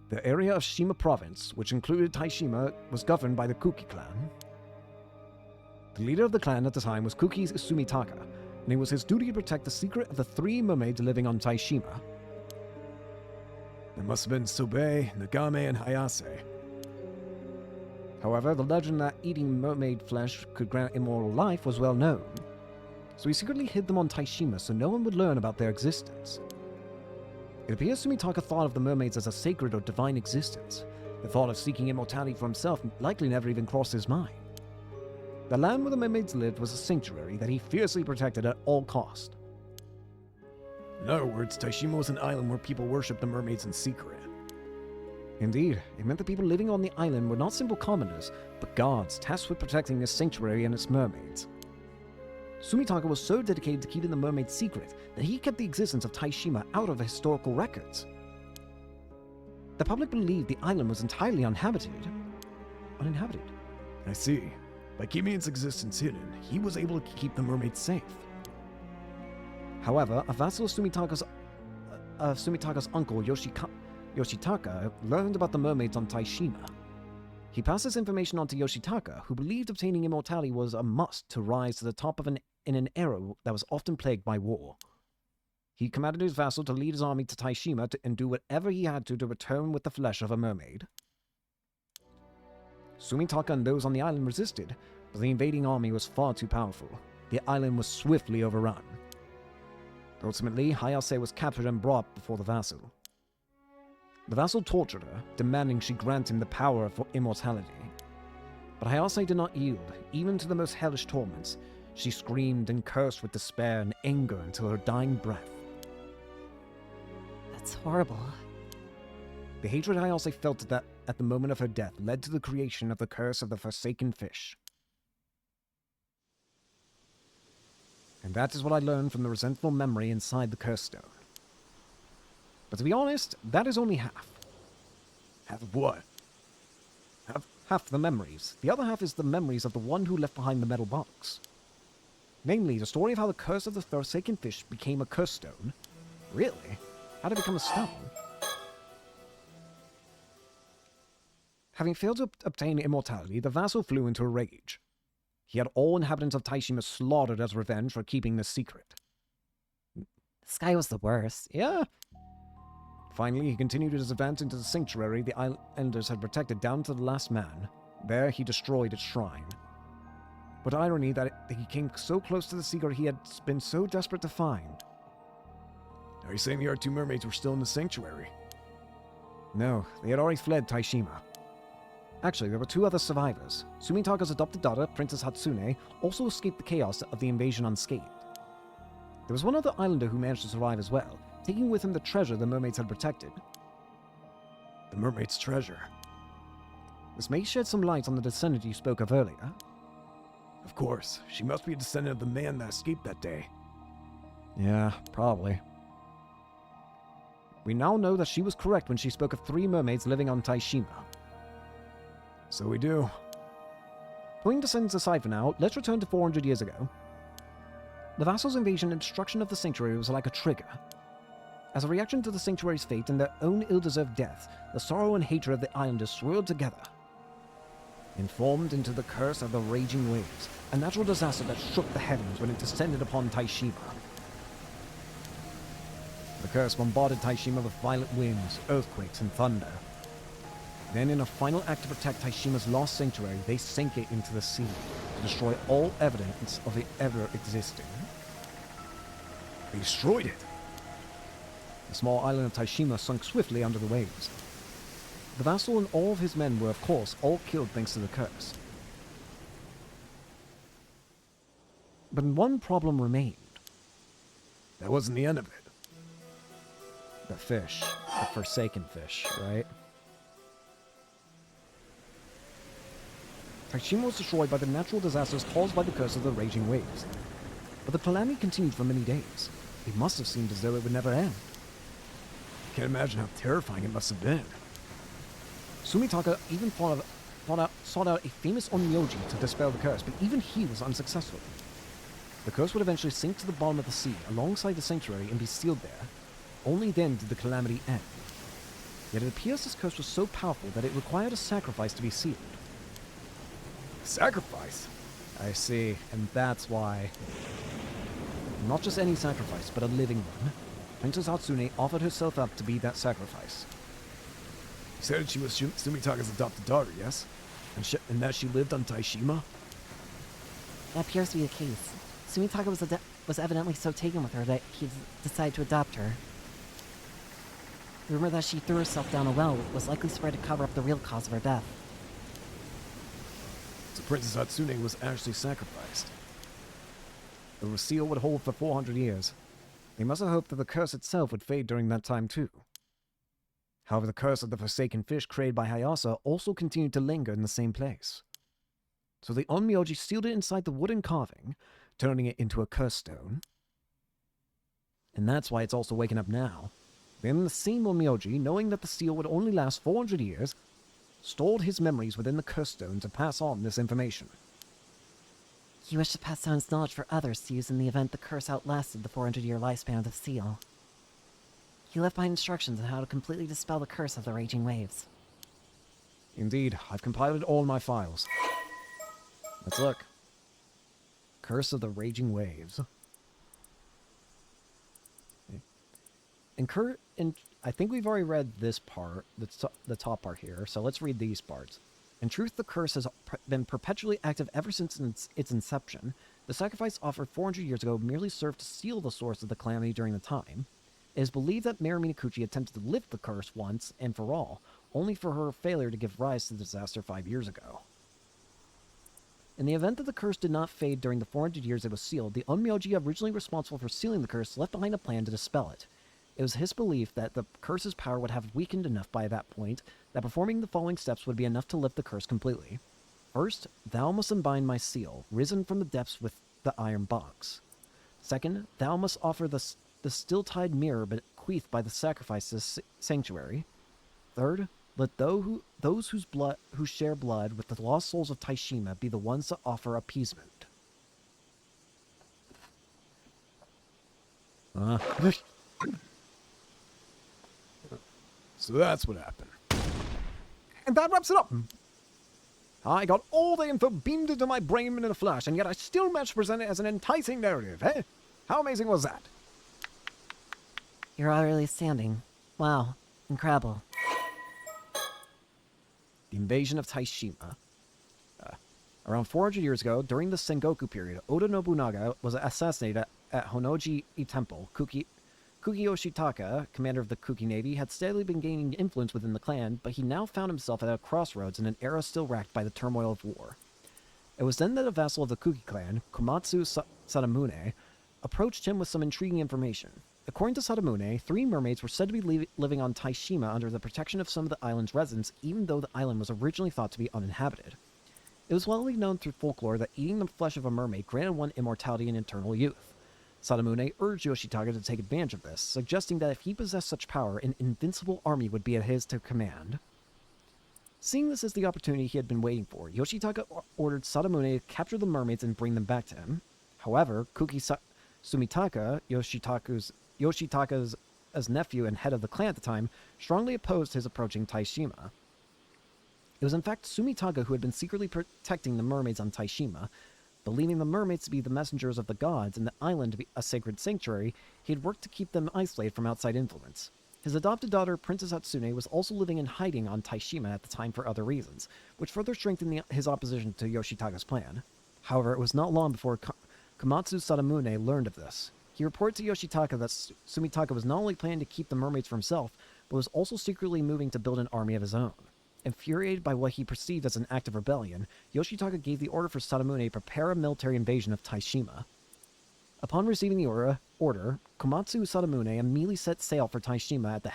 the area of Shima province, which included Taishima, was governed by the Kuki clan. The leader of the clan at the time was Kuki Sumitaka, and it was his duty to protect the secret of the 3 mermaids living on Taishima. There must have been Sobe, Nagame, and Hayase. However, the legend that eating mermaid flesh could grant immortal life was well known, so he secretly hid them on Taishima so no one would learn about their existence. It appears Sumitaka thought of the mermaids as a sacred or divine existence. The thought of seeking immortality for himself likely never even crossed his mind. The land where the mermaids lived was a sanctuary that he fiercely protected at all cost. In other words, Taishima was an island where people worshipped the mermaids in secret. Indeed, it meant the people living on the island were not simple commoners, but gods tasked with protecting this sanctuary and its mermaids. Sumitaka was so dedicated to keeping the mermaids secret that he kept the existence of Taishima out of historical records. The public believed the island was entirely uninhabited. I see. By keeping its existence hidden, he was able to keep the mermaids safe. However, a vassal of Sumitaka's uncle, Yoshitaka, learned about the mermaids on Taishima. He passed this information on to Yoshitaka, who believed obtaining immortality was a must to rise to the top of in an era that was often plagued by war. He commanded his vassal to lead his army to Taishima and do whatever he had to return with the flesh of a mermaid. Sumitaka and those on the island resisted, but the invading army was far too powerful. The island was swiftly overrun. Ultimately, Hayase was captured and brought before the vassal. The vassal tortured her, demanding she grant him the power of immortality. But Hayase did not yield, even to the most hellish torments. She screamed and cursed with despair and anger until her dying breath. That's horrible. The hatred Hayase felt at the moment of her death led to the creation of the curse of the Forsaken Fish. And that is what I learned from the resentful memory inside the curse stone. But to be honest, that is only half. Half of what? Half the memories. The other half is the memories of the one who left behind the metal box. Namely, the story of how the curse of the Forsaken Fish became a curse stone. Really? How did it become a stone? Having failed to obtain immortality, the vassal flew into a rage. He had all inhabitants of Taishima slaughtered as revenge for keeping this secret. This guy was the worst. Yeah. Finally, he continued his advance into the sanctuary the islanders had protected down to the last man. There, he destroyed its shrine. What irony that he came so close to the secret he had been so desperate to find. Are you saying the other two mermaids were still in the sanctuary? No, they had already fled Taishima. Actually, there were two other survivors. Sumitaga's adopted daughter, Princess Hatsune, also escaped the chaos of the invasion unscathed. There was one other islander who managed to survive as well, taking with him the treasure the mermaids had protected. The mermaid's treasure. This may shed some light on the descendant you spoke of earlier. Of course, she must be a descendant of the man that escaped that day. Yeah, probably. We now know that she was correct when she spoke of 3 mermaids living on Taishima. So we do. Putting descendants aside for now, let's return to 400 years ago. The vassals' invasion and destruction of the sanctuary was like a trigger. As a reaction to the sanctuary's fate and their own ill-deserved death, the sorrow and hatred of the islanders swirled together and formed into the curse of the raging waves, a natural disaster that shook the heavens when it descended upon Taishima. The curse bombarded Taishima with violent winds, earthquakes, and thunder. Then, in a final act to protect Taishima's lost sanctuary, they sank it into the sea to destroy all evidence of it ever existing. They destroyed it. The small island of Taishima sunk swiftly under the waves. The vassal and all of his men were, of course, all killed thanks to the curse. But one problem remained. That wasn't the end of it. The fish. The forsaken fish, right? Taishima was destroyed by the natural disasters caused by the curse of the raging waves. But the calamity continued for many days. It must have seemed as though it would never end. I can't imagine how terrifying it must have been. Sumitaka even sought out a famous onmyoji to dispel the curse, but even he was unsuccessful. The curse would eventually sink to the bottom of the sea alongside the sanctuary and be sealed there. Only then did the calamity end. Yet it appears this curse was so powerful that it required a sacrifice to be sealed. Sacrifice? I see, and that's why. Not just any sacrifice, but a living one. Princess Hatsune offered herself up to be that sacrifice. You said she was Sumitaga's adopted daughter, yes? And that she lived on Taishima? That appears to be the case. Sumitaka was evidently so taken with her that he decided to adopt her. The rumor that she threw herself down a well was likely spread to cover up the real cause of her death. So Princess Hatsune was actually sacrificed. The seal would hold for 400 years. They must have hoped that the curse itself would fade during that time too. However, the curse of the forsaken fish created by Hayasa also continued to linger in the same place. So the onmyoji sealed it inside the wooden carving, turning it into a curse stone. And that's why it's also waking up now. Then the same onmyoji, knowing that the seal would only last 400 years, stored his memories within the curse stone to pass on this information. He wished to pass down his knowledge for others to use in the event the curse outlasted the 400-year lifespan of the seal. He left behind instructions on how to completely dispel the curse of the raging waves. Indeed, I've compiled it all in my files. Let's look. Curse of the Raging Waves. And I think we've already read this part, the top part here, so let's read these parts. In truth, the curse has been perpetually active ever since its inception. The sacrifice offered 400 years ago merely served to seal the source of the calamity during the time. It is believed that Mary Minakuchi attempted to lift the curse once and for all, only for her failure to give rise to the disaster 5 years ago. In the event that the curse did not fade during the 400 years it was sealed, the onmyoji originally responsible for sealing the curse left behind a plan to dispel it. It was his belief that the curse's power would have weakened enough by that point that performing the following steps would be enough to lift the curse completely. First, thou must unbind my seal, risen from the depths with the iron box. Second, thou must offer the still-tied mirror bequeathed by the sacrifice's sanctuary. Third, let those who share blood with the lost souls of Taishima be the ones to offer appeasement. So that's what happened. And that wraps it up. I got all the info beamed into my brain in a flash, and yet I still managed to present it as an enticing narrative, eh? How amazing was that? You're utterly outstanding. Wow. Incredible. The invasion of Taishima. Around 400 years ago, during the Sengoku period, Oda Nobunaga was assassinated at Honnoji Temple, Kuki Yoshitaka, commander of the Kuki Navy, had steadily been gaining influence within the clan, but he now found himself at a crossroads in an era still racked by the turmoil of war. It was then that a vassal of the Kuki clan, Komatsu Sadamune, approached him with some intriguing information. According to Sadamune, 3 mermaids were said to be living on Taishima under the protection of some of the island's residents, even though the island was originally thought to be uninhabited. It was widely known through folklore that eating the flesh of a mermaid granted one immortality and eternal youth. Sadamune urged Yoshitaka to take advantage of this, suggesting that if he possessed such power, an invincible army would be at his to command. Seeing this as the opportunity he had been waiting for, Yoshitaka ordered Sadamune to capture the mermaids and bring them back to him. However, Sumitaka, Yoshitaka's nephew and head of the clan at the time, strongly opposed his approaching Taishima. It was in fact Sumitaka who had been secretly protecting the mermaids on Taishima. Believing the mermaids to be the messengers of the gods and the island to be a sacred sanctuary, he had worked to keep them isolated from outside influence. His adopted daughter, Princess Hatsune, was also living in hiding on Taishima at the time for other reasons, which further strengthened his opposition to Yoshitaka's plan. However, it was not long before Komatsu Sadamune learned of this. He reported to Yoshitaka that Sumitaka was not only planning to keep the mermaids for himself, but was also secretly moving to build an army of his own. Infuriated by what he perceived as an act of rebellion, Yoshitaka gave the order for Sadamune to prepare a military invasion of Taishima. Upon receiving the order, Komatsu Sadamune immediately set sail for Taishima at the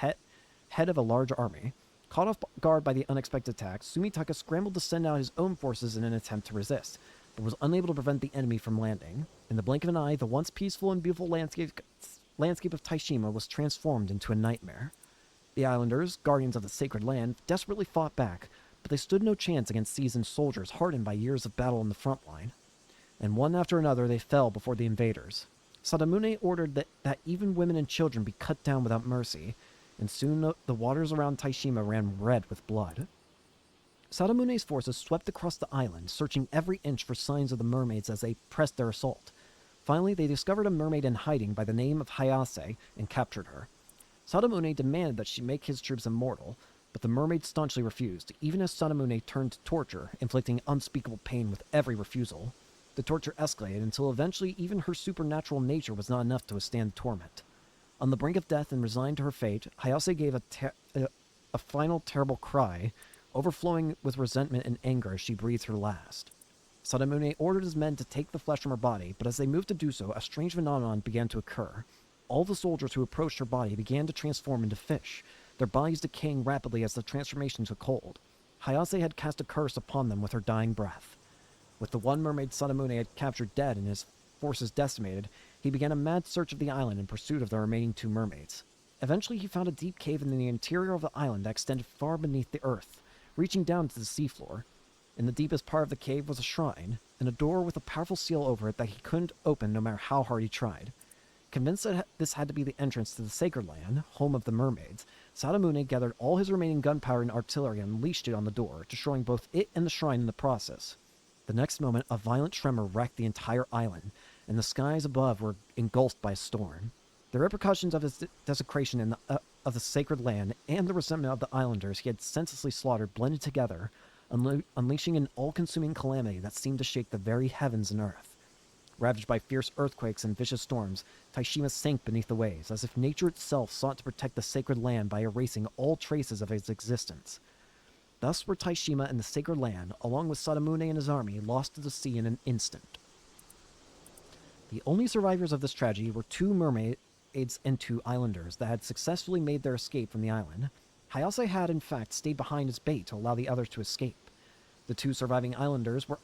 head of a large army. Caught off guard by the unexpected attack, Sumitaka scrambled to send out his own forces in an attempt to resist, but was unable to prevent the enemy from landing. In the blink of an eye, the once peaceful and beautiful landscape of Taishima was transformed into a nightmare. The islanders, guardians of the sacred land, desperately fought back, but they stood no chance against seasoned soldiers hardened by years of battle in the front line. And one after another they fell before the invaders. Sadamune ordered that even women and children be cut down without mercy, and soon the waters around Taishima ran red with blood. Sadamune's forces swept across the island, searching every inch for signs of the mermaids as they pressed their assault. Finally, they discovered a mermaid in hiding by the name of Hayase and captured her. Sadamune demanded that she make his troops immortal, but the mermaid staunchly refused, even as Sadamune turned to torture, inflicting unspeakable pain with every refusal. The torture escalated until eventually even her supernatural nature was not enough to withstand the torment. On the brink of death and resigned to her fate, Hayase gave a final terrible cry, overflowing with resentment and anger as she breathed her last. Sadamune ordered his men to take the flesh from her body, but as they moved to do so, a strange phenomenon began to occur. All the soldiers who approached her body began to transform into fish, their bodies decaying rapidly as the transformation took hold. Hayase had cast a curse upon them with her dying breath. With the one mermaid Sadamune had captured dead and his forces decimated, he began a mad search of the island in pursuit of the remaining 2 mermaids. Eventually he found a deep cave in the interior of the island that extended far beneath the earth, reaching down to the seafloor. In the deepest part of the cave was a shrine, and a door with a powerful seal over it that he couldn't open no matter how hard he tried. Convinced that this had to be the entrance to the sacred land, home of the mermaids, Sadamune gathered all his remaining gunpowder and artillery and unleashed it on the door, destroying both it and the shrine in the process. The next moment, a violent tremor wrecked the entire island, and the skies above were engulfed by a storm. The repercussions of his desecration of the sacred land and the resentment of the islanders he had senselessly slaughtered blended together, unleashing an all-consuming calamity that seemed to shake the very heavens and earth. Ravaged by fierce earthquakes and vicious storms, Taishima sank beneath the waves, as if nature itself sought to protect the sacred land by erasing all traces of its existence. Thus were Taishima and the sacred land, along with Sadamune and his army, lost to the sea in an instant. The only survivors of this tragedy were 2 mermaids and 2 islanders that had successfully made their escape from the island. Hayase had, in fact, stayed behind as bait to allow the others to escape. The 2 surviving islanders were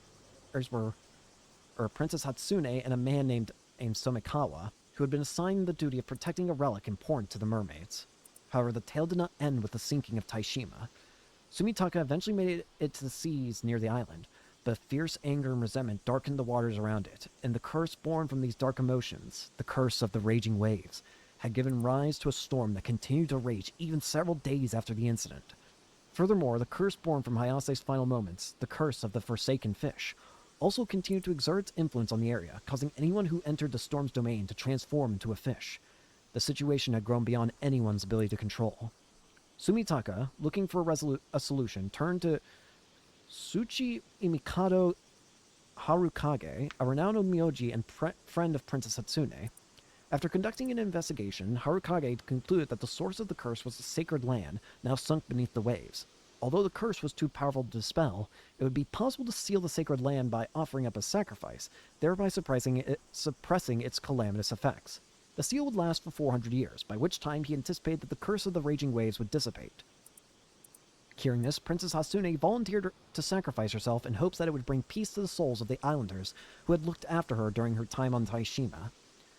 Princess Hatsune and a man named Somikawa, who had been assigned the duty of protecting a relic important to the mermaids. However, the tale did not end with the sinking of Taishima. Sumitaka eventually made it to the seas near the island, but fierce anger and resentment darkened the waters around it, and the curse born from these dark emotions, the curse of the raging waves, had given rise to a storm that continued to rage even several days after the incident. Furthermore, the curse born from Hayase's final moments, the curse of the forsaken fish, also continued to exert its influence on the area, causing anyone who entered the storm's domain to transform into a fish. The situation had grown beyond anyone's ability to control. Sumitaka, looking for a solution, turned to Tsuchi Imikado Harukage, a renowned myoji and friend of Princess Hatsune. After conducting an investigation, Harukage concluded that the source of the curse was the sacred land, now sunk beneath the waves. Although the curse was too powerful to dispel, it would be possible to seal the sacred land by offering up a sacrifice, thereby suppressing its calamitous effects. The seal would last for 400 years, by which time he anticipated that the curse of the raging waves would dissipate. Hearing this, Princess Hasune volunteered to sacrifice herself in hopes that it would bring peace to the souls of the islanders who had looked after her during her time on Taishima.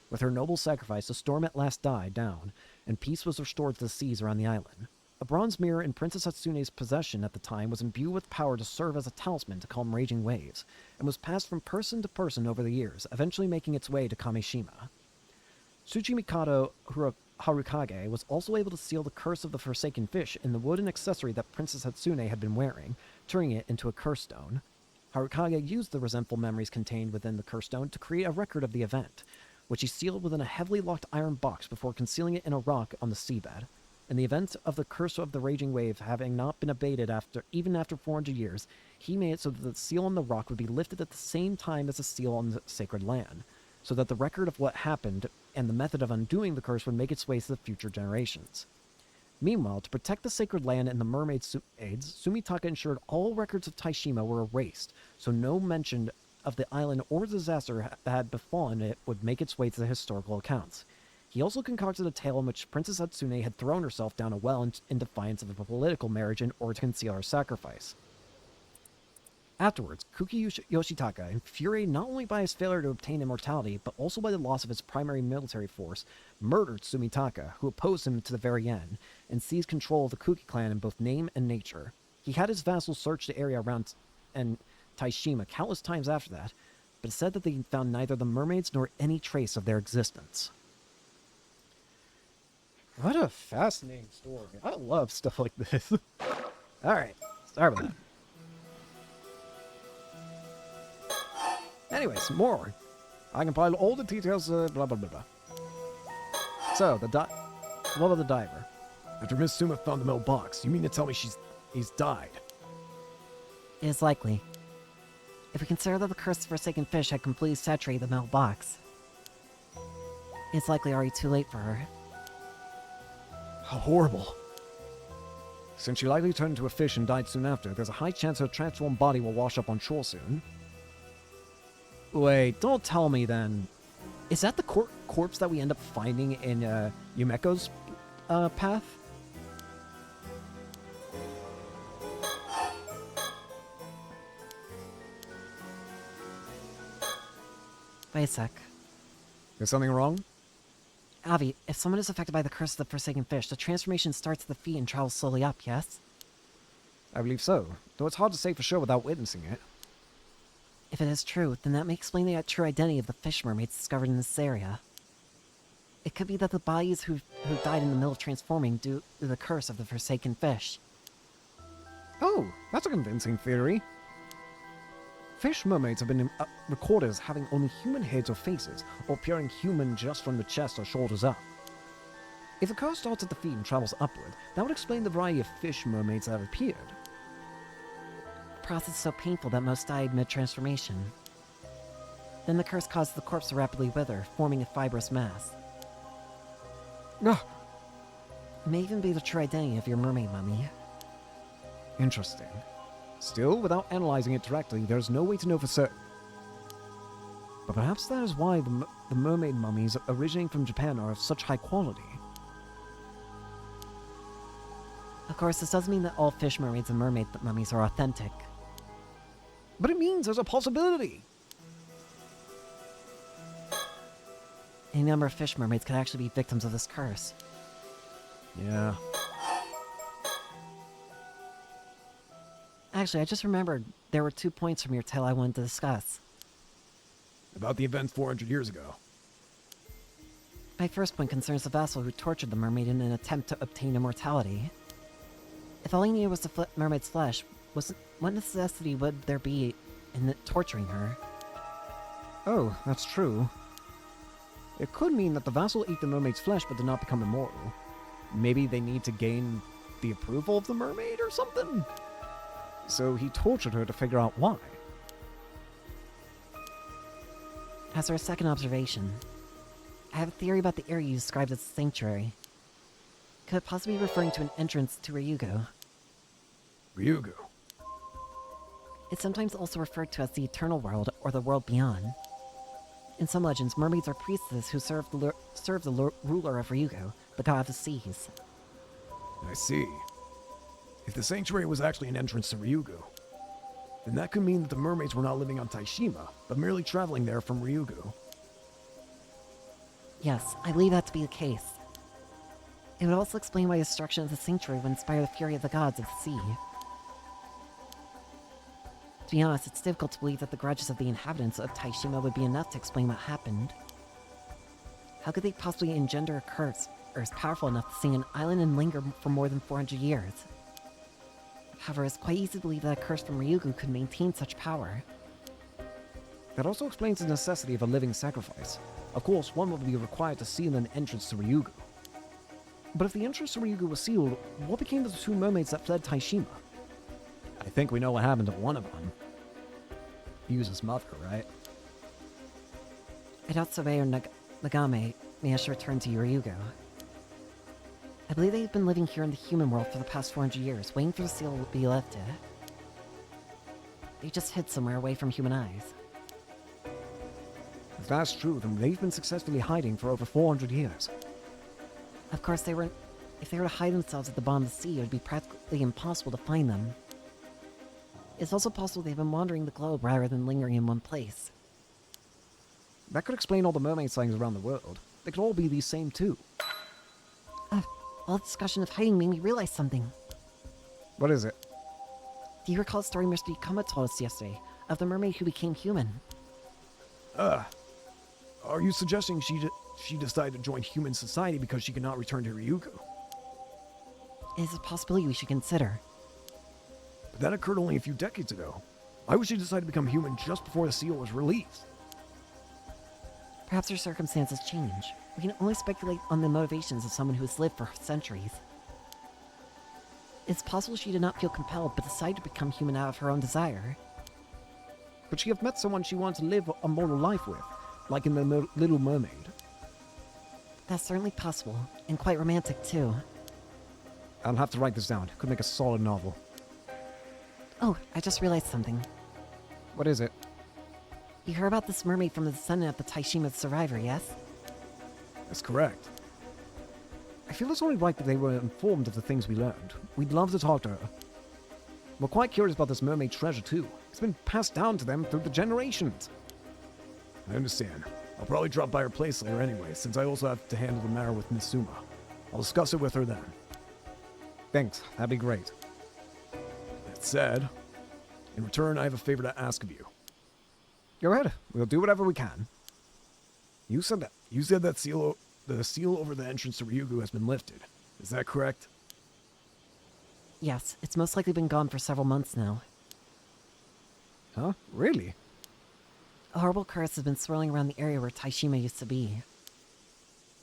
With her noble sacrifice, the storm at last died down, and peace was restored to the seas around the island. A bronze mirror in Princess Hatsune's possession at the time was imbued with power to serve as a talisman to calm raging waves, and was passed from person to person over the years, eventually making its way to Kameshima. Tsuchimikado Harukage was also able to seal the curse of the Forsaken Fish in the wooden accessory that Princess Hatsune had been wearing, turning it into a curse stone. Harukage used the resentful memories contained within the curse stone to create a record of the event, which he sealed within a heavily locked iron box before concealing it in a rock on the seabed. In the event of the curse of the raging wave having not been abated even after 400 years, he made it so that the seal on the rock would be lifted at the same time as the seal on the sacred land, so that the record of what happened and the method of undoing the curse would make its way to the future generations. Meanwhile, to protect the sacred land and the mermaids, Sumitaka ensured all records of Taishima were erased, so no mention of the island or disaster that had befallen it would make its way to the historical accounts. He also concocted a tale in which Princess Hatsune had thrown herself down a well in defiance of a political marriage in order to conceal her sacrifice. Afterwards, Kuki Yoshitaka, infuriated not only by his failure to obtain immortality, but also by the loss of his primary military force, murdered Sumitaka, who opposed him to the very end, and seized control of the Kuki clan in both name and nature. He had his vassals search the area around Taishima countless times after that, but it said that they found neither the mermaids nor any trace of their existence. What a fascinating story. I love stuff like this. Alright, sorry about that. Anyways, more. I compiled all the details, blah blah blah blah. So, what of the diver? After Miss Suma found the metal box, you mean to tell me he's died? It is likely. If we consider that the cursed Forsaken Fish had completely saturated the metal box, it's likely already too late for her. How horrible. Since she likely turned into a fish and died soon after, there's a high chance her transformed body will wash up on shore soon. Wait, don't tell me then. Is that the corpse that we end up finding in Yumeko's path? Wait a sec. Is something wrong? Avi, if someone is affected by the curse of the Forsaken Fish, the transformation starts at the feet and travels slowly up, yes? I believe so, though it's hard to say for sure without witnessing it. If it is true, then that may explain the true identity of the fish mermaids discovered in this area. It could be that the bodies who died in the middle of transforming due to the curse of the Forsaken Fish. Oh, that's a convincing theory. Fish mermaids have been recorded as having only human heads or faces, or appearing human just from the chest or shoulders up. If the curse starts at the feet and travels upward, that would explain the variety of fish mermaids that have appeared. The process is so painful that most died mid-transformation. Then the curse causes the corpse to rapidly wither, forming a fibrous mass. Ah, It may even be the true identity of your mermaid mummy. interesting. Still, without analyzing it directly, there's no way to know for certain. But perhaps that is why the mermaid mummies originating from Japan are of such high quality. Of course, this doesn't mean that all fish mermaids and mermaid mummies are authentic. But it means there's a possibility! Any number of fish mermaids could actually be victims of this curse. Yeah. Actually, I just remembered there were 2 points from your tale I wanted to discuss. About the event 400 years ago. My first point concerns the vassal who tortured the mermaid in an attempt to obtain immortality. If all he needed was the mermaid's flesh, what necessity would there be in torturing her? Oh, that's true. It could mean that the vassal ate the mermaid's flesh but did not become immortal. Maybe they need to gain the approval of the mermaid or something? So he tortured her to figure out why. As for a second observation, I have a theory about the area you described as a sanctuary. Could it possibly be referring to an entrance to Ryugu? Ryugu. It's sometimes also referred to as the Eternal World or the World Beyond. In some legends, mermaids are priestesses who serve the ruler of Ryugu, the god of the seas. I see. If the sanctuary was actually an entrance to Ryugu, then that could mean that the mermaids were not living on Taishima, but merely traveling there from Ryugu. Yes, I believe that to be the case. It would also explain why destruction of the sanctuary would inspire the fury of the gods of the sea. To be honest, it's difficult to believe that the grudges of the inhabitants of Taishima would be enough to explain what happened. How could they possibly engender a curse, or is powerful enough to sing an island and linger for more than 400 years? However, it's quite easy to believe that a curse from Ryugu could maintain such power. That also explains the necessity of a living sacrifice. Of course, one would be required to seal an entrance to Ryugu. But if the entrance to Ryugu was sealed, what became of the two mermaids that fled Taishima? I think we know what happened to one of them. Yuza's mother, right? I doubt Sobe or Nagame managed to return to Ryugu. I believe they've been living here in the human world for the past 400 years, waiting for the seal to be lifted. They just hid somewhere away from human eyes. If that's true, then they've been successfully hiding for over 400 years. Of course, if they were to hide themselves at the bottom of the sea, it would be practically impossible to find them. It's also possible they've been wandering the globe rather than lingering in one place. That could explain all the mermaid sightings around the world. They could all be these same too. All the discussion of hiding made me realize something. What is it? Do you recall the story Mr. Ikama told us yesterday of the mermaid who became human? Are you suggesting she decided to join human society because she could not return to Ryugu? It is a possibility we should consider. But that occurred only a few decades ago. Why would she decide to become human just before the seal was released? Perhaps her circumstances change. We can only speculate on the motivations of someone who has lived for centuries. It's possible she did not feel compelled but decided to become human out of her own desire. Could she have met someone she wanted to live a mortal life with, like in the Little Mermaid? That's certainly possible, and quite romantic too. I'll have to write this down. Could make a solid novel. Oh, I just realized something. What is it? You heard about this mermaid from the descendant of the Taishima survivor, yes? That's correct. I feel it's only right that they were informed of the things we learned. We'd love to talk to her. We're quite curious about this mermaid treasure too. It's been passed down to them through the generations. I understand. I'll probably drop by her place later anyway, since I also have to handle the matter with Mitsuma. I'll discuss it with her then. Thanks, that'd be great. That said, in return, I have a favor to ask of you. Go ahead. We'll do whatever we can. You said that the seal over the entrance to Ryugu has been lifted. Is that correct? Yes, it's most likely been gone for several months now. Huh? Really? A horrible curse has been swirling around the area where Taishima used to be.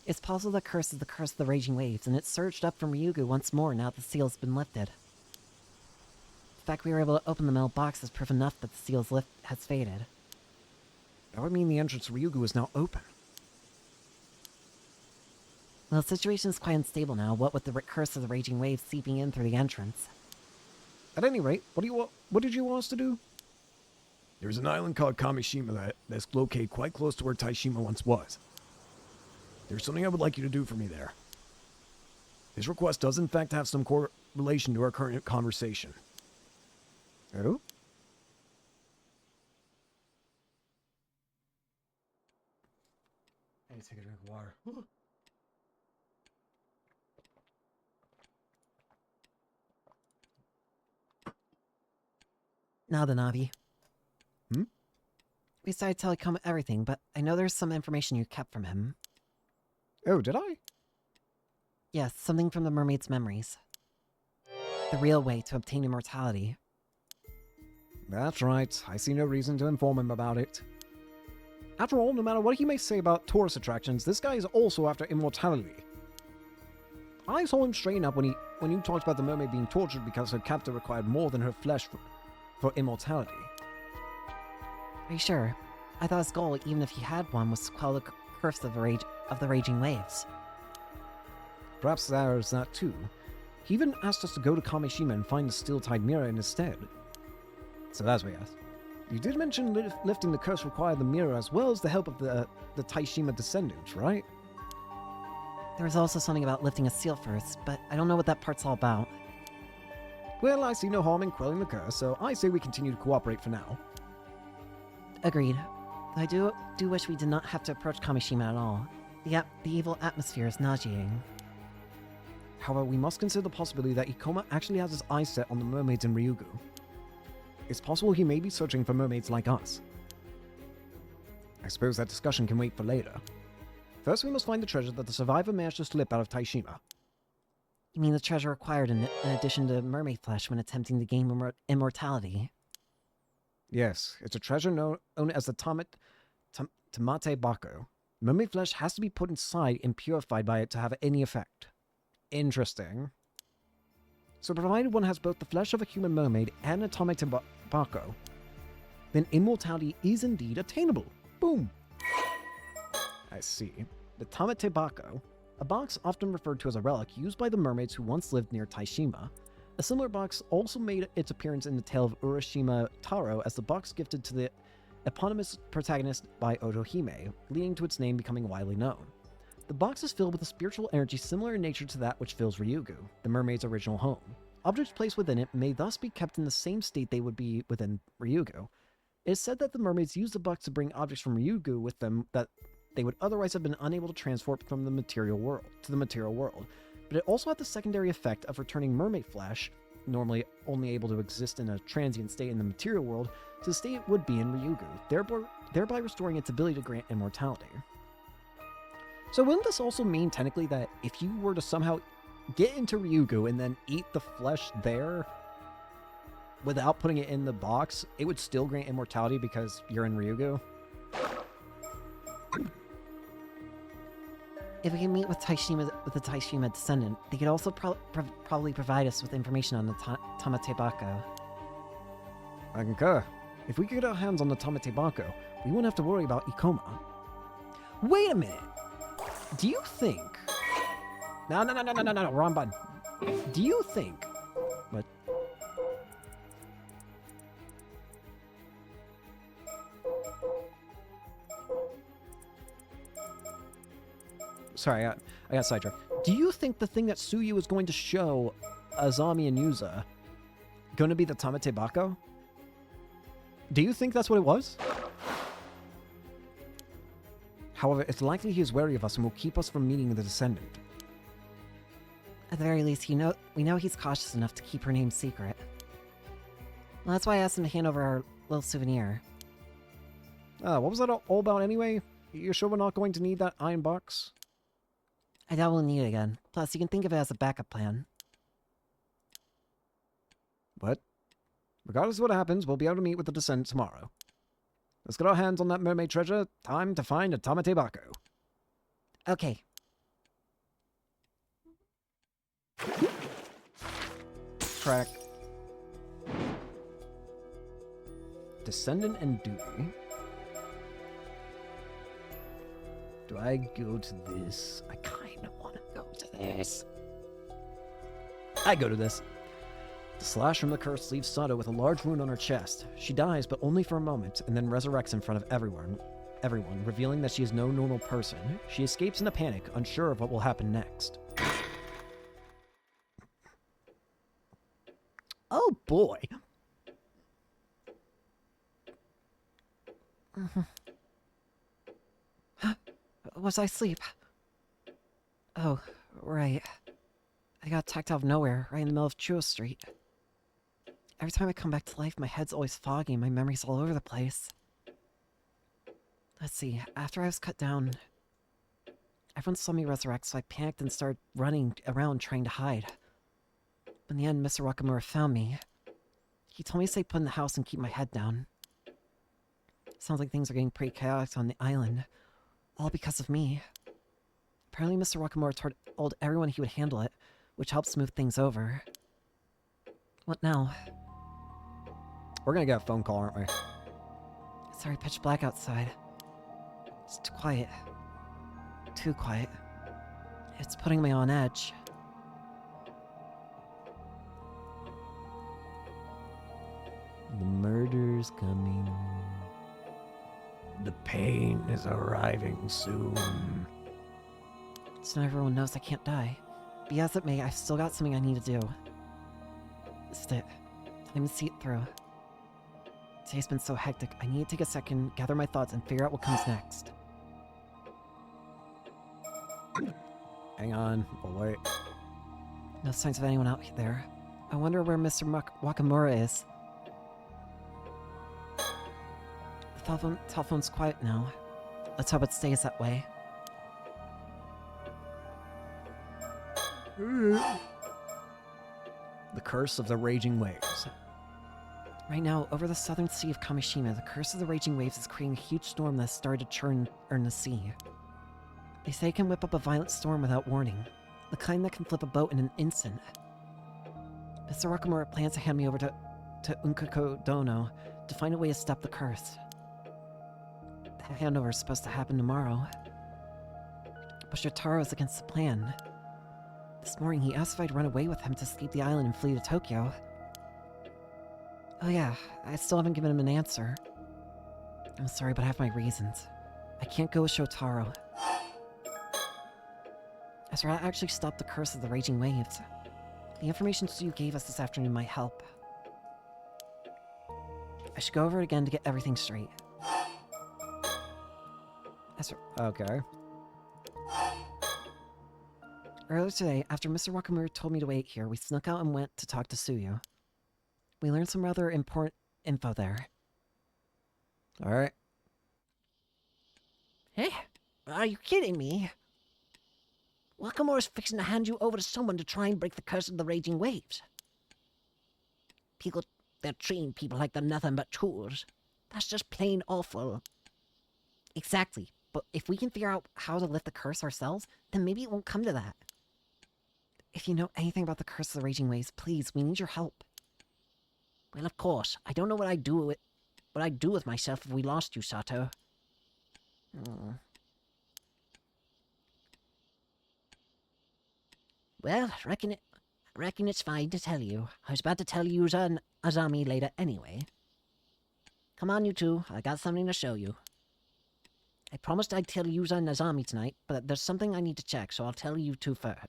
It's possible the curse is the curse of the raging waves, and it surged up from Ryugu once more now that the seal has been lifted. The fact we were able to open the metal box is proof enough that the seal's lift has faded. That would mean the entrance to Ryugu is now open. Well, the situation is quite unstable now, what with the curse of the raging waves seeping in through the entrance. At any rate, what did you want us to do? There's an island called Kamishima that's located quite close to where Taishima once was. There's something I would like you to do for me there. This request does in fact have some relation to our current conversation. Oh? I need to take a drink of water. Now then, Avi. Hmm? We decided to tell Ikama everything, but I know there's some information you kept from him. Oh, did I? Yes, something from the mermaid's memories. The real way to obtain immortality. That's right. I see no reason to inform him about it. After all, no matter what he may say about tourist attractions, this guy is also after immortality. I saw him straighten up when you talked about the mermaid being tortured because her captor required more than her flesh for immortality. Are you sure? I thought his goal, even if he had one, was to quell the curse of the of the raging waves. Perhaps there's that too. He even asked us to go to Kamishima and find the steel-tied mirror in his stead. So that's what he asked. You did mention lifting the curse required the mirror as well as the help of the Taishima descendants, right? There was also something about lifting a seal first, but I don't know what that part's all about. Well, I see no harm in quelling the curse, so I say we continue to cooperate for now. Agreed. I do wish we did not have to approach Kamishima at all. The evil atmosphere is nauseating. However, we must consider the possibility that Ikoma actually has his eyes set on the mermaids in Ryugu. It's possible he may be searching for mermaids like us. I suppose that discussion can wait for later. First, we must find the treasure that the survivor managed to slip out of Taishima. You mean the treasure acquired in addition to mermaid flesh when attempting to gain immortality? Yes, it's a treasure known as the Tamate Bako. Mermaid flesh has to be put inside and purified by it to have any effect. Interesting. So provided one has both the flesh of a human mermaid and a Tamate Bako, then immortality is indeed attainable. Boom! I see. The Tamate Bako, a box often referred to as a relic used by the mermaids who once lived near Taishima. A similar box also made its appearance in the tale of Urashima Taro as the box gifted to the eponymous protagonist by Otohime, leading to its name becoming widely known. The box is filled with a spiritual energy similar in nature to that which fills Ryugu, the mermaid's original home. Objects placed within it may thus be kept in the same state they would be within Ryugu. It is said that the mermaids use the box to bring objects from Ryugu with them that they would otherwise have been unable to transport from the material world to the material world, but it also had the secondary effect of returning mermaid flesh, normally only able to exist in a transient state in the material world, to the state it would be in Ryugu, thereby restoring its ability to grant immortality. So wouldn't this also mean technically that if you were to somehow get into Ryugu and then eat the flesh there without putting it in the box, it would still grant immortality because you're in Ryugu? If we can meet with the Taishima descendant, they could also probably provide us with information on the Tamate Bako. I concur. If we could get our hands on the Tamate Bako, we wouldn't have to worry about Ikoma. Wait a minute! Do you think... No, wrong button. Do you think... What? Sorry, I got sidetracked. Do you think the thing that Tsuyu is going to show Azami and Yuza going to be the Tamate Bako? Do you think that's what it was? However, it's likely he is wary of us and will keep us from meeting the descendant. At the very least, we know he's cautious enough to keep her name secret. Well, that's why I asked him to hand over our little souvenir. What was that all about anyway? You sure we're not going to need that iron box? I doubt we'll need it again. Plus, you can think of it as a backup plan. But, regardless of what happens, we'll be able to meet with the descendant tomorrow. Let's get our hands on that mermaid treasure. Time to find a Tamate Bako. Okay. Track. Descendant and duty. Do I go to this? I kind of want to go to this. I go to this. The slash from the curse leaves Sato with a large wound on her chest. She dies, but only for a moment, and then resurrects in front of everyone, revealing that she is no normal person. She escapes in a panic, unsure of what will happen next. Oh boy! Was I asleep? Oh, right. I got attacked out of nowhere, right in the middle of Chuo Street. Every time I come back to life, my head's always foggy and my memory's all over the place. Let's see, after I was cut down, everyone saw me resurrect, so I panicked and started running around trying to hide. But in the end, Mr. Wakamura found me. He told me to stay put in the house and keep my head down. Sounds like things are getting pretty chaotic on the island. All because of me. Apparently Mr. Wakamura told everyone he would handle it, which helped smooth things over. What now? We're gonna get a phone call, aren't we? It's already pitch black outside. It's too quiet. too quiet. It's putting me on edge. The murder's coming. The pain is arriving soon. So everyone knows I can't die. Be as it may, I've still got something I need to do. This is it. Time to see it through. Today's been so hectic, I need to take a second, gather my thoughts, and figure out what comes next. Hang on, I'll wait. No signs of anyone out there. I wonder where Mr. Wakamura is. The telephone's quiet now. Let's hope it stays that way. The curse of the raging waves. Right now, over the southern sea of Kamishima, the curse of the raging waves is creating a huge storm that has started to churn the sea. They say it can whip up a violent storm without warning, the kind that can flip a boat in an instant. Mr. Wakamura plans to hand me over to Unkako Dono to find a way to stop the curse. The handover is supposed to happen tomorrow. But Shotaro is against the plan. This morning he asked if I'd run away with him to escape the island and flee to Tokyo. Oh yeah, I still haven't given him an answer. I'm sorry, but I have my reasons. I can't go with Shotaro. I'd rather actually stop the curse of the raging waves. The information Sue gave us this afternoon might help. I should go over it again to get everything straight. Okay. Earlier today, after Mr. Wakamura told me to wait here, we snuck out and went to talk to Suyu. We learned some rather important info there. Alright. Eh? Are you kidding me? Wakamura's fixing to hand you over to someone to try and break the curse of the raging waves. They're treating people like they're nothing but tools. That's just plain awful. Exactly. But if we can figure out how to lift the curse ourselves, then maybe it won't come to that. If you know anything about the curse of the raging waves, please, we need your help. Well, of course. I don't know what I'd do with myself if we lost you, Sato. Well, I reckon it's fine to tell you. I was about to tell you Azami later anyway. Come on, you two. I got something to show you. I promised I'd tell Yuza and Azami tonight, but there's something I need to check, so I'll tell you two first.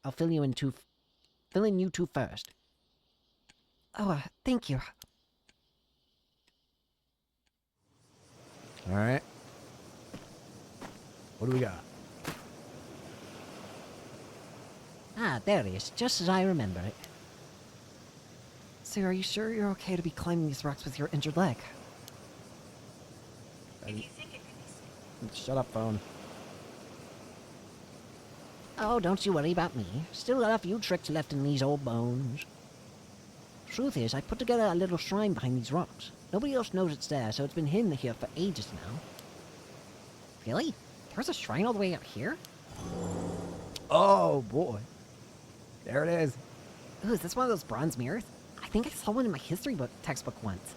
I'll fill in you two first. Oh, thank you. Alright. What do we got? Ah, there it is, just as I remember it. So are you sure you're okay to be climbing these rocks with your injured leg? Shut up, phone. Oh, don't you worry about me. Still got a few tricks left in these old bones. Truth is, I put together a little shrine behind these rocks. Nobody else knows it's there, so it's been hidden here for ages now. Really? There's a shrine all the way out here? Oh, boy. There it is. Ooh, is this one of those bronze mirrors? I think I saw one in my history book textbook once.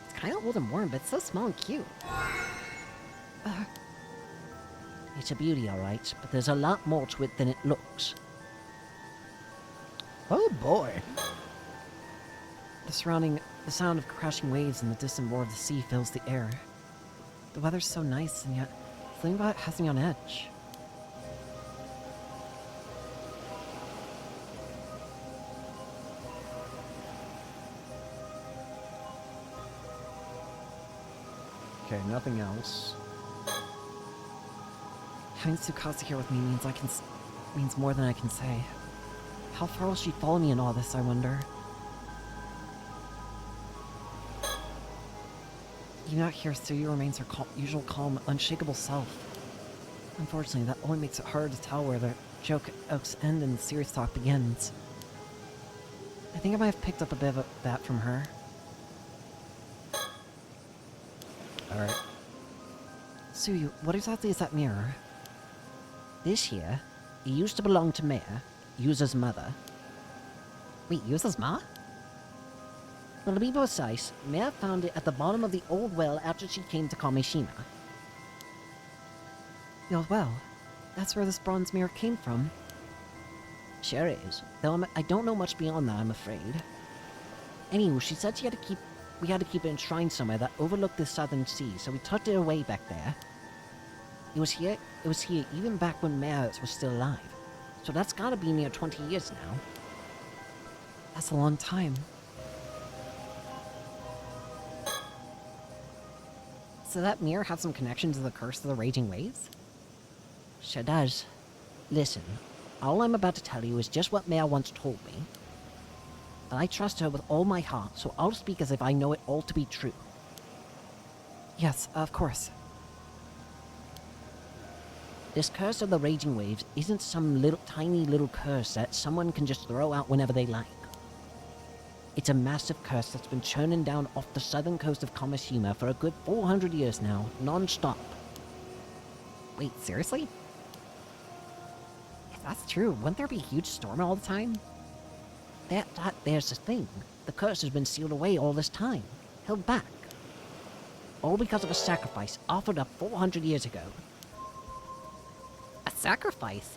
It's kind of old and worn, but it's so small and cute. It's a beauty, alright, but there's a lot more to it than it looks. Oh, boy. The sound of crashing waves and the distant roar of the sea fills the air. The weather's so nice, and yet something about it has me on edge. Okay, nothing else. Having Tsukasa here with me means more than I can say. How far will she follow me in all this, I wonder? Even out here, Suyu remains her usual calm, unshakable self. Unfortunately, that only makes it harder to tell where the jokes end and the serious talk begins. I think I might have picked up a bit of that from her. Alright. Suyu, what exactly is that mirror? This here, it used to belong to Mea, Yuza's mother. Wait, Yuza's ma? Well, to be precise, Mea found it at the bottom of the old well after she came to Kamishima. Well, that's where this bronze mirror came from. Sure is. Though I don't know much beyond that, I'm afraid. Anyway, she said we had to keep it enshrined somewhere that overlooked the southern sea, so we tucked it away back there. It was here even back when Mermaid was still alive. So that's gotta be near 20 years now. That's a long time. So that mirror had some connection to the curse of the raging waves? Sure does. Listen, all I'm about to tell you is just what Mare once told me. But I trust her with all my heart, so I'll speak as if I know it all to be true. Yes, of course. This curse of the raging waves isn't some tiny little curse that someone can just throw out whenever they like. It's a massive curse that's been churning down off the southern coast of Kamishima for a good 400 years now, non-stop. Wait, seriously? If that's true, wouldn't there be a huge storm all the time? There's the thing. The curse has been sealed away all this time, held back. All because of a sacrifice offered up 400 years ago. A sacrifice?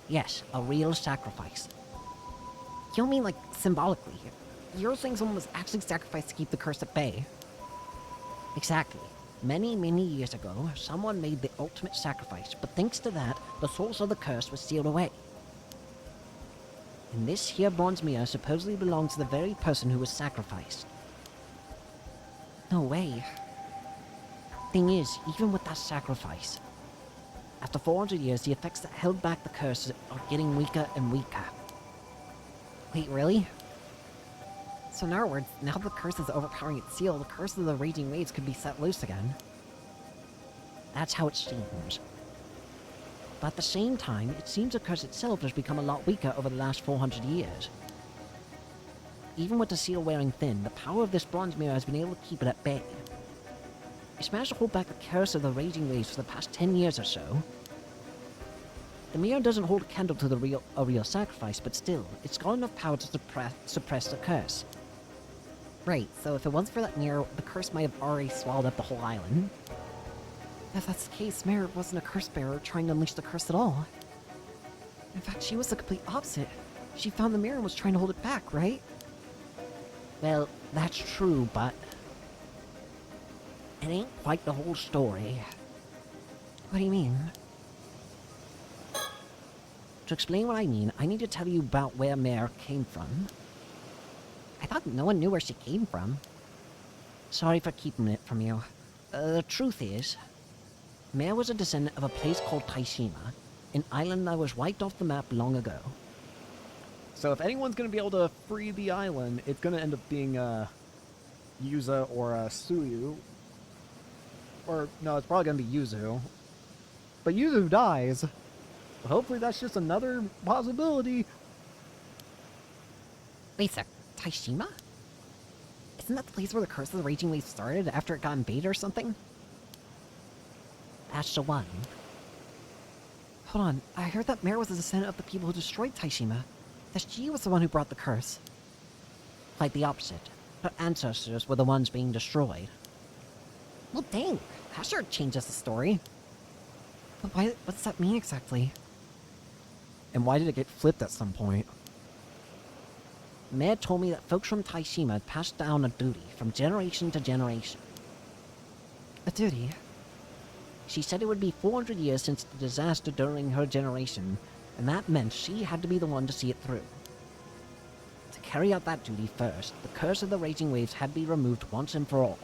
Yes, a real sacrifice. You don't mean like symbolically here. You're saying someone was actually sacrificed to keep the curse at bay. Exactly. Many, many years ago, someone made the ultimate sacrifice, but thanks to that, the source of the curse was sealed away. And this here bronze mirror supposedly belongs to the very person who was sacrificed. No way. Thing is, even with that sacrifice, after 400 years, the effects that held back the curse are getting weaker and weaker. Wait, really? So in other words, now the curse is overpowering its seal, the curse of the raging waves could be set loose again. That's how it seems. But at the same time, it seems the curse itself has become a lot weaker over the last 400 years. Even with the seal wearing thin, the power of this bronze mirror has been able to keep it at bay. It's managed to hold back the curse of the raging waves for the past 10 years or so. The mirror doesn't hold a candle to a real sacrifice, but still, it's got enough power to suppress the curse. Right, so if it wasn't for that mirror, the curse might have already swallowed up the whole island. If that's the case, Mare wasn't a curse bearer trying to unleash the curse at all. In fact, she was the complete opposite. She found the mirror and was trying to hold it back, right? Well, that's true, but it ain't quite the whole story. What do you mean? To explain what I mean, I need to tell you about where Mare came from. I thought no one knew where she came from. Sorry for keeping it from you. The truth is, Mare was a descendant of a place called Taishima, an island that was wiped off the map long ago. So if anyone's going to be able to free the island, it's going to end up being Yuza or Suyu. Or, no, it's probably going to be Yuzu. But Yuzu dies. But hopefully that's just another possibility. Wait a sec, Taishima? Isn't that the place where the curse of the raging wave started after it got invaded or something? That's the one. Hold on, I heard that Mare was a descendant of the people who destroyed Taishima. That she was the one who brought the curse. Quite the opposite. Her ancestors were the ones being destroyed. Well, dang, that sure changes the story. But what does that mean exactly? And why did it get flipped at some point? Mare told me that folks from Taishima had passed down a duty from generation to generation. A duty? She said it would be 400 years since the disaster during her generation, and that meant she had to be the one to see it through. To carry out that duty first, the curse of the raging waves had to be removed once and for all.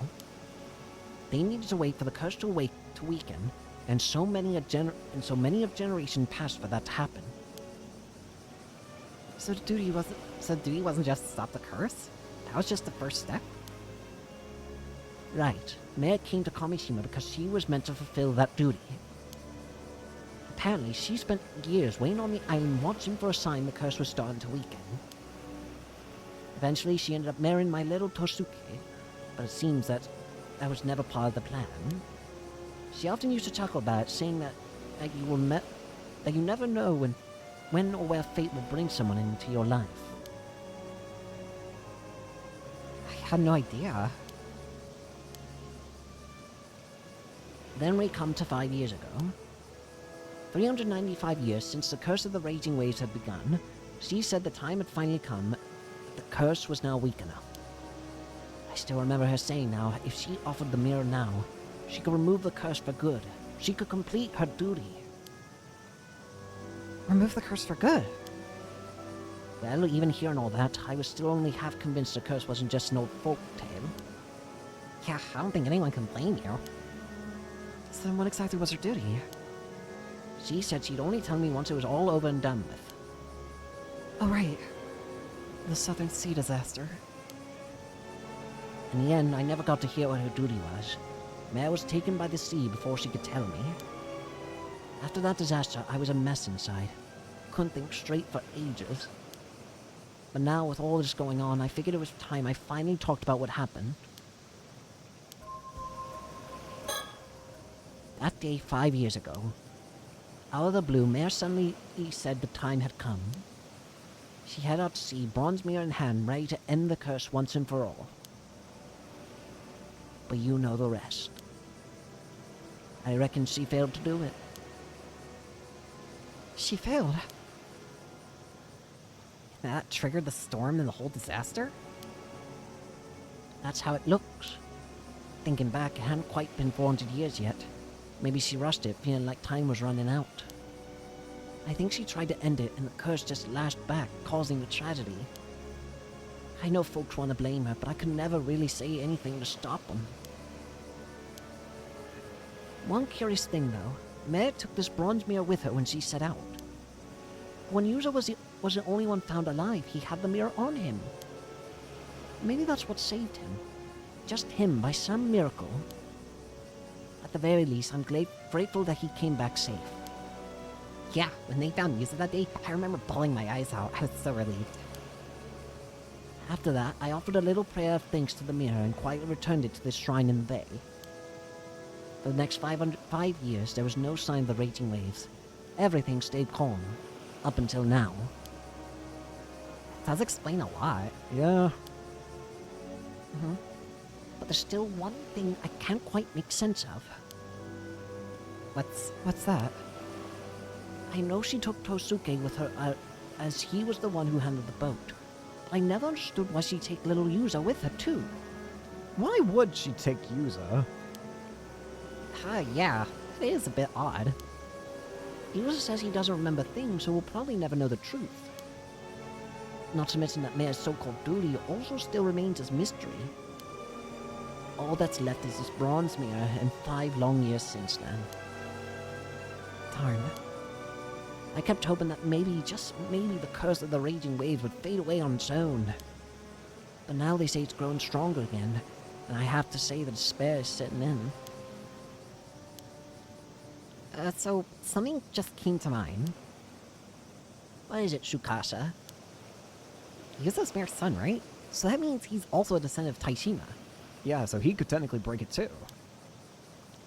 They needed to wait for the curse to weaken, and so many of generation passed for that to happen. So the duty wasn't just to stop the curse? That was just the first step? Right. Mare came to Kamishima because she was meant to fulfill that duty. Apparently, she spent years waiting on the island watching for a sign the curse was starting to weaken. Eventually, she ended up marrying my little Tosuke, but it seems that was never part of the plan. She often used to chuckle about it, saying that you never know when or where fate will bring someone into your life. I had no idea. Then we come to 5 years ago. 395 years since the curse of the raging waves had begun, she said the time had finally come. The curse was now weak enough. I still remember her saying now, if she offered the mirror now, she could remove the curse for good. She could complete her duty. Remove the curse for good? Well, even hearing all that, I was still only half convinced the curse wasn't just an old folk tale. Yeah, I don't think anyone can blame you. So then what exactly was her duty? She said she'd only tell me once it was all over and done with. Oh, right. The Southern Sea disaster. In the end, I never got to hear what her duty was. Mare was taken by the sea before she could tell me. After that disaster, I was a mess inside. Couldn't think straight for ages. But now, with all this going on, I figured it was time I finally talked about what happened. That day, 5 years ago, out of the blue, Mare suddenly said the time had come. She headed out to sea, bronze mirror in hand, ready to end the curse once and for all. But you know the rest. I reckon she failed to do it. She failed. That triggered the storm and the whole disaster? That's how it looks. Thinking back, it hadn't quite been 400 years yet. Maybe she rushed it, feeling like time was running out. I think she tried to end it, and the curse just lashed back, causing the tragedy. I know folks want to blame her, but I could never really say anything to stop them. One curious thing, though. Mare took this bronze mirror with her when she set out. When User was the only one found alive, he had the mirror on him. Maybe that's what saved him. Just him, by some miracle. At the very least, I'm grateful that he came back safe. Yeah, when they found User that day, I remember bawling my eyes out. I was so relieved. After that, I offered a little prayer of thanks to the mirror and quietly returned it to the shrine in the bay. For the next 5 years, there was no sign of the raging waves. Everything stayed calm. Up until now. Does explain a lot. Yeah. But there's still one thing I can't quite make sense of. What's that? I know she took Tosuke with her, as he was the one who handled the boat. But I never understood why she'd take little Yuza with her, too. Why would she take Yuza? Yeah, it is a bit odd. Yuza says he doesn't remember things, so we'll probably never know the truth. Not to mention that Mare's so-called duty also still remains as mystery. All that's left is this bronze mirror, and 5 long years since then. Darn. I kept hoping that maybe, just maybe, the curse of the raging waves would fade away on its own. But now they say it's growing stronger again, and I have to say the despair is setting in. So something just came to mind. What is it, Tsukasa? Yuza's Mare's son, right? So that means he's also a descendant of Taishima. Yeah, so he could technically break it too.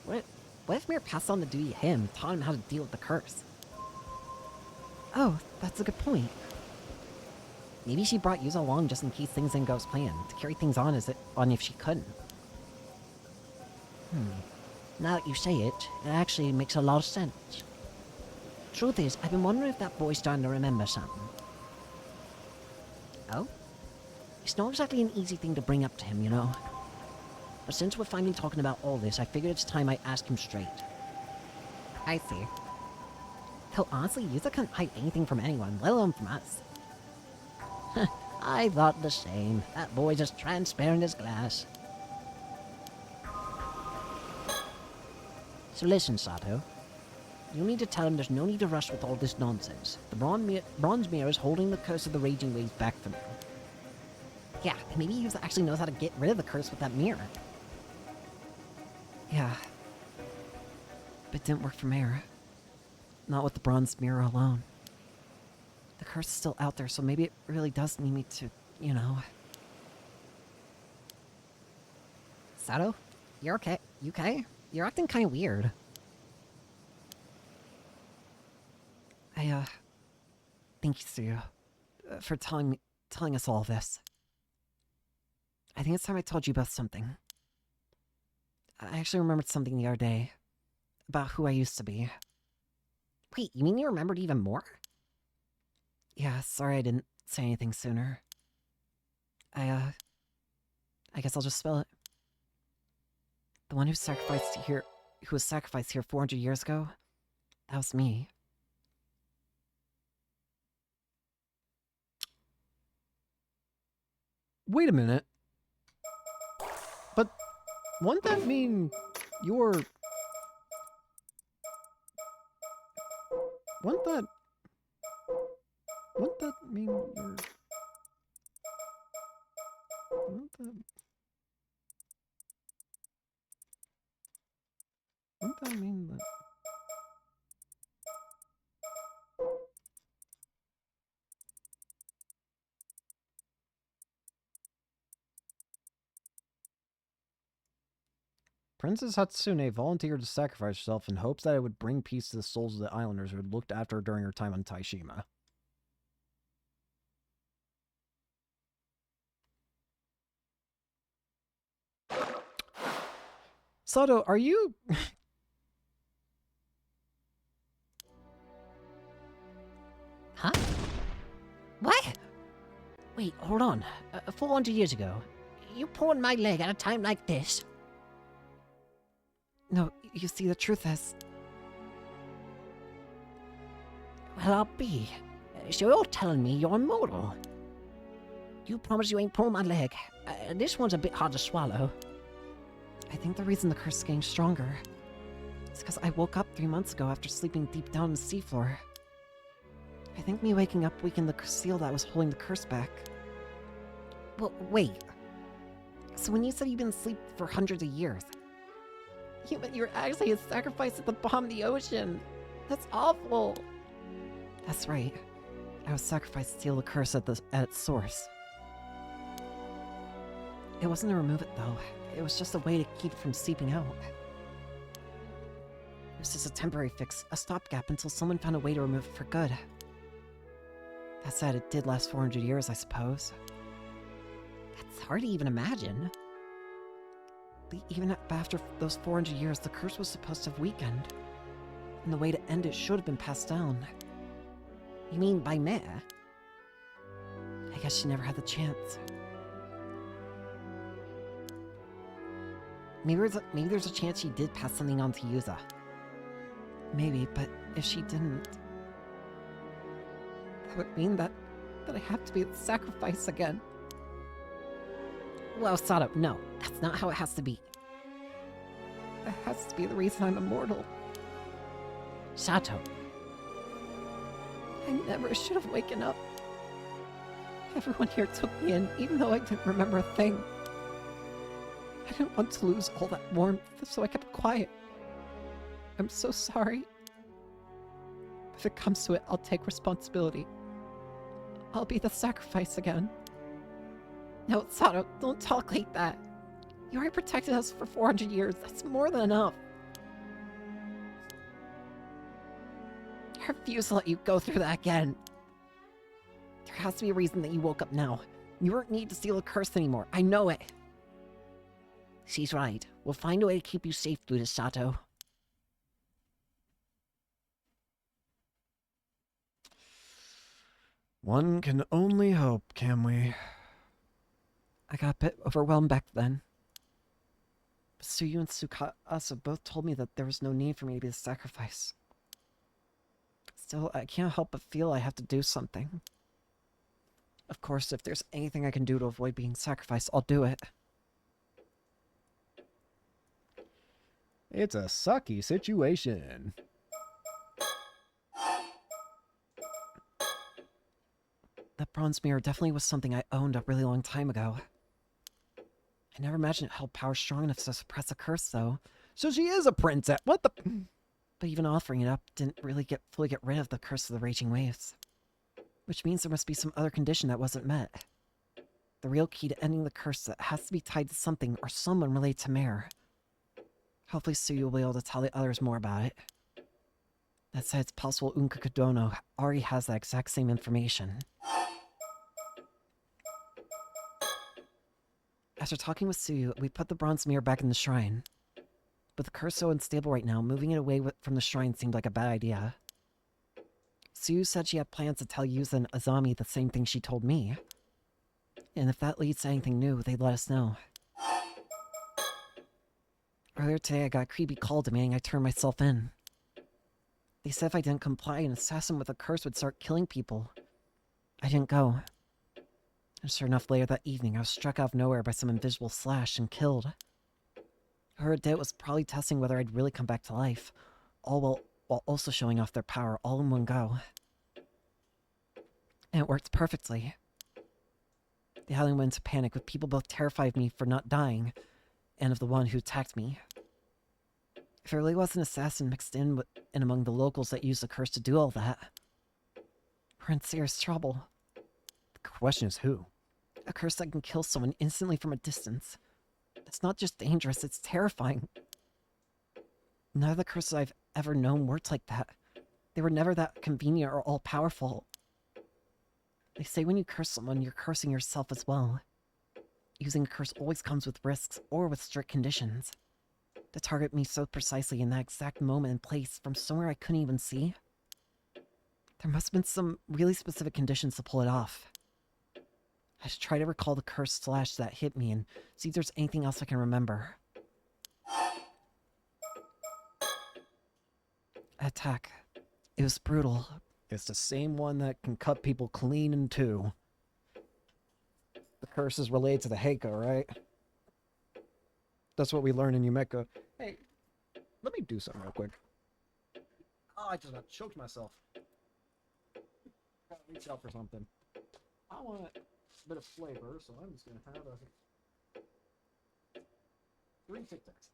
What if Mare passed on the duty to him, taught him how to deal with the curse? Oh, that's a good point. Maybe she brought Yuza along just in case things didn't go as planned, to carry things on if she couldn't. Now that you say it, it actually makes a lot of sense. Truth is, I've been wondering if that boy's starting to remember something. Oh? It's not exactly an easy thing to bring up to him, you know. But since we're finally talking about all this, I figured it's time I ask him straight. I see. Though honestly, Yuza couldn't hide anything from anyone, let alone from us. I thought the same. That boy's as transparent as glass. So listen, Sato. You need to tell him there's no need to rush with all this nonsense. The bronze mirror is holding the curse of the raging waves back from him. Yeah, maybe Yuza actually knows how to get rid of the curse with that mirror. Yeah. But it didn't work for Mare. Not with the bronze mirror alone. The curse is still out there, so maybe it really does need me to, you know... Sato? You're okay? You okay? You're acting kind of weird. Thank you, Suyu, for telling us all this. I think it's time I told you about something. I actually remembered something the other day. about who I used to be. Wait, you mean you remembered even more? Yeah, sorry I didn't say anything sooner. I guess I'll just spell it. The one who was sacrificed here 400 years ago, that was me. Wait a minute. But wouldn't that mean you're... Wouldn't that mean you're... Wouldn't that mean that... Princess Hatsune volunteered to sacrifice herself in hopes that it would bring peace to the souls of the islanders who had looked after her during her time on Taishima. Sato, are you... Huh? What? Wait, hold on. 400 years ago, you pulled my leg at a time like this? No, you see, the truth is... Well, I'll be. So you're telling me you're immortal? You promise you ain't pulling my leg. This one's a bit hard to swallow. I think the reason the curse is getting stronger is because I woke up 3 months ago after sleeping deep down on the seafloor. I think me waking up weakened the seal that was holding the curse back. Well, wait. So when you said you've been asleep for hundreds of years, You meant you were actually a sacrifice at the bottom of the ocean. That's awful. that's right. I was sacrificed to seal the curse at its source. It wasn't to remove it, though. It was just a way to keep it from seeping out. It was just a temporary fix, a stopgap until someone found a way to remove it for good. That said, it did last 400 years, I suppose. That's hard to even imagine. But even after those 400 years, the curse was supposed to have weakened. And the way to end it should have been passed down. You mean by Meh? I guess she never had the chance. Maybe there's a chance she did pass something on to Yuza. Maybe, but if she didn't... That would mean that I have to be the sacrifice again. Well, Sato, no. That's not how it has to be. That has to be the reason I'm immortal. Sato. I never should have waken up. Everyone here took me in, even though I didn't remember a thing. I didn't want to lose all that warmth, so I kept quiet. I'm so sorry. If it comes to it, I'll take responsibility. I'll be the sacrifice again. No, Sato, don't talk like that. You already protected us for 400 years. That's more than enough. I refuse to let you go through that again. There has to be a reason that you woke up now. You don't need to seal a curse anymore. I know it. She's right. We'll find a way to keep you safe through this, Sato. One can only hope, can we? I got a bit overwhelmed back then. Suyu and Tsukasa both told me that there was no need for me to be the sacrifice. Still, I can't help but feel I have to do something. Of course, if there's anything I can do to avoid being sacrificed, I'll do it. It's a sucky situation. That bronze mirror definitely was something I owned a really long time ago. I never imagined it held power strong enough to suppress a curse, though. So she is a princess. What the... But even offering it up didn't really fully get rid of the curse of the raging waves. Which means there must be some other condition that wasn't met. The real key to ending the curse that has to be tied to something or someone related to Mare. Hopefully Suyu will be able to tell the others more about it. That said, it's possible Unka Kodono already has that exact same information. After talking with Suyu, we put the bronze mirror back in the shrine. With the curse so unstable right now, moving it away from the shrine seemed like a bad idea. Suyu said she had plans to tell Yuza and Azami the same thing she told me. And if that leads to anything new, they'd let us know. Earlier today, I got a creepy call demanding I turn myself in. They said if I didn't comply, an assassin with a curse would start killing people. I didn't go. And sure enough, later that evening, I was struck out of nowhere by some invisible slash and killed. Whoever did it was probably testing whether I'd really come back to life, all while also showing off their power all in one go. And it worked perfectly. The island went into panic, with people both terrified of me for not dying, and of the one who attacked me. If it really was an assassin mixed in among the locals that used the curse to do all that, we're in serious trouble. The question is who? A curse that can kill someone instantly from a distance. It's not just dangerous, it's terrifying. None of the curses I've ever known worked like that. They were never that convenient or all-powerful. They say when you curse someone, you're cursing yourself as well. Using a curse always comes with risks or with strict conditions. To target me so precisely in that exact moment and place from somewhere I couldn't even see. There must have been some really specific conditions to pull it off. I should try to recall the curse slash that hit me and see if there's anything else I can remember. Attack. It was brutal. It's the same one that can cut people clean in two. The curse is related to the Heika, right? That's what we learned in Yumeka. Hey, let me do something real quick. Oh, I just about choked myself. Gotta reach out for something. I want a bit of flavor, so I'm just gonna have a 3 Tic Tacs.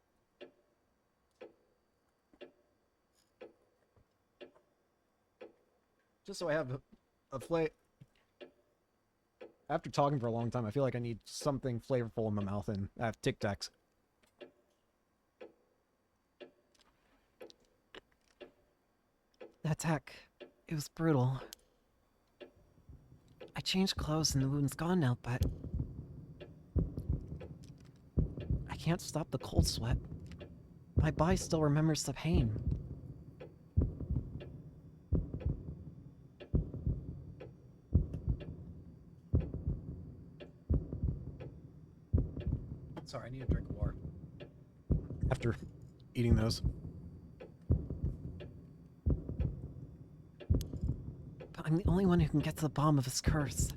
Just so I have a flavor. After talking for a long time, I feel like I need something flavorful in my mouth, and I have Tic Tacs. The attack. It was brutal. I changed clothes and the wound's gone now, but I can't stop the cold sweat. My body still remembers the pain. Sorry, I need a drink of water. After eating those. But I'm the only one who can get to the bottom of his curse.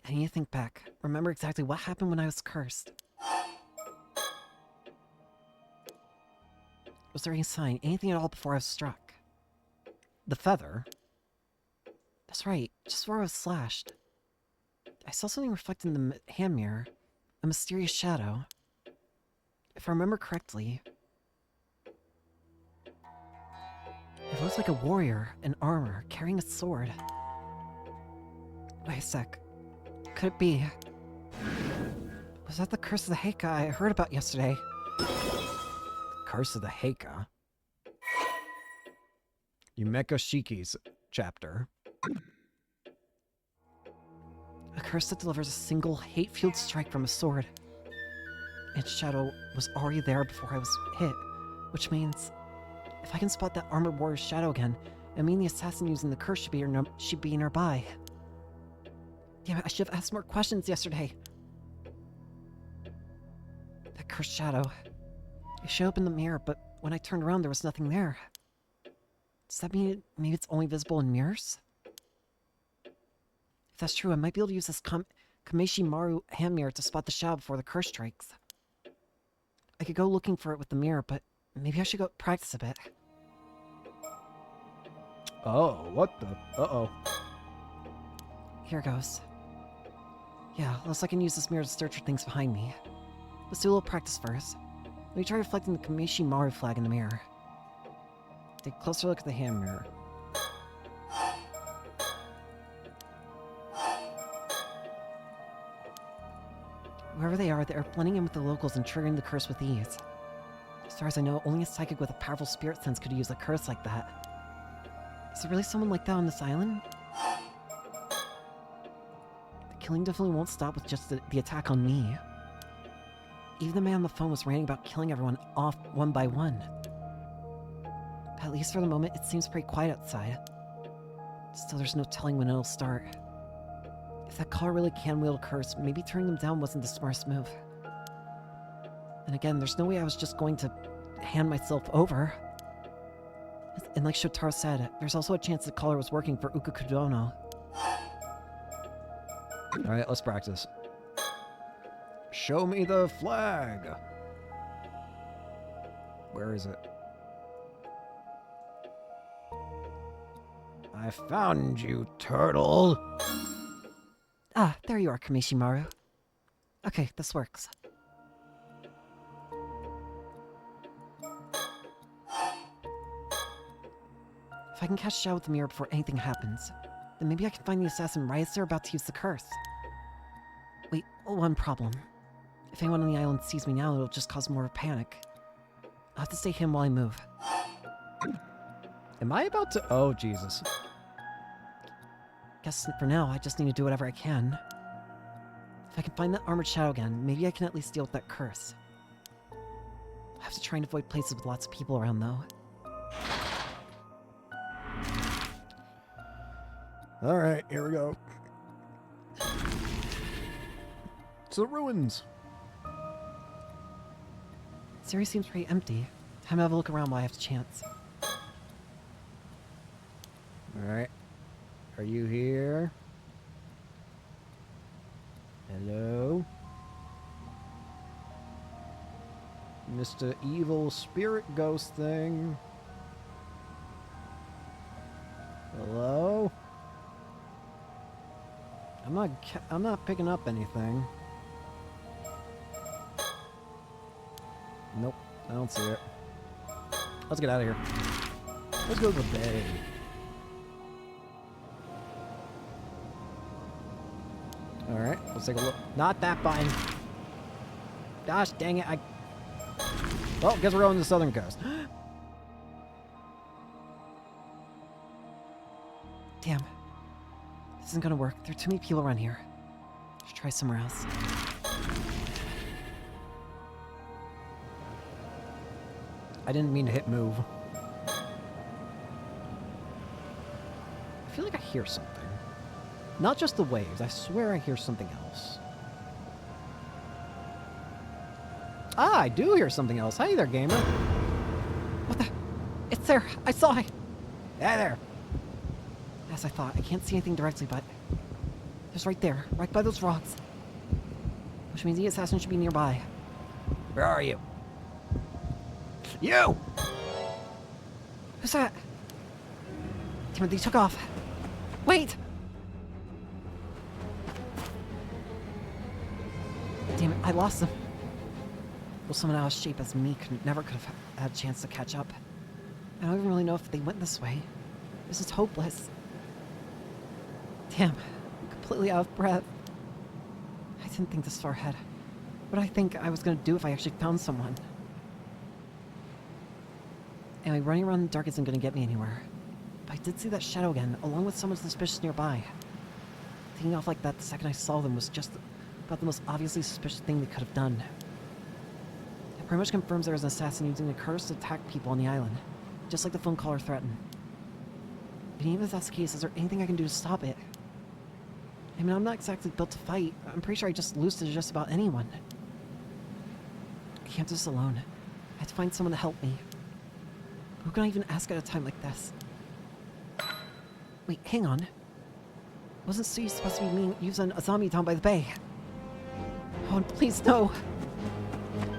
I need to think back. Remember exactly what happened when I was cursed. Was there any sign, anything at all before I was struck? The feather? That's right, just where I was slashed. I saw something reflected in the hand mirror. A mysterious shadow. If I remember correctly, it looks like a warrior in armor, carrying a sword. Wait a sec. Could it be? Was that the curse of the Heika I heard about yesterday? Curse of the Heika? Yumeka Shiki's chapter. A curse that delivers a single hate-fueled strike from a sword. Its shadow was already there before I was hit, which means if I can spot that armored warrior's shadow again, I mean the assassin using the curse should be nearby. Damn it, I should have asked more questions yesterday. That cursed shadow. It showed up in the mirror, but when I turned around, there was nothing there. Does that mean maybe it's only visible in mirrors? If that's true, I might be able to use this Kameshi Maru hand mirror to spot the shadow before the curse strikes. I could go looking for it with the mirror, but maybe I should go practice a bit. Oh, what the? Uh-oh. Here goes. Yeah, looks like I can use this mirror to search for things behind me. Let's do a little practice first. Let me try reflecting the Kameshi Maru flag in the mirror. Take a closer look at the hand mirror. Whoever they are blending in with the locals and triggering the curse with ease. As far as I know, only a psychic with a powerful spirit sense could use a curse like that. Is there really someone like that on this island? The killing definitely won't stop with just the attack on me. even the man on the phone was ranting about killing everyone off one by one. At least for the moment, it seems pretty quiet outside. Still, there's no telling when it'll start. If that caller really can wield a curse, maybe turning them down wasn't the smartest move. And again, there's no way I was just going to hand myself over. And like Shotaro said, there's also a chance the caller was working for Ukukudono. Alright, let's practice. Show me the flag. Where is it? I found you, turtle. Ah, there you are, Kamishimaru. Okay, this works. If I can catch Xiao with the mirror before anything happens, then maybe I can find the assassin right as they're about to use the curse. Wait, one problem. If anyone on the island sees me now, it'll just cause more of a panic. I'll have to stay hidden while I move. Am I about to... Oh, Jesus. Guess for now, I just need to do whatever I can. If I can find that armored shadow again, maybe I can at least deal with that curse. I have to try and avoid places with lots of people around, though. Alright, here we go. It's the ruins. This area seems pretty empty. Time to have a look around while I have the chance. Alright. Are you here? Hello? Mr. Evil Spirit Ghost thing. Hello? I'm not picking up anything. Nope, I don't see it. Let's get out of here. Let's go to the bay. Alright, let's take a look. Not that button. Gosh dang it, Well, guess we're going to the southern coast. Damn. This isn't gonna work. There are too many people around here. Should try somewhere else. I didn't mean to hit move. I feel like I hear something. Not just the waves, I swear I hear something else. Ah, I do hear something else. Hey there, gamer. What the? It's there! I saw it! Hey there. As I thought, I can't see anything directly, but... There's right there, right by those rocks. Which means the assassin should be nearby. Where are you? You! Who's that? Damn it, they took off. Wait! Damn it, I lost them. Well, someone out of shape as me never could have had a chance to catch up. I don't even really know if they went this way. This is hopeless. Damn, I'm completely out of breath. I didn't think this far ahead. What did I think I was gonna do if I actually found someone? Anyway, running around in the dark isn't gonna get me anywhere. But I did see that shadow again, along with someone suspicious nearby. Thinking off like that the second I saw them was just about the most obviously suspicious thing they could have done. It pretty much confirms there was an assassin using a curse to attack people on the island, just like the phone caller threatened. And even if that's the case, is there anything I can do to stop it? I mean, I'm not exactly built to fight. I'm pretty sure I just lose to just about anyone. I can't do this alone. I have to find someone to help me. Who can I even ask at a time like this? Wait, hang on. Wasn't Sui supposed to be meeting Yuza and Azami down by the bay? Oh, please, no!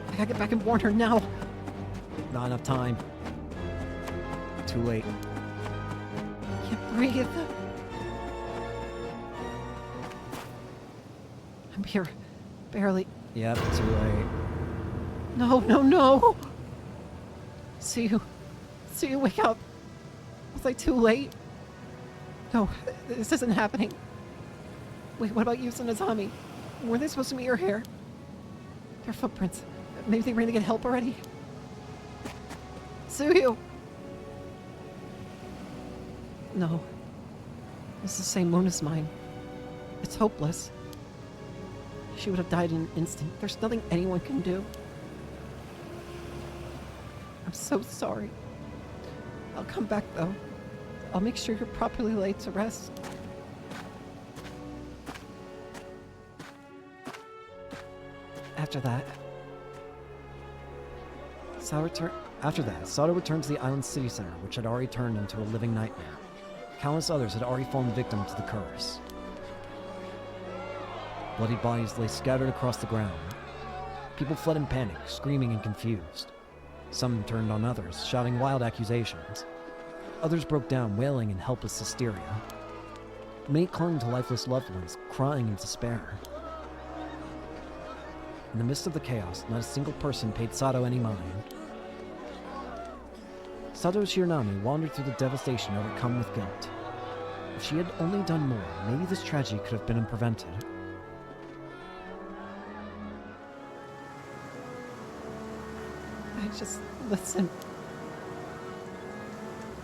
I gotta get back and warn her now! Not enough time. Too late. I can't breathe. I'm here. Barely. Yep, too late. No, no, no! See you. See you, wake up! Was I too late? No, this isn't happening. Wait, what about Yusa and Azami? Were they supposed to meet her here? Their footprints. Maybe they ran to get help already? Suyu! No. It's the same moon as mine. It's hopeless. She would have died in an instant. There's nothing anyone can do. I'm so sorry. I'll come back, though. I'll make sure you're properly laid to rest. After that, Sato returned to the island's city center, which had already turned into a living nightmare. Countless others had already fallen victim to the curse. Bloody bodies lay scattered across the ground. People fled in panic, screaming and confused. Some turned on others, shouting wild accusations. Others broke down, wailing in helpless hysteria. Many clung to lifeless loved ones, crying in despair. In the midst of the chaos, not a single person paid Sato any mind. Sato Shiranami wandered through the devastation overcome with guilt. If she had only done more, maybe this tragedy could have been prevented. Listen.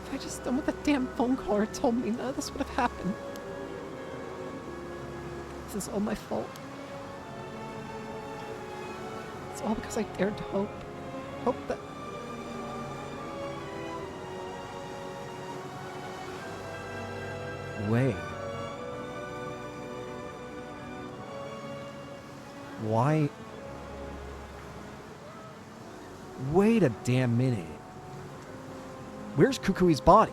If I just done what the damn phone caller told me, none of this would have happened. This is all my fault. It's all because I dared to hope. Hope that... Wait. Why? Wait a damn minute. Where's Kukui's body?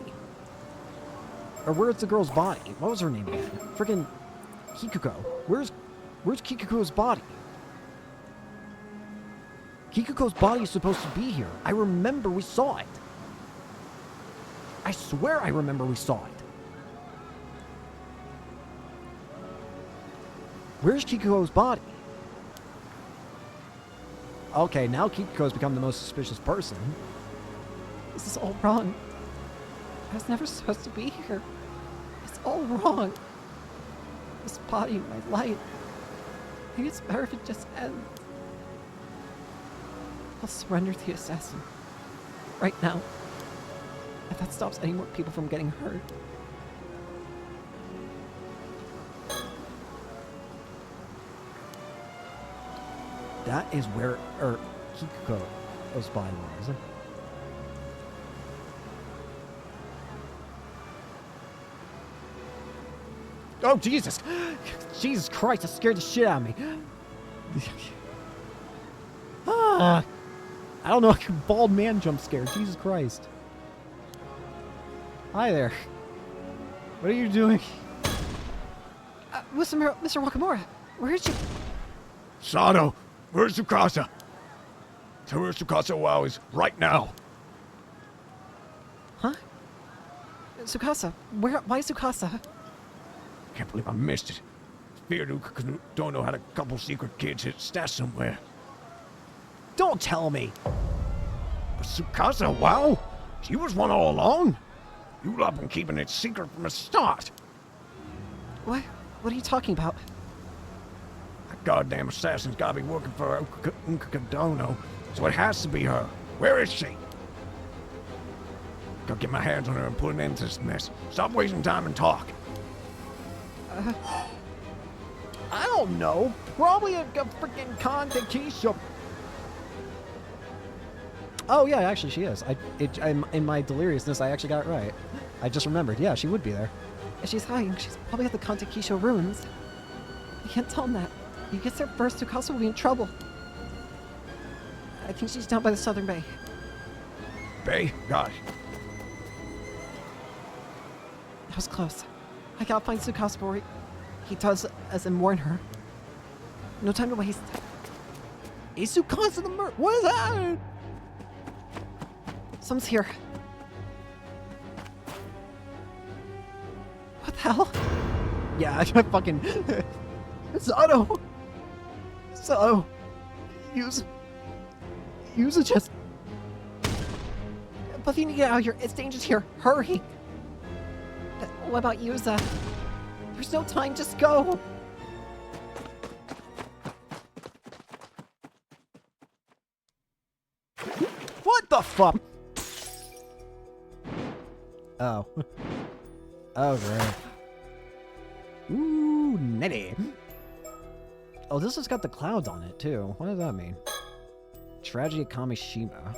Or where's the girl's body? What was her name again? Friggin' Kikuko. Where's Kikuko's body? Kikuko's body is supposed to be here. I remember we saw it. I swear I remember we saw it. Where's Kikuko's body? Okay, now Kikuko's become the most suspicious person. This is all wrong. I was never supposed to be here. It's all wrong. This body, my life. Maybe it's better if it just ends. I'll surrender to the assassin. Right now. If that stops any more people from getting hurt. That is where Kikuko's body was. Oh, Jesus! Jesus Christ, that scared the shit out of me. I don't know, like a bald man jump scare. Jesus Christ. Hi there. What are you doing? Mr. Wakamura, where is you? Sato, where's Tsukasa? Tell where Tsukasa Wow is right now. Huh? Tsukasa? Why Tsukasa? Can't believe I missed it. Feared you don't know how a couple secret kids hid stashed somewhere. Don't tell me! But Tsukasa Wow? She was one all along? You love been keeping it secret from the start. What? What are you talking about? That goddamn assassin's gotta be working for Unkadono, so it has to be her. Where is she? Gotta get my hands on her and put an end to this mess. Stop wasting time and talk. I don't know. Probably a freaking Kantakisha. Oh yeah, actually she is. I'm in my deliriousness, I actually got it right. I just remembered. Yeah, she would be there. If she's hiding, she's probably at the Kantakisho ruins. You can't tell him that. If he gets there first, Tsukasa will be in trouble. I think she's down by the southern bay. Bay? Gosh. That was close. I gotta find Tsukasa before he does as in warn her. No time to waste. Is Tsukasa the murder? What is that? Someone's here. What the hell? Yeah, I fucking... Sato! Sato! Use it just... Buffy, you need to get out of here. It's dangerous here. Hurry! What about Yuza? There's no time. Just go! What the fuck? Oh. Oh, great. Ooh, netty. Oh, this has got the clouds on it, too. What does that mean? Tragedy at Kamishima.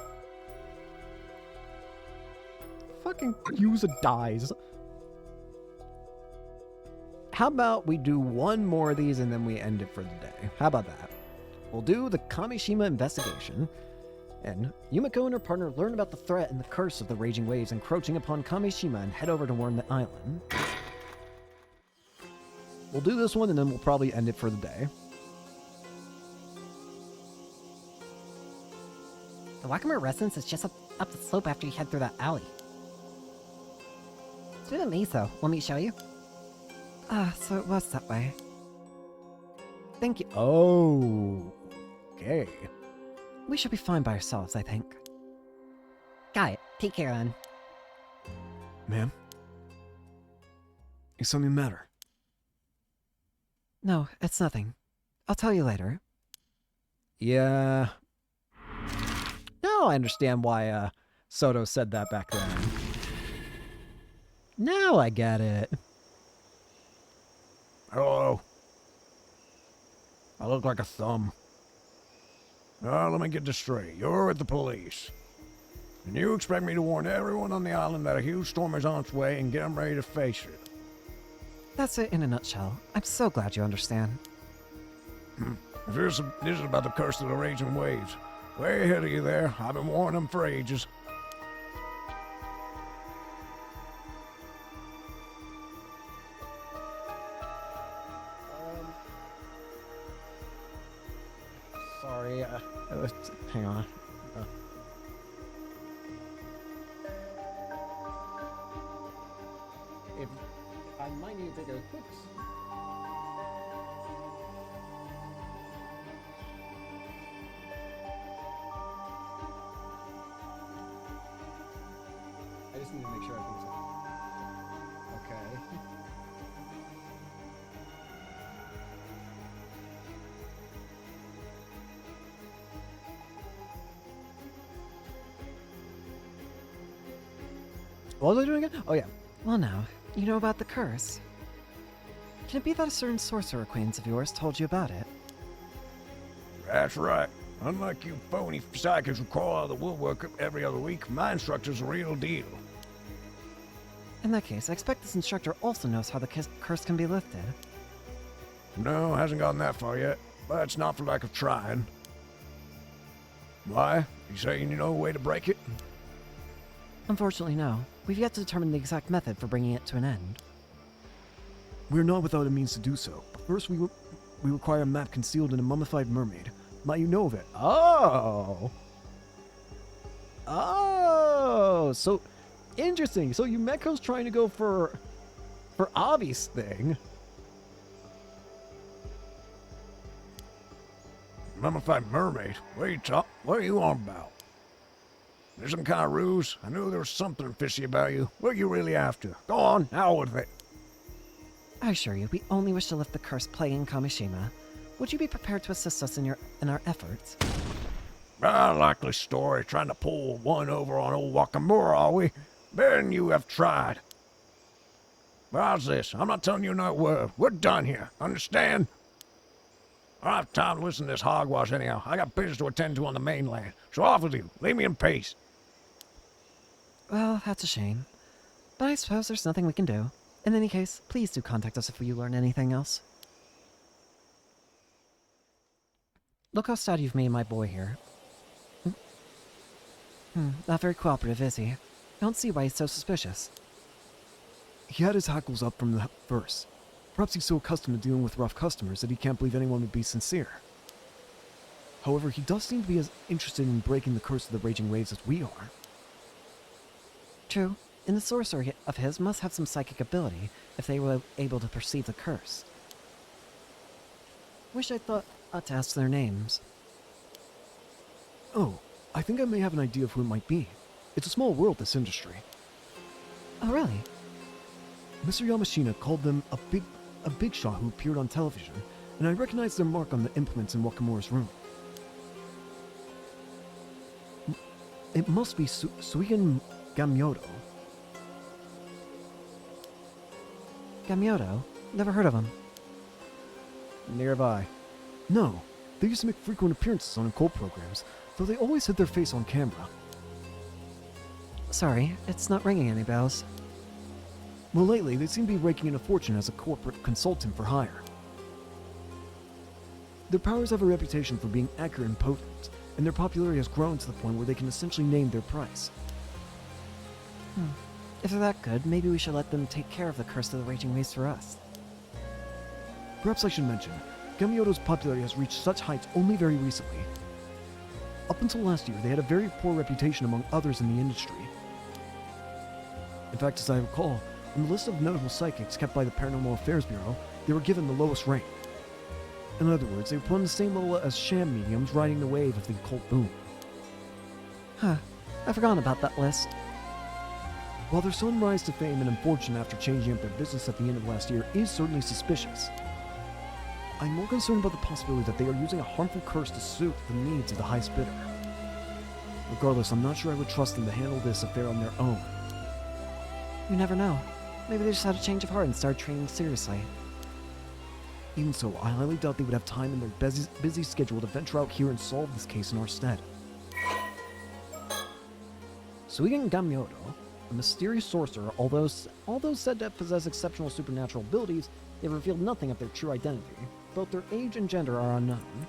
Fucking Yuza dies. How about we do one more of these and then we end it for the day? How about that? We'll do the Kamishima investigation, and Yumiko and her partner learn about the threat and the curse of the raging waves encroaching upon Kamishima and head over to warn the island. We'll do this one and then we'll probably end it for the day. The Wakamer residence is just up the slope after you head through that alley. It's through the maze, though. Want me to show you? So it was that way. Thank you. Oh, okay. We should be fine by ourselves, I think. Got it. Take care, then. Ma'am? Is something the matter? No, it's nothing. I'll tell you later. Yeah. Now I understand why Soto said that back then. Now I get it. Hello. I look like a thumb. Let me get this straight. You're at the police. And you expect me to warn everyone on the island that a huge storm is on its way and get them ready to face it. That's it in a nutshell. I'm so glad you understand. This is about the curse of the raging waves. Way ahead of you there. I've been warning them for ages. Sorry, hang on. If I might need to take a quick. I just need to make sure everything's okay. What was I doing again? Oh, yeah. Well, now, you know about the curse. Can it be that a certain sorcerer acquaintance of yours told you about it? That's right. Unlike you phony psychics who crawl out of the woodwork every other week, my instructor's a real deal. In that case, I expect this instructor also knows how the curse can be lifted. No, hasn't gotten that far yet, but it's not for lack of trying. Why? You saying you know a way to break it? Unfortunately, no. We've yet to determine the exact method for bringing it to an end. We're not without a means to do so. But first, we require a map concealed in a mummified mermaid. Might you know of it? Oh. Oh, so interesting. So Yumeko's trying to go for Avi's thing. Mummified mermaid? What are you on about? There's some kind of ruse? I knew there was something fishy about you. What are you really after? Go on, out with it. I assure you, we only wish to lift the curse plaguing Kamishima. Would you be prepared to assist us in our efforts? Likely story, trying to pull one over on old Wakamura, are we? Better than you have tried. But how's this? I'm not telling you another word. We're done here, understand? I don't have time to listen to this hogwash anyhow. I got business to attend to on the mainland. So off with you. Leave me in peace. Well, that's a shame. But I suppose there's nothing we can do. In any case, please do contact us if you learn anything else. Look how sad you've made my boy here. Not very cooperative, is he? I don't see why he's so suspicious. He had his hackles up from the first. Perhaps he's so accustomed to dealing with rough customers that he can't believe anyone would be sincere. However, he does seem to be as interested in breaking the curse of the raging waves as we are. True, and the sorcerer of his must have some psychic ability if they were able to perceive the curse. Wish I thought to ask their names. Oh, I think I may have an idea of who it might be. It's a small world, this industry. Oh, really? Mr. Yamashina called them a big shot who appeared on television, and I recognized their mark on the implements in Wakamura's room. It must be Suigan Gamyoto. Gamyoto? Never heard of him. Nearby. No, they used to make frequent appearances on occult programs, though they always hid their face on camera. Sorry, it's not ringing any bells. Well, lately, they seem to be raking in a fortune as a corporate consultant for hire. Their powers have a reputation for being accurate and potent, and their popularity has grown to the point where they can essentially name their price. If they're that good, maybe we should let them take care of the curse of the raging waves for us. Perhaps I should mention, Gamyoto's popularity has reached such heights only very recently. Up until last year, they had a very poor reputation among others in the industry. In fact, as I recall, on the list of notable psychics kept by the Paranormal Affairs Bureau, they were given the lowest rank. In other words, they were put on the same level as sham mediums riding the wave of the occult boom. Huh, I forgot about that list. While their sudden rise to fame and fortune after changing up their business at the end of last year is certainly suspicious, I'm more concerned about the possibility that they are using a harmful curse to suit the needs of the highest bidder. Regardless, I'm not sure I would trust them to handle this affair on their own. You never know. Maybe they just had a change of heart and started training seriously. Even so, I highly doubt they would have time in their busy schedule to venture out here and solve this case in our stead. Suigen Gamyoto, a mysterious sorcerer, although said to possess exceptional supernatural abilities, they have revealed nothing of their true identity. Both their age and gender are unknown.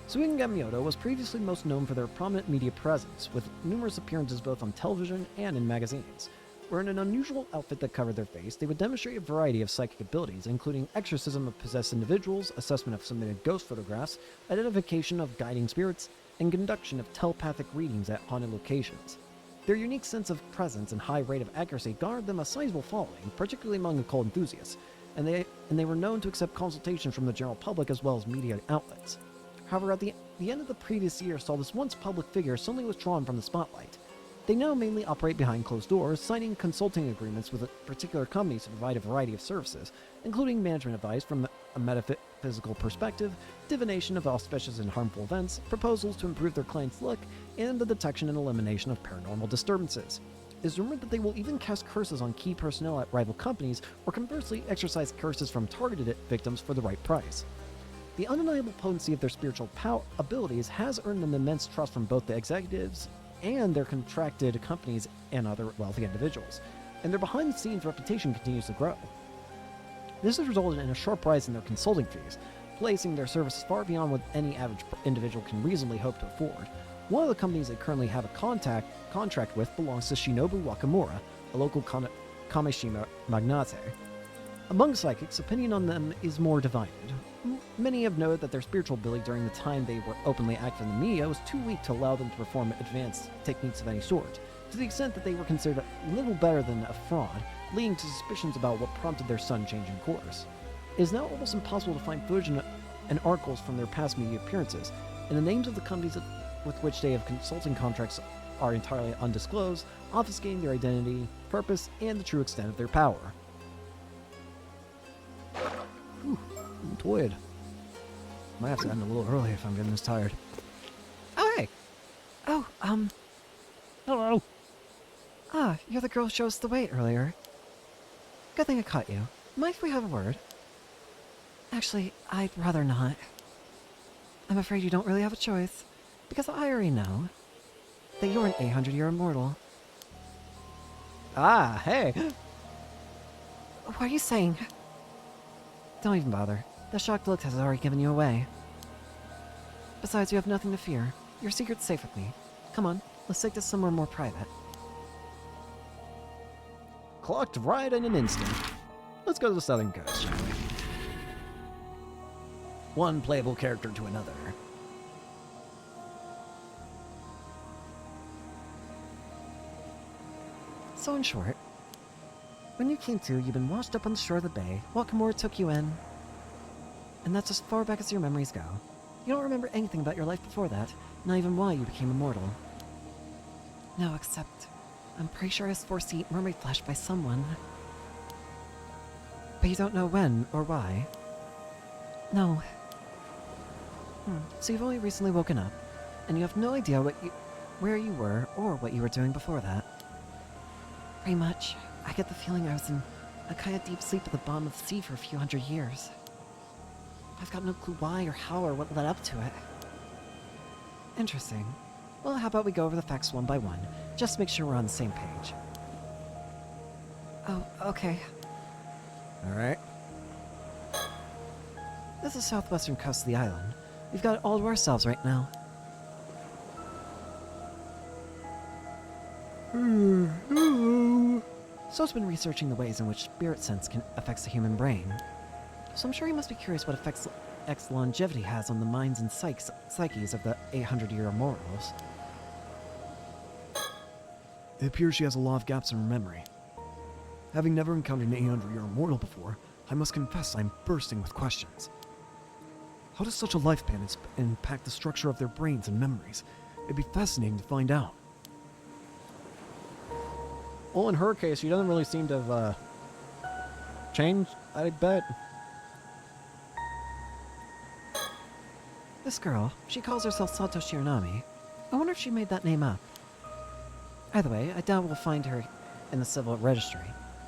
Suigen Gamyoto was previously most known for their prominent media presence, with numerous appearances both on television and in magazines, where in an unusual outfit that covered their face, they would demonstrate a variety of psychic abilities, including exorcism of possessed individuals, assessment of submitted ghost photographs, identification of guiding spirits, and conduction of telepathic readings at haunted locations. Their unique sense of presence and high rate of accuracy garnered them a sizable following, particularly among occult enthusiasts, and they were known to accept consultation from the general public as well as media outlets. However, at the end of the previous year saw this once public figure suddenly withdrawn from the spotlight. They now mainly operate behind closed doors, signing consulting agreements with particular companies to provide a variety of services, including management advice from a metaphysical perspective, divination of auspicious and harmful events, proposals to improve their clients' luck, and the detection and elimination of paranormal disturbances. It is rumored that they will even cast curses on key personnel at rival companies, or conversely exercise curses from targeted victims for the right price. The undeniable potency of their spiritual abilities has earned them immense trust from both the executives and their contracted companies and other wealthy individuals, and their behind-the-scenes reputation continues to grow. This has resulted in a sharp rise in their consulting fees, placing their services far beyond what any average individual can reasonably hope to afford. One of the companies they currently have a contract with belongs to Shinobu Wakamura, a local Kamishima magnate. Among psychics, opinion on them is more divided. Many have noted that their spiritual ability during the time they were openly active in the media was too weak to allow them to perform advanced techniques of any sort, to the extent that they were considered little better than a fraud, leading to suspicions about what prompted their sudden change in course. It is now almost impossible to find footage and articles from their past media appearances, and the names of the companies with which they have consulting contracts are entirely undisclosed, obfuscating their identity, purpose, and the true extent of their power. Whew, I'm tired. Might have to end a little early if I'm getting this tired. Oh, hey! Oh, Hello. you're the girl who showed us the way earlier. Good thing I caught you. Mind if we have a word? Actually, I'd rather not. I'm afraid you don't really have a choice, because I already know that you're an 800-year immortal. Ah, hey! What are you saying? Don't even bother. The shocked look has already given you away. Besides, you have nothing to fear. Your secret's safe with me. Come on, let's take this somewhere more private. Clocked right in an instant. Let's go to the southern coast, shall we? One playable character to another. So in short, when you came to, you've been washed up on the shore of the bay, Wakamura took you in, and that's as far back as your memories go. You don't remember anything about your life before that, not even why you became immortal. No, except, I'm pretty sure I was forced to eat mermaid flesh by someone. But you don't know when or why. No. So you've only recently woken up, and you have no idea where you were or what you were doing before that. Pretty much, I get the feeling I was in a kind of deep sleep at the bottom of the sea for a few hundred years. I've got no clue why or how or what led up to it. Interesting. Well, how about we go over the facts one by one, just to make sure we're on the same page. Oh, okay. Alright. This is southwestern coast of the island. We've got it all to ourselves right now. So's been researching the ways in which spirit sense affects the human brain. So I'm sure he must be curious what effects longevity has on the minds and psyches of the 800-year immortals. It appears she has a lot of gaps in her memory. Having never encountered an 800-year immortal before, I must confess I'm bursting with questions. How does such a lifespan impact the structure of their brains and memories? It'd be fascinating to find out. Well, in her case, she doesn't really seem to have changed, I bet. This girl, she calls herself Sato Shiranami. I wonder if she made that name up. Either way, I doubt we'll find her in the civil registry,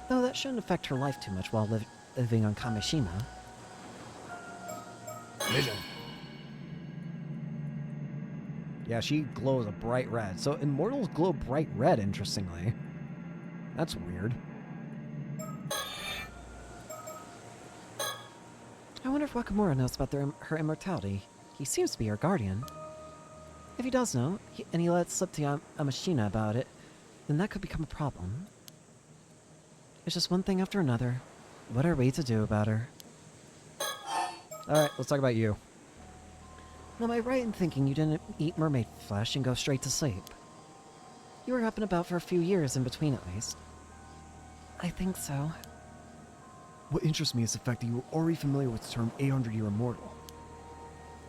though that shouldn't affect her life too much while living on Kamishima. Vision. Yeah, she glows a bright red. So immortals glow bright red, interestingly. That's weird. I wonder if Wakamura knows about her immortality. He seems to be her guardian. If he does know, and he lets slip to Yamashina about it, then that could become a problem. It's just one thing after another. What are we to do about her? Alright, let's talk about you. Now, am I right in thinking you didn't eat mermaid flesh and go straight to sleep? You were up and about for a few years in between, at least. I think so. What interests me is the fact that you were already familiar with the term 800-year immortal.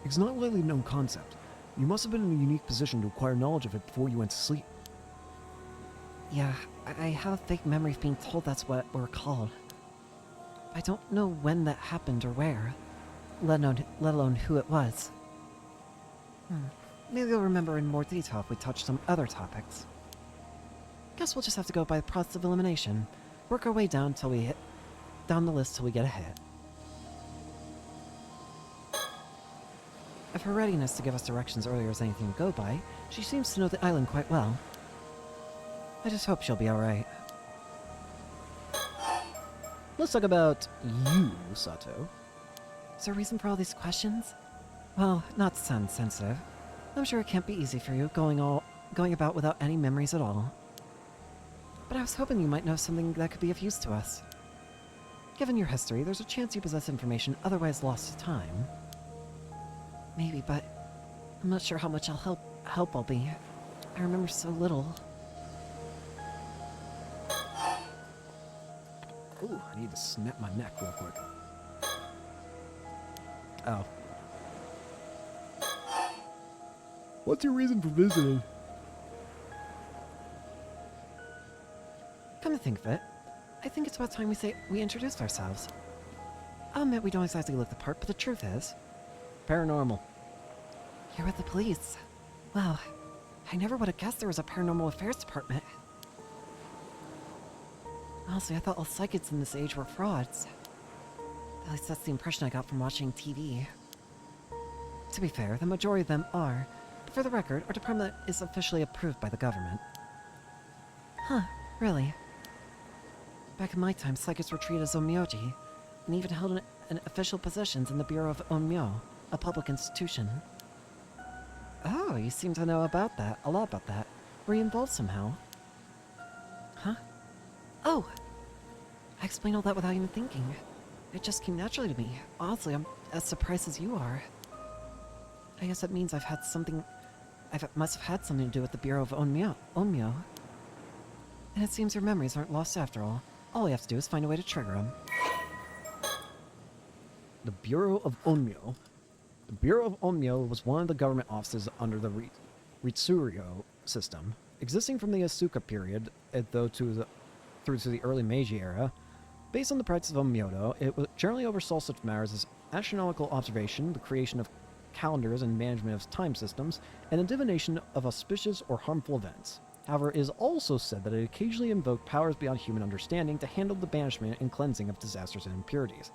It's not a widely known concept. You must have been in a unique position to acquire knowledge of it before you went to sleep. Yeah, I have a fake memory of being told that's what we're called. I don't know when that happened or where, let alone who it was. Maybe I'll remember in more detail if we touch some other topics. Guess we'll just have to go by the process of elimination. Work our way down till we hit down the list till we get a hit. If her readiness to give us directions earlier is anything to go by, she seems to know the island quite well. I just hope she'll be alright. Let's talk about you, Sato. Is there a reason for all these questions? Well, not to sound sensitive. I'm sure it can't be easy for you going about without any memories at all. But I was hoping you might know something that could be of use to us. Given your history, there's a chance you possess information otherwise lost to time. Maybe, but I'm not sure how much help I'll be. I remember so little. Ooh, I need to snap my neck real quick. Oh. What's your reason for visiting? Come to think of it, I think it's about time we introduced ourselves. I'll admit we don't exactly look the part, but the truth is, Paranormal. you're with the police. Wow, I never would have guessed there was a paranormal affairs department. Honestly, I thought all psychics in this age were frauds. At least that's the impression I got from watching TV. To be fair, the majority of them are, but for the record, our department is officially approved by the government. Huh, really? Back in my time, psychics were treated as onmyoji, and even held in official positions in the Bureau of Onmyo, a public institution. Oh, you seem to know about that, a lot about that. Were you involved somehow? Huh? Oh! I explained all that without even thinking. It just came naturally to me. Honestly, I'm as surprised as you are. I guess that means I must have had something to do with the Bureau of Onmyo. And it seems your memories aren't lost after all. All we have to do is find a way to trigger them. The Bureau of Onmyo. The Bureau of Onmyo was one of the government offices under the Ritsuryo system, existing from the Asuka period, through to the early Meiji era. Based on the practice of Onmyodo, it generally oversaw such matters as astronomical observation, the creation of calendars and management of time systems, and the divination of auspicious or harmful events. However, it is also said that it occasionally invoked powers beyond human understanding to handle the banishment and cleansing of disasters and impurities.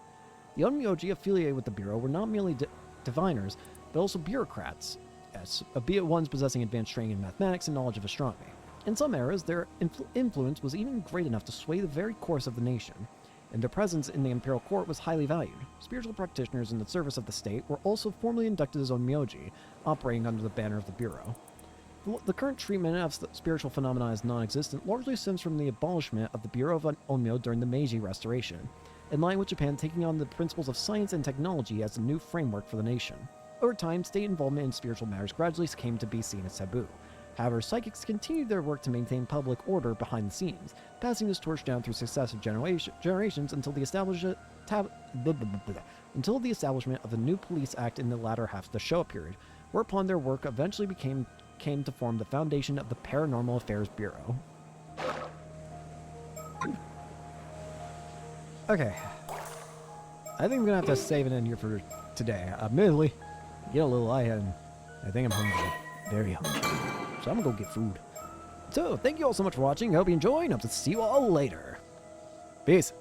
The Onmyoji affiliated with the Bureau were not merely diviners, but also bureaucrats, yes, albeit ones possessing advanced training in mathematics and knowledge of astronomy. In some eras, their influence was even great enough to sway the very course of the nation, and their presence in the imperial court was highly valued. Spiritual practitioners in the service of the state were also formally inducted as Onmyoji, operating under the banner of the Bureau. The current treatment of spiritual phenomena as non-existent largely stems from the abolishment of the Bureau of Onmyo during the Meiji Restoration, in line with Japan taking on the principles of science and technology as a new framework for the nation. Over time, state involvement in spiritual matters gradually came to be seen as taboo. However, psychics continued their work to maintain public order behind the scenes, passing this torch down through successive generations until the establishment of the new police act in the latter half of the Showa period, whereupon their work eventually came to form the foundation of the Paranormal Affairs Bureau. Okay. I think I'm gonna have to save it in here for today. Admittedly, get a little lightheaded, and I think I'm hungry. Very hungry. So I'm gonna go get food. So, thank you all so much for watching. I hope you enjoy, and hope to see you all later. Peace.